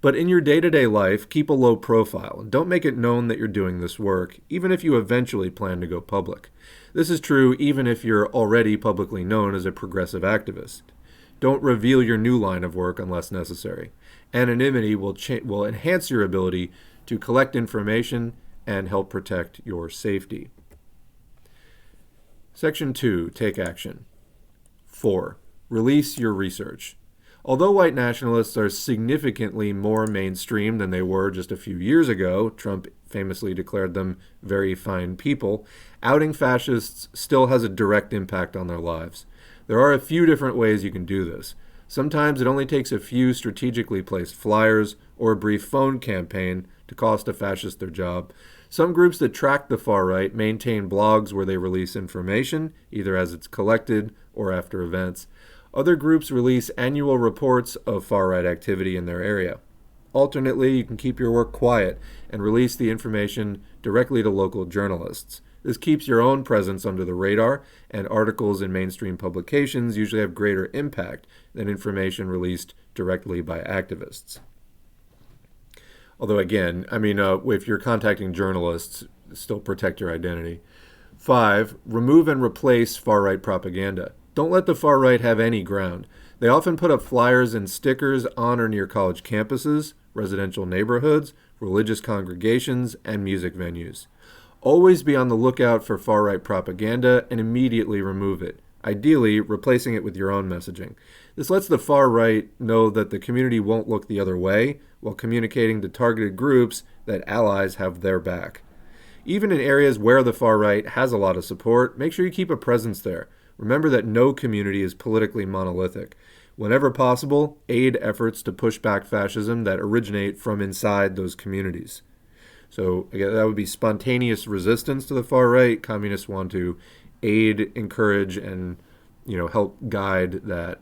But in your day-to-day life, keep a low profile and don't make it known that you're doing this work, even if you eventually plan to go public. This is true even if you're already publicly known as a progressive activist. Don't reveal your new line of work unless necessary. Anonymity will enhance your ability to collect information and help protect your safety. Section 2, take action. 4, release your research. Although white nationalists are significantly more mainstream than they were just a few years ago, Trump famously declared them very fine people, outing fascists still has a direct impact on their lives. There are a few different ways you can do this. Sometimes it only takes a few strategically placed flyers or a brief phone campaign to cost a fascist their job. Some groups that track the far right maintain blogs where they release information, either as it's collected or after events. Other groups release annual reports of far-right activity in their area. Alternately, you can keep your work quiet and release the information directly to local journalists. This keeps your own presence under the radar, and articles in mainstream publications usually have greater impact than information released directly by activists. Although again, if you're contacting journalists, still protect your identity. 5, remove and replace far-right propaganda. Don't let the far right have any ground. They often put up flyers and stickers on or near college campuses, residential neighborhoods, religious congregations, and music venues. Always be on the lookout for far-right propaganda and immediately remove it, ideally replacing it with your own messaging. This lets the far right know that the community won't look the other way while communicating to targeted groups that allies have their back. Even in areas where the far right has a lot of support, make sure you keep a presence there. Remember that no community is politically monolithic. Whenever possible, aid efforts to push back fascism that originate from inside those communities. So again, that would be spontaneous resistance to the far right. Communists want to aid, encourage, and help guide that.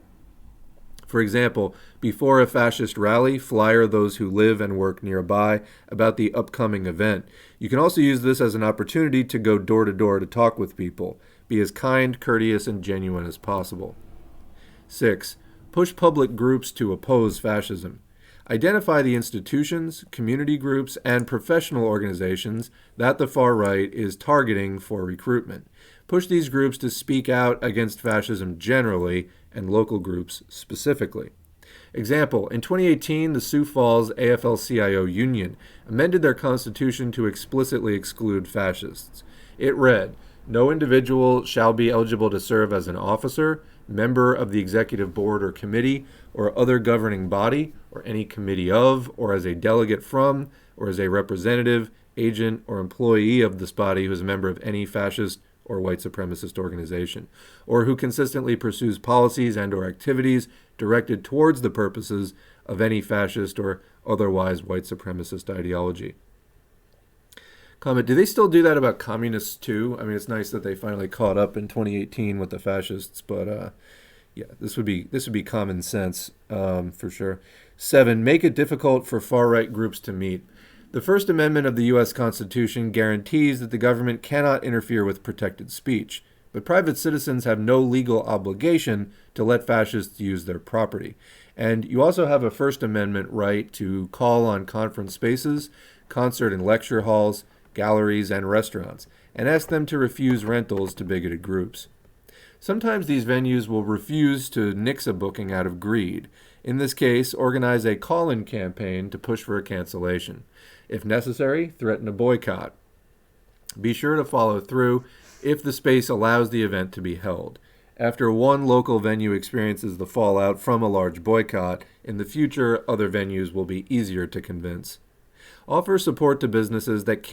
For example, before a fascist rally, flyer those who live and work nearby about the upcoming event. You can also use this as an opportunity to go door to door to talk with people. Be as kind, courteous, and genuine as possible. 6. Push public groups to oppose fascism. Identify the institutions, community groups, and professional organizations that the far right is targeting for recruitment. Push these groups to speak out against fascism generally and local groups specifically. Example, in 2018, the Sioux Falls AFL-CIO Union amended their constitution to explicitly exclude fascists. It read, No individual shall be eligible to serve as an officer, member of the executive board or committee, or other governing body, or any committee of, or as a delegate from, or as a representative, agent, or employee of this body who is a member of any fascist or white supremacist organization, or who consistently pursues policies and or activities directed towards the purposes of any fascist or otherwise white supremacist ideology. Comment, do they still do that about communists too? I mean, it's nice that they finally caught up in 2018 with the fascists, but yeah, this would be common sense for sure. 7, make it difficult for far-right groups to meet. The First Amendment of the U.S. Constitution guarantees that the government cannot interfere with protected speech, but private citizens have no legal obligation to let fascists use their property. And you also have a First Amendment right to call on conference spaces, concert and lecture halls, galleries, and restaurants, and ask them to refuse rentals to bigoted groups. Sometimes these venues will refuse to nix a booking out of greed. In this case, organize a call-in campaign to push for a cancellation. If necessary, threaten a boycott. Be sure to follow through if the space allows the event to be held. After one local venue experiences the fallout from a large boycott, in the future, other venues will be easier to convince. Offer support to businesses that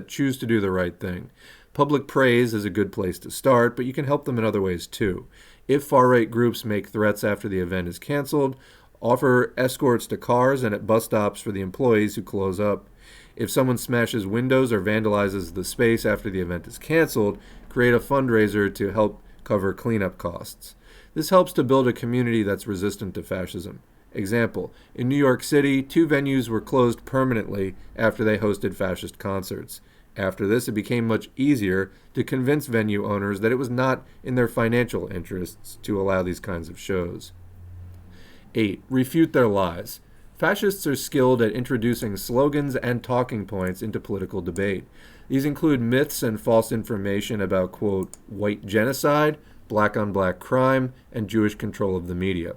choose to do the right thing. Public praise is a good place to start, but you can help them in other ways too. If far-right groups make threats after the event is canceled, offer escorts to cars and at bus stops for the employees who close up. If someone smashes windows or vandalizes the space after the event is canceled, create a fundraiser to help cover cleanup costs. This helps to build a community that's resistant to fascism. Example, in New York City, 2 venues were closed permanently after they hosted fascist concerts. After this, it became much easier to convince venue owners that it was not in their financial interests to allow these kinds of shows. 8. Refute their lies. Fascists are skilled at introducing slogans and talking points into political debate. These include myths and false information about, quote, white genocide, black-on-black crime, and Jewish control of the media.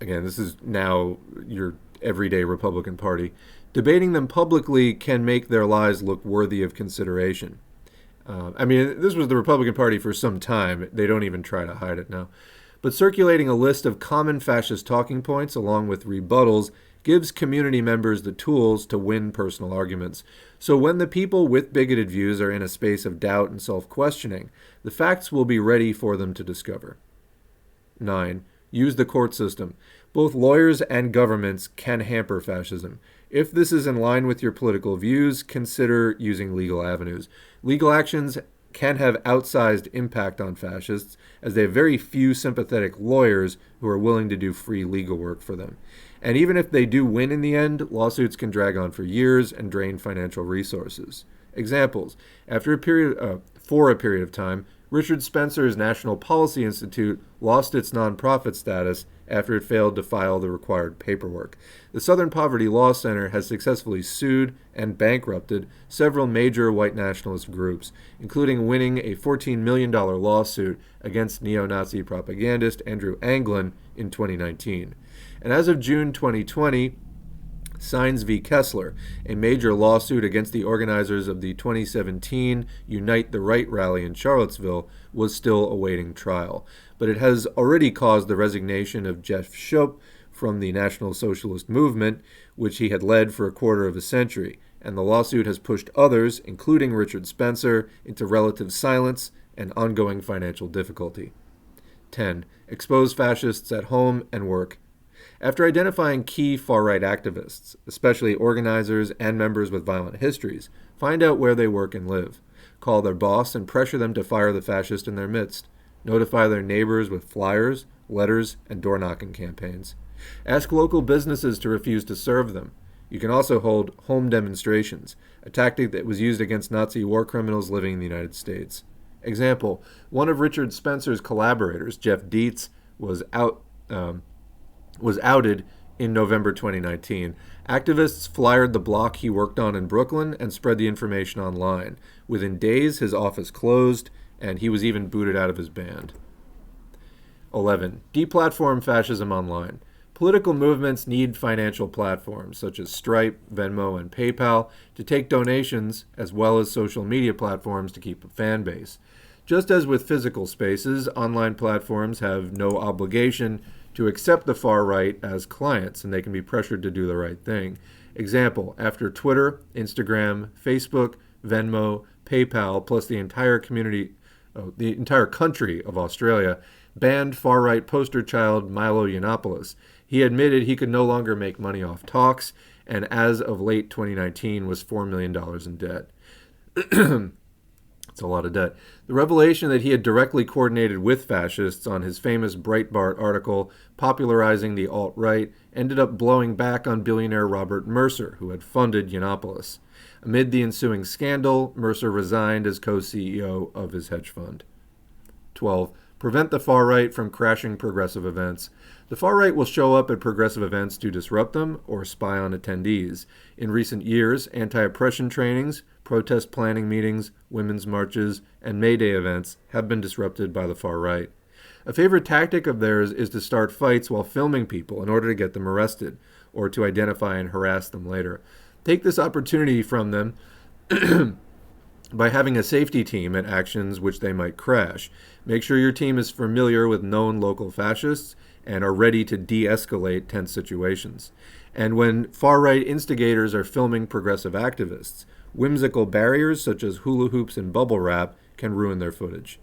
Again, this is now your everyday Republican Party. Debating them publicly can make their lies look worthy of consideration. This was the Republican Party for some time. They don't even try to hide it now. But circulating a list of common fascist talking points along with rebuttals gives community members the tools to win personal arguments. So when the people with bigoted views are in a space of doubt and self-questioning, the facts will be ready for them to discover. 9. Use the court system. Both lawyers and governments can hamper fascism. If this is in line with your political views, consider using legal avenues. Legal actions can have outsized impact on fascists, as they have very few sympathetic lawyers who are willing to do free legal work for them. And even if they do win in the end, lawsuits can drag on for years and drain financial resources. Examples. For a period of time, Richard Spencer's National Policy Institute lost its nonprofit status after it failed to file the required paperwork. The Southern Poverty Law Center has successfully sued and bankrupted several major white nationalist groups, including winning a $14 million lawsuit against neo-Nazi propagandist Andrew Anglin in 2019. And as of June 2020, Sines v. Kessler, a major lawsuit against the organizers of the 2017 Unite the Right rally in Charlottesville, was still awaiting trial. But it has already caused the resignation of Jeff Schoep from the National Socialist movement, which he had led for a quarter of a century, and the lawsuit has pushed others, including Richard Spencer, into relative silence and ongoing financial difficulty. 10. Expose fascists at home and work. After identifying key far-right activists, especially organizers and members with violent histories, find out where they work and live. Call their boss and pressure them to fire the fascist in their midst. Notify their neighbors with flyers, letters, and door-knocking campaigns. Ask local businesses to refuse to serve them. You can also hold home demonstrations, a tactic that was used against Nazi war criminals living in the United States. Example, one of Richard Spencer's collaborators, Jeff Dietz, was outed in November 2019. Activists flyered the block he worked on in Brooklyn and spread the information online. Within days, his office closed, and he was even booted out of his band. 11. Deplatform fascism online. Political movements need financial platforms such as Stripe, Venmo, and PayPal to take donations, as well as social media platforms to keep a fan base. Just as with physical spaces, online platforms have no obligation to accept the far right as clients, and they can be pressured to do the right thing. Example, after Twitter, Instagram, Facebook, Venmo, PayPal, plus the entire country of Australia banned far-right poster child Milo Yiannopoulos, he admitted he could no longer make money off talks, and as of late 2019 was $4 million in debt. It's a lot of debt. The revelation that he had directly coordinated with fascists on his famous Breitbart article popularizing the alt-right ended up blowing back on billionaire Robert Mercer, who had funded Yiannopoulos. Amid the ensuing scandal, Mercer resigned as co-CEO of his hedge fund. 12. Prevent the far right from crashing progressive events. The far right will show up at progressive events to disrupt them or spy on attendees. In recent years, anti-oppression trainings, protest planning meetings, women's marches, and May Day events have been disrupted by the far right. A favorite tactic of theirs is to start fights while filming people in order to get them arrested, or to identify and harass them later. Take this opportunity from them by having a safety team at actions which they might crash. Make sure your team is familiar with known local fascists and are ready to de-escalate tense situations. And when far-right instigators are filming progressive activists, whimsical barriers such as hula hoops and bubble wrap can ruin their footage.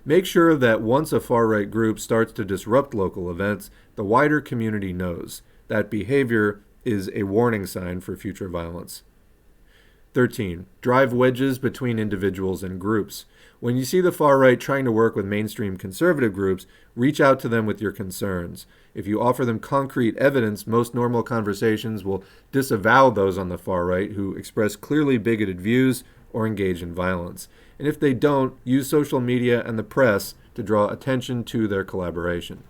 Make sure that once a far-right group starts to disrupt local events, the wider community knows. That behavior is a warning sign for future violence. 13. Drive wedges between individuals and groups. When you see the far right trying to work with mainstream conservative groups, reach out to them with your concerns. If you offer them concrete evidence, most normal conversations will disavow those on the far right who express clearly bigoted views or engage in violence. And if they don't, use social media and the press to draw attention to their collaboration.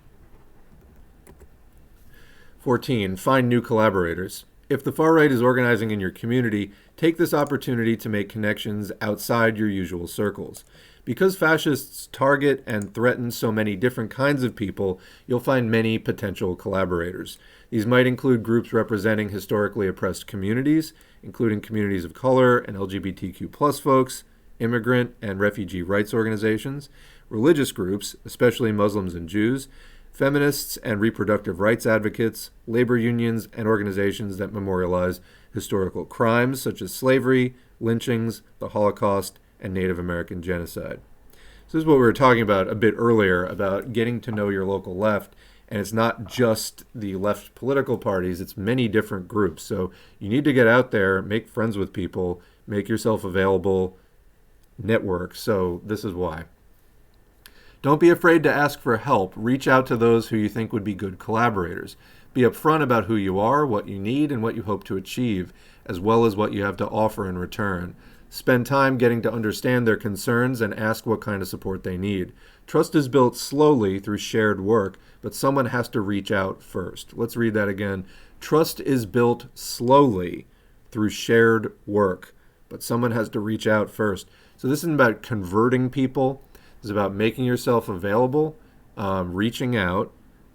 14. Find new collaborators. If the far right is organizing in your community, take this opportunity to make connections outside your usual circles. Because fascists target and threaten so many different kinds of people, you'll find many potential collaborators. These might include groups representing historically oppressed communities, including communities of color and LGBTQ+ folks, immigrant and refugee rights organizations, religious groups, especially Muslims and Jews, feminists and reproductive rights advocates, labor unions, and organizations that memorialize historical crimes such as slavery, lynchings, the Holocaust, and Native American genocide. So this is what we were talking about a bit earlier, about getting to know your local left, and it's not just the left political parties, it's many different groups. So you need to get out there, make friends with people, make yourself available, network. So this is why. Don't be afraid to ask for help. Reach out to those who you think would be good collaborators. Be upfront about who you are, what you need, and what you hope to achieve, as well as what you have to offer in return. Spend time getting to understand their concerns and ask what kind of support they need. Trust is built slowly through shared work, but someone has to reach out first. Let's read that again. Trust is built slowly through shared work, but someone has to reach out first. So this isn't about converting people. It's about making yourself available, reaching out,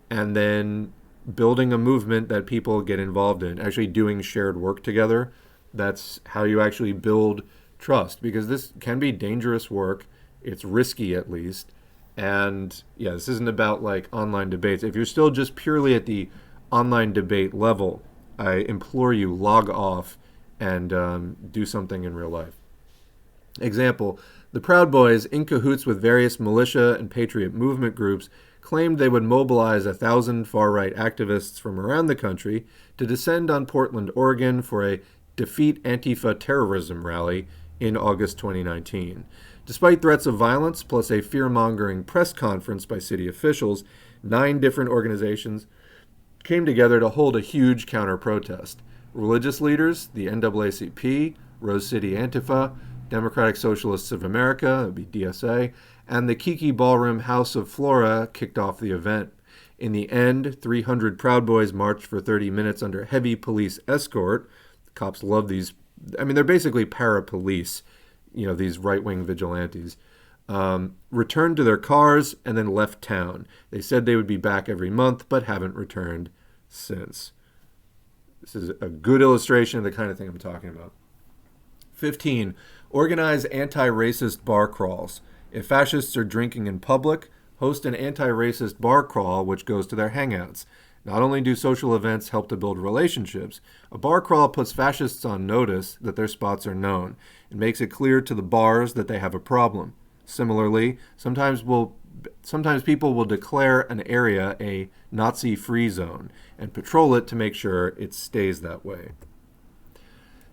and then building a movement that people get involved in, actually doing shared work together. That's how you actually build trust, because this can be dangerous work. It's risky, at least. And yeah, this isn't about like online debates. If you're still just purely at the online debate level, I implore you, log off and do something in real life. Example, the Proud Boys, in cahoots with various militia and patriot movement groups, claimed they would mobilize 1,000 far-right activists from around the country to descend on Portland, Oregon for a Defeat Antifa terrorism rally in August 2019. Despite threats of violence, plus a fear-mongering press conference by city officials, 9 different organizations came together to hold a huge counter-protest. Religious leaders, the NAACP, Rose City Antifa, Democratic Socialists of America, that would be DSA, and the Kiki Ballroom House of Flora kicked off the event. In the end, 300 Proud Boys marched for 30 minutes under heavy police escort. The cops love these. I mean, they're basically para-police, these right-wing vigilantes. Returned to their cars and then left town. They said they would be back every month, but haven't returned since. This is a good illustration of the kind of thing I'm talking about. 15. Organize anti-racist bar crawls. If fascists are drinking in public, host an anti-racist bar crawl which goes to their hangouts. Not only do social events help to build relationships, a bar crawl puts fascists on notice that their spots are known. It makes it clear to the bars that they have a problem. Similarly, sometimes people will declare an area a Nazi-free zone and patrol it to make sure it stays that way.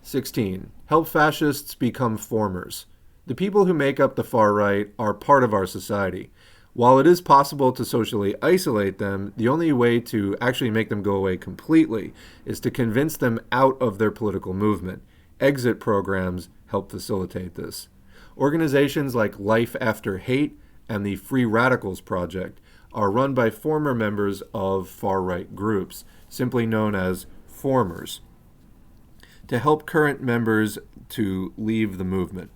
16. Help fascists become formers. The people who make up the far right are part of our society. While it is possible to socially isolate them, the only way to actually make them go away completely is to convince them out of their political movement. Exit programs help facilitate this. Organizations like Life After Hate and the Free Radicals Project are run by former members of far-right groups, simply known as formers, to help current members to leave the movement.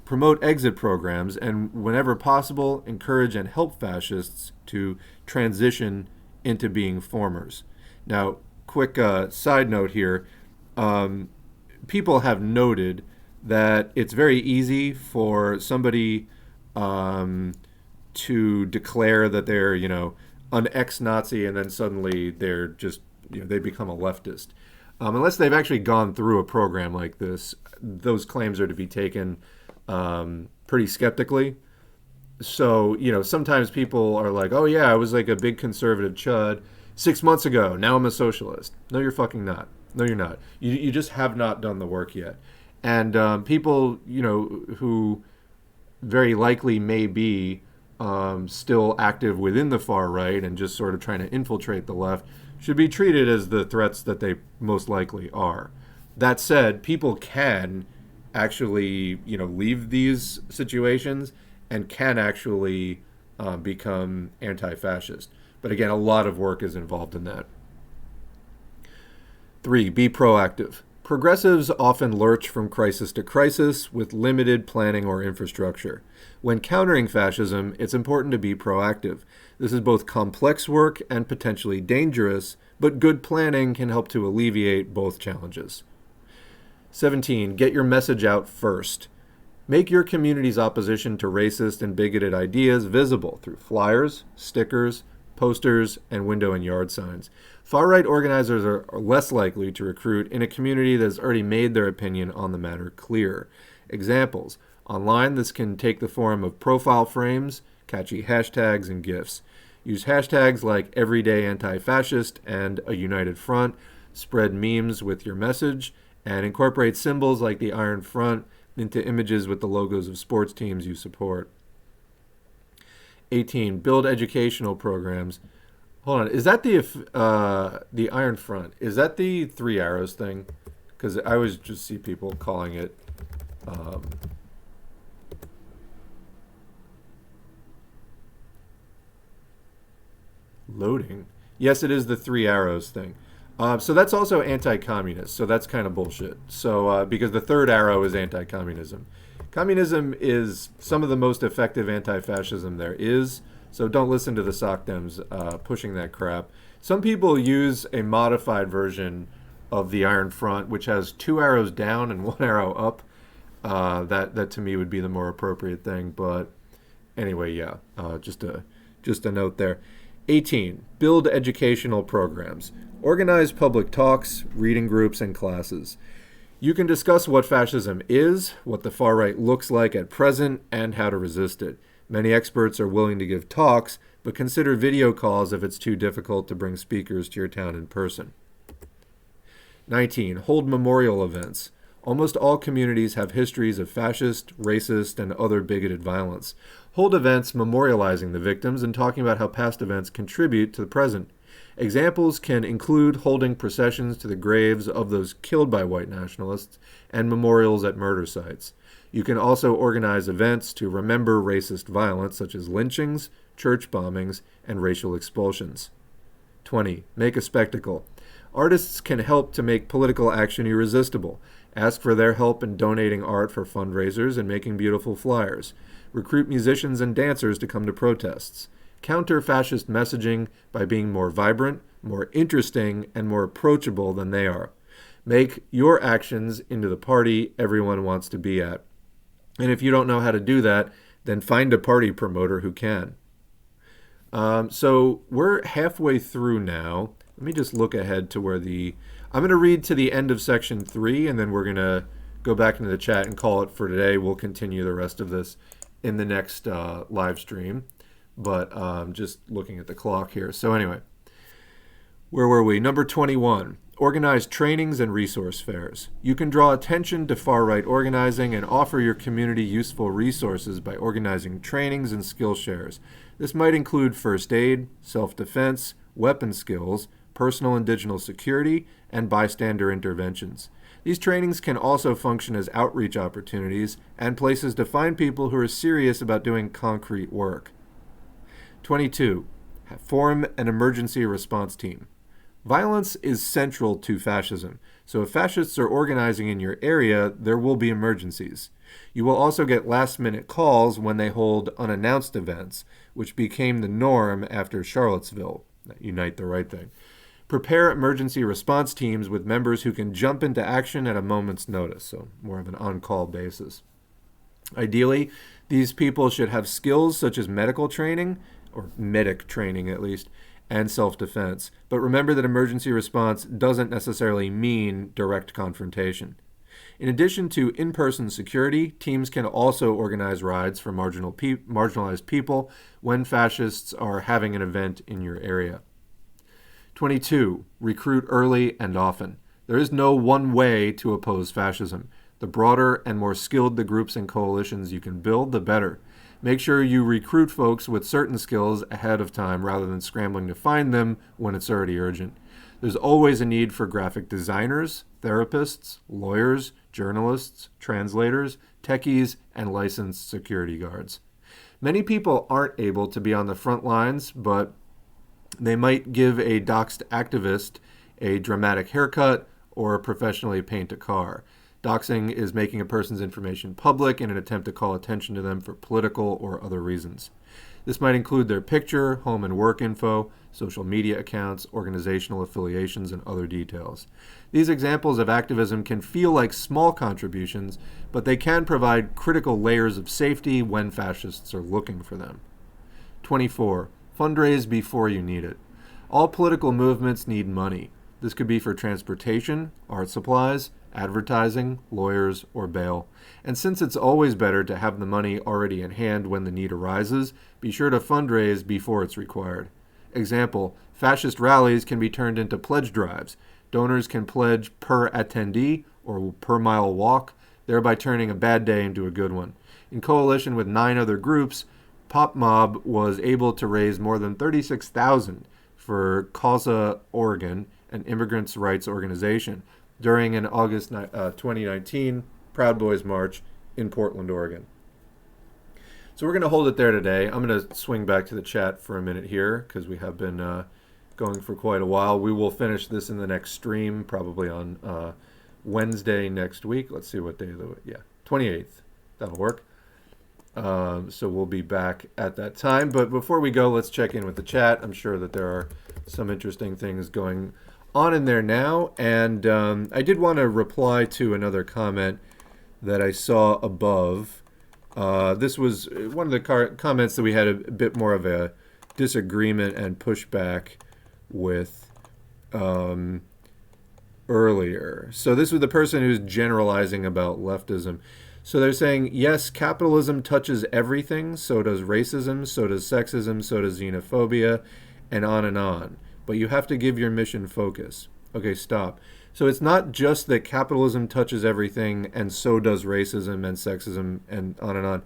Promote exit programs and, whenever possible, encourage and help fascists to transition into being formers. Now, quick side note here. People have noted that it's very easy for somebody to declare that they're, an ex-Nazi, and then suddenly they're just, they become a leftist. Unless they've actually gone through a program like this, those claims are to be taken pretty skeptically. So, sometimes people are like, oh yeah, I was like a big conservative chud 6 months ago. Now I'm a socialist. No, you're fucking not. No, you're not. You just have not done the work yet. And people, who very likely may be still active within the far right and just sort of trying to infiltrate the left should be treated as the threats that they most likely are. That said, people can actually, leave these situations and can actually become anti-fascist. But again, a lot of work is involved in that. 3. Be proactive. Progressives often lurch from crisis to crisis with limited planning or infrastructure. When countering fascism, it's important to be proactive. This is both complex work and potentially dangerous, but good planning can help to alleviate both challenges. 17. Get your message out first. Make your community's opposition to racist and bigoted ideas visible through flyers, stickers, posters, and window and yard signs. Far-right organizers are less likely to recruit in a community that has already made their opinion on the matter clear. Examples. Online, this can take the form of profile frames, catchy hashtags, and GIFs. Use hashtags like Everyday Anti-Fascist and A United Front. Spread memes with your message, and incorporate symbols like the Iron Front into images with the logos of sports teams you support. 18. Build educational programs. Hold on, is that the Iron Front? Is that the 3 arrows thing? Because I always just see people calling it loading. Yes, it is the 3 arrows thing. So that's also anti-communist, so that's kind of bullshit. So because the 3rd arrow is anti-communism. Communism is some of the most effective anti-fascism there is, so don't listen to the SOCDEMs pushing that crap. Some people use a modified version of the Iron Front, which has 2 arrows down and 1 arrow up. That to me would be the more appropriate thing, but anyway, yeah, just a note there. 18. Build educational programs. Organize public talks, reading groups, and classes. You can discuss what fascism is, what the far right looks like at present, and how to resist it. Many experts are willing to give talks, but consider video calls if it's too difficult to bring speakers to your town in person. 19. Hold memorial events. Almost all communities have histories of fascist, racist, and other bigoted violence. Hold events memorializing the victims and talking about how past events contribute to the present. Examples can include holding processions to the graves of those killed by white nationalists and memorials at murder sites. You can also organize events to remember racist violence, such as lynchings, church bombings, and racial expulsions. 20. Make a spectacle. Artists can help to make political action irresistible. Ask for their help in donating art for fundraisers and making beautiful flyers. Recruit musicians and dancers to come to protests. Counter fascist messaging by being more vibrant, more interesting, and more approachable than they are. Make your actions into the party everyone wants to be at. And if you don't know how to do that, then find a party promoter who can. So we're halfway through now. Let me just look ahead to where I'm going to read to the end of section 3, and then we're going to go back into the chat and call it for today. We'll continue the rest of this in the next live stream. But just looking at the clock here. So anyway, where were we? Number 21. Organize trainings and resource fairs. You can draw attention to far-right organizing and offer your community useful resources by organizing trainings and skill shares. This might include first aid, self-defense, weapon skills, personal and digital security, and bystander interventions. These trainings can also function as outreach opportunities and places to find people who are serious about doing concrete work. 22. Form an emergency response team. Violence is central to fascism, so if fascists are organizing in your area, there will be emergencies. You will also get last-minute calls when they hold unannounced events, which became the norm after Charlottesville. Unite the right thing. Prepare emergency response teams with members who can jump into action at a moment's notice, so more of an on-call basis. Ideally, these people should have skills such as medical training, or medic training at least, and self-defense. But remember that emergency response doesn't necessarily mean direct confrontation. In addition to in-person security, teams can also organize rides for marginalized people when fascists are having an event in your area. 22. Recruit early and often. There is no one way to oppose fascism. The broader and more skilled the groups and coalitions you can build, the better. Make sure you recruit folks with certain skills ahead of time rather than scrambling to find them when it's already urgent. There's always a need for graphic designers, therapists, lawyers, journalists, translators, techies, and licensed security guards. Many people aren't able to be on the front lines, but they might give a doxed activist a dramatic haircut or professionally paint a car. Doxing is making a person's information public in an attempt to call attention to them for political or other reasons. This might include their picture, home and work info, social media accounts, organizational affiliations, and other details. These examples of activism can feel like small contributions, but they can provide critical layers of safety when fascists are looking for them. 24. Fundraise before you need it. All political movements need money. This could be for transportation, art supplies, advertising, lawyers, or bail. And since it's always better to have the money already in hand when the need arises, be sure to fundraise before it's required. Example, fascist rallies can be turned into pledge drives. Donors can pledge per attendee or per mile walk, thereby turning a bad day into a good one. In coalition with 9 other groups, Pop Mob was able to raise more than $36,000 for Causa Oregon, an immigrants' rights organization, during an August 2019 Proud Boys March in Portland, Oregon. So we're going to hold it there today. I'm going to swing back to the chat for a minute here because we have been going for quite a while. We will finish this in the next stream, probably on Wednesday next week. Let's see what day of the week. Yeah, 28th. That'll work. So we'll be back at that time. But before we go, let's check in with the chat. I'm sure that there are some interesting things going on in there now. And I did want to reply to another comment that I saw above. This was one of the comments that we had a bit more of a disagreement and pushback with earlier. So this was the person who's generalizing about leftism. So they're saying, yes, capitalism touches everything. So does racism, so does sexism, so does xenophobia, and on and on. But you have to give your mission focus. Okay, stop. So it's not just that capitalism touches everything and so does racism and sexism and on and on.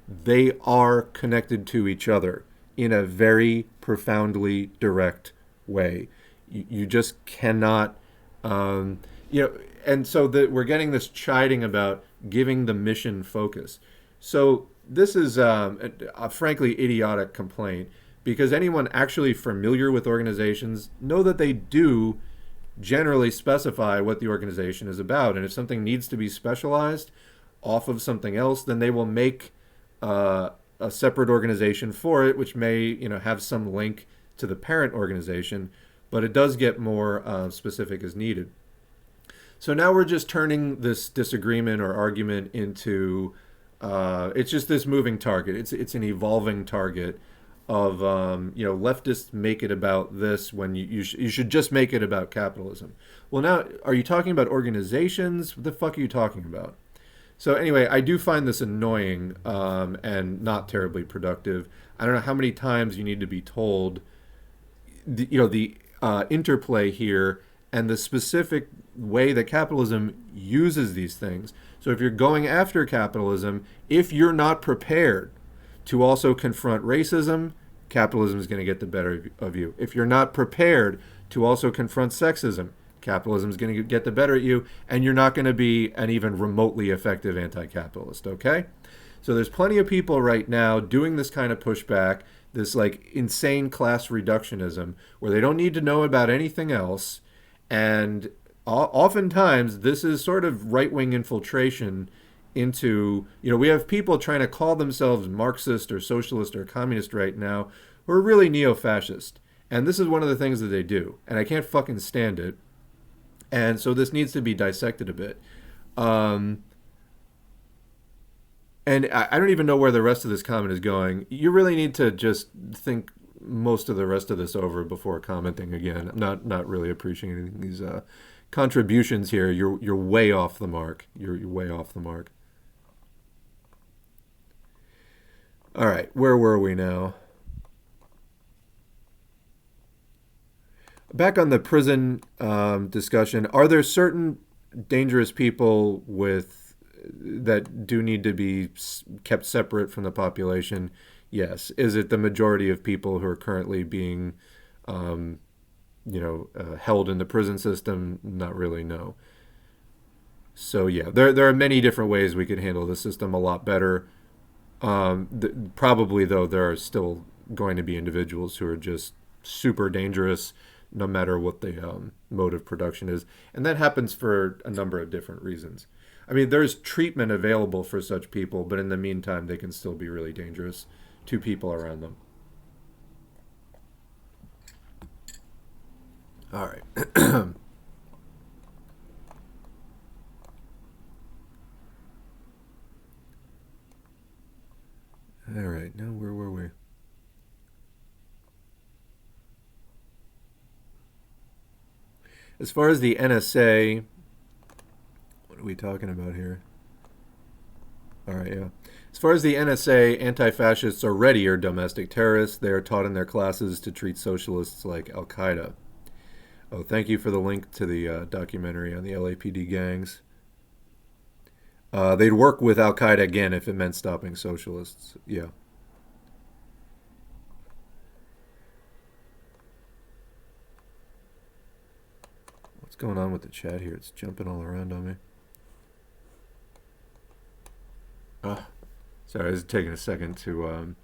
They are connected to each other in a very profoundly direct way. You just cannot, and so we're getting this chiding about giving the mission focus. So this is a frankly idiotic complaint, because anyone actually familiar with organizations know that they do generally specify what the organization is about. And if something needs to be specialized off of something else, then they will make a separate organization for it, which may, have some link to the parent organization, but it does get more specific as needed. So now we're just turning this disagreement or argument into it's just this moving target. It's an evolving target of leftists make it about this when you should just make it about capitalism. Well, now are you talking about organizations? What the fuck are you talking about? So anyway, I do find this annoying and not terribly productive. I don't know how many times you need to be told the interplay here and the specific way that capitalism uses these things. So if you're going after capitalism, if you're not prepared to also confront racism, capitalism is going to get the better of you. If you're not prepared to also confront sexism, capitalism is going to get the better at you, and you're not going to be an even remotely effective anti-capitalist, okay? So there's plenty of people right now doing this kind of pushback, this like insane class reductionism, where they don't need to know about anything else, and oftentimes this is sort of right-wing infiltration into, we have people trying to call themselves Marxist or socialist or communist right now who are really neo-fascist. And this is one of the things that they do. And I can't fucking stand it. And so this needs to be dissected a bit. And I don't even know where the rest of this comment is going. You really need to just think most of the rest of this over before commenting again. I'm not really appreciating these contributions here. You're way off the mark. You're way off the mark. All right, where were we now? Back on the prison discussion, are there certain dangerous people that do need to be kept separate from the population? Yes. Is it the majority of people who are currently being, held in the prison system? Not really, no. So yeah, there are many different ways we could handle the system a lot better. Probably, though, there are still going to be individuals who are just super dangerous, no matter what the mode of production is. And that happens for a number of different reasons. I mean, there's treatment available for such people, but in the meantime, they can still be really dangerous to people around them. All right. All right, now where were we? As far as the NSA, what are we talking about here? All right, yeah. As far as the NSA, anti-fascists already are domestic terrorists. They are taught in their classes to treat socialists like Al-Qaeda. Oh, thank you for the link to the documentary on the LAPD gangs. They'd work with Al-Qaeda again if it meant stopping socialists. Yeah. What's going on with the chat here? It's jumping all around on me. Sorry, it's taking a second to...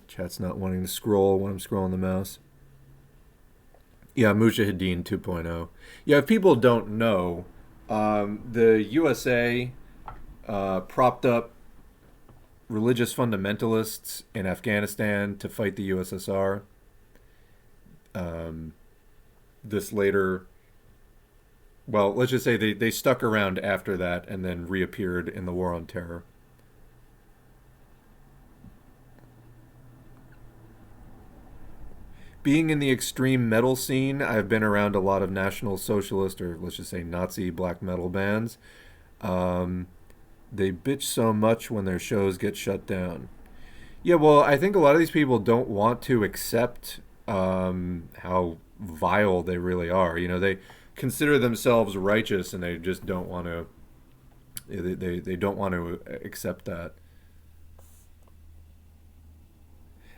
chat's not wanting to scroll when I'm scrolling the mouse. Yeah, Mujahideen 2.0. Yeah, if people don't know, the USA... propped up religious fundamentalists in Afghanistan to fight the USSR. This later, well, let's just say they stuck around after that and then reappeared in the War on Terror. Being in the extreme metal scene, I've been around a lot of National Socialist, or let's just say Nazi black metal bands. They bitch so much when their shows get shut down. Yeah, well, I think a lot of these people don't want to accept how vile they really are. They consider themselves righteous, and they just don't want to. They don't want to accept that.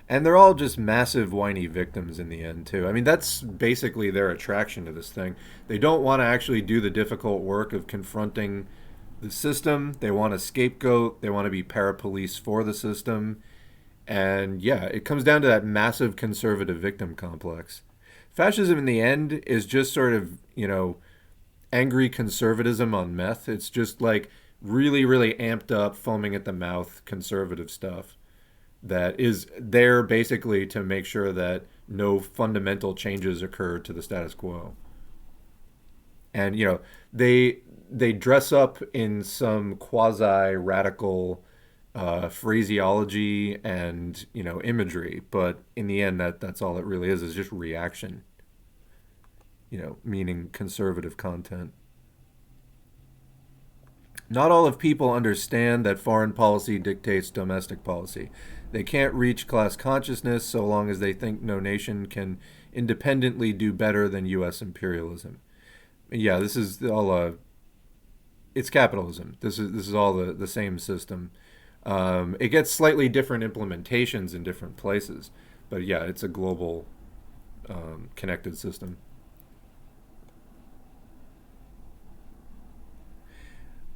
And they're all just massive whiny victims in the end, too. I mean, that's basically their attraction to this thing. They don't want to actually do the difficult work of confronting the system. They want a scapegoat. They want to be parapolice for the system. And yeah, it comes down to that massive conservative victim complex. Fascism in the end is just sort of, angry conservatism on meth. It's just like really, really amped up, foaming at the mouth conservative stuff. that is there basically to make sure that no fundamental changes occur to the status quo. And they dress up in some quasi radical phraseology and imagery, but in the end, that's all it really is just reaction. Meaning conservative content. Not all of people understand that foreign policy dictates domestic policy. They can't reach class consciousness so long as they think no nation can independently do better than U.S. imperialism. Yeah, this is all it's capitalism. This is all the same system. It gets slightly different implementations in different places, but yeah, it's a global connected system.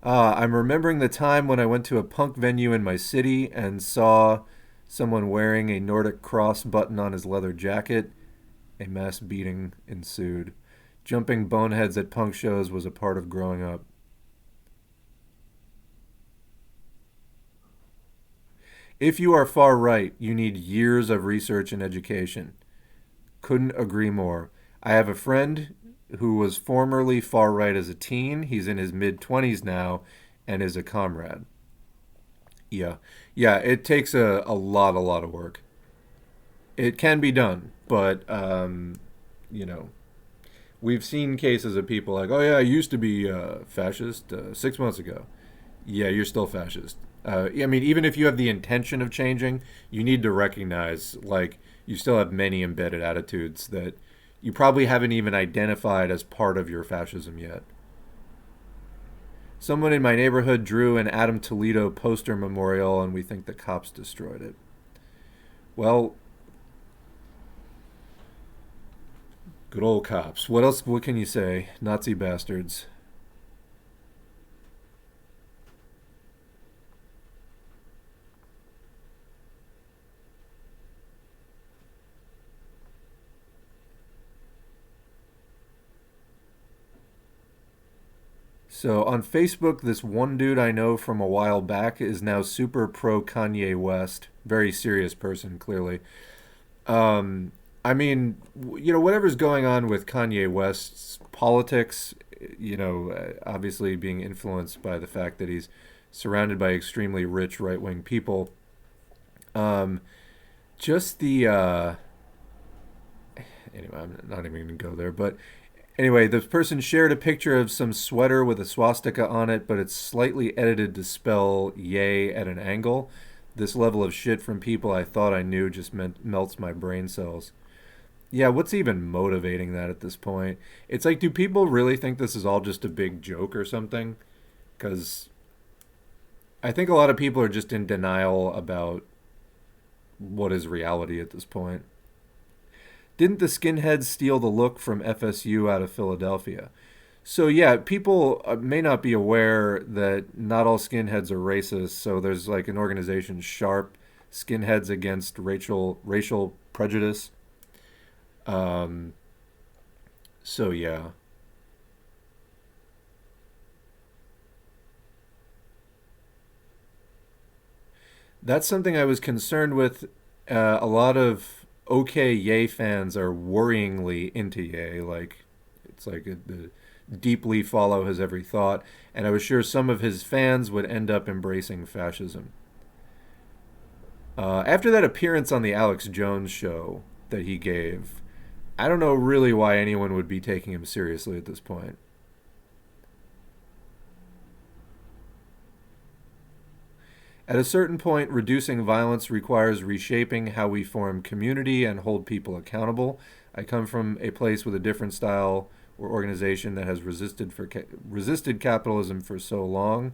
I'm remembering the time when I went to a punk venue in my city and saw someone wearing a Nordic cross button on his leather jacket. A mass beating ensued. Jumping boneheads at punk shows was a part of growing up. If you are far right, you need years of research and education. Couldn't agree more. I have a friend who was formerly far right as a teen. He's in his mid 20s now and is a comrade. Yeah. Yeah, it takes a lot of work. It can be done, but, you know, we've seen cases of people like, oh, yeah, I used to be fascist 6 months ago. Yeah, you're still fascist. I mean, even if you have the intention of changing, you need to recognize, like, you still have many embedded attitudes that you probably haven't even identified as part of your fascism yet. Someone in my neighborhood drew an Adam Toledo poster memorial, and we think the cops destroyed it. Well, good old cops. What else? What can you say? Nazi bastards. So on Facebook, this one dude I know from a while back is now super pro Kanye West. Very serious person, clearly. I mean, whatever's going on with Kanye West's politics, obviously being influenced by the fact that he's surrounded by extremely rich right wing people. Um, just the anyway, I'm not even going to go there, but anyway, the person shared a picture of some sweater with a swastika on it, but it's slightly edited to spell yay at an angle. This level of shit from people I thought I knew just melts my brain cells. Yeah, what's even motivating that at this point? It's like, do people really think this is all just a big joke or something? Because I think a lot of people are just in denial about what is reality at this point. Didn't the skinheads steal the look from FSU out of Philadelphia? So yeah, people may not be aware that not all skinheads are racist. So there's like an organization, Sharp, Skinheads Against Racial Prejudice. Um, so yeah, that's something I was concerned with. A lot of OK Yay fans are worryingly into Yay. Like, it's like the deeply follow his every thought. And I was sure some of his fans would end up embracing fascism. After that appearance on the Alex Jones show that he gave, I don't know really why anyone would be taking him seriously at this point. At a certain point, reducing violence requires reshaping how we form community and hold people accountable. I come from a place with a different style or organization that has resisted capitalism for so long.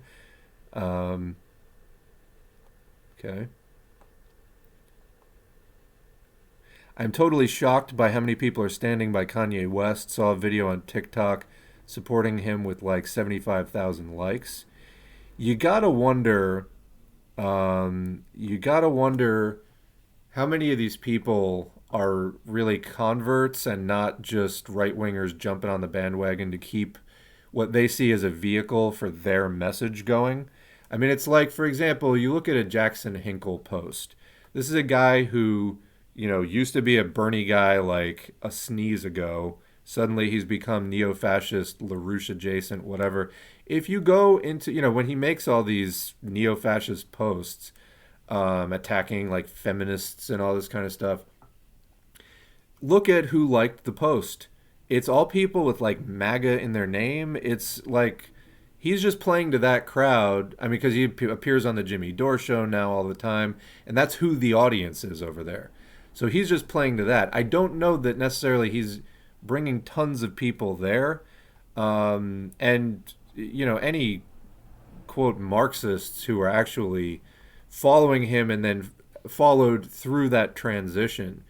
Um, okay. I'm totally shocked by how many people are standing by Kanye West. Saw a video on TikTok supporting him with like 75,000 likes. You gotta wonder. You gotta wonder how many of these people are really converts and not just right wingers jumping on the bandwagon to keep what they see as a vehicle for their message going. I mean, it's like, for example, you look at a Jackson Hinkle post. This is a guy who, used to be a Bernie guy like a sneeze ago. Suddenly he's become neo-fascist, LaRouche adjacent, whatever. If you go into, when he makes all these neo-fascist posts, attacking like feminists and all this kind of stuff, look at who liked the post. It's all people with like MAGA in their name. It's like he's just playing to that crowd. I mean, because he appears on the Jimmy Dore show now all the time, and that's who the audience is over there. So he's just playing to that. I don't know that necessarily he's bringing tons of people there. And, any quote Marxists who are actually following him and then followed through that transition,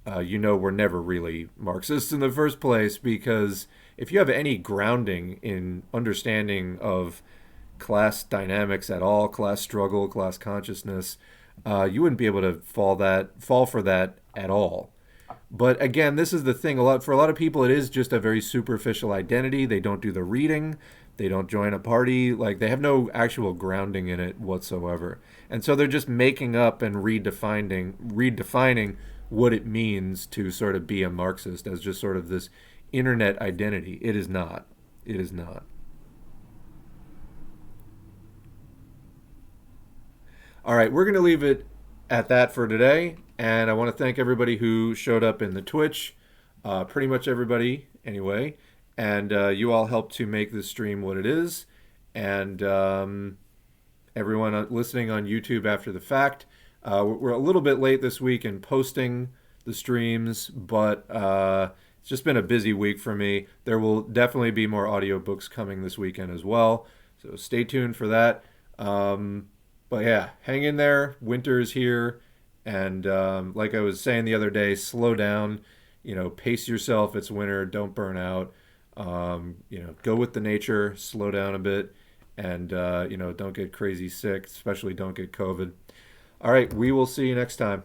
were never really Marxists in the first place, because if you have any grounding in understanding of class dynamics at all, class struggle, class consciousness, you wouldn't be able to fall for that at all. But again, this is the thing. For a lot of people, it is just a very superficial identity. They don't do the reading. They don't join a party. Like, they have no actual grounding in it whatsoever. And so they're just making up and redefining what it means to sort of be a Marxist as just sort of this internet identity. It is not. It is not. All right, we're going to leave it at that for today. And I want to thank everybody who showed up in the Twitch, pretty much everybody anyway. And you all helped to make this stream what it is. And everyone listening on YouTube after the fact. We're a little bit late this week in posting the streams, but it's just been a busy week for me. There will definitely be more audiobooks coming this weekend as well. So stay tuned for that. But yeah, hang in there. Winter is here. And like I was saying the other day, slow down, pace yourself. It's winter. Don't burn out. Go with the nature, slow down a bit, and, don't get crazy sick, especially don't get COVID. All right, we will see you next time.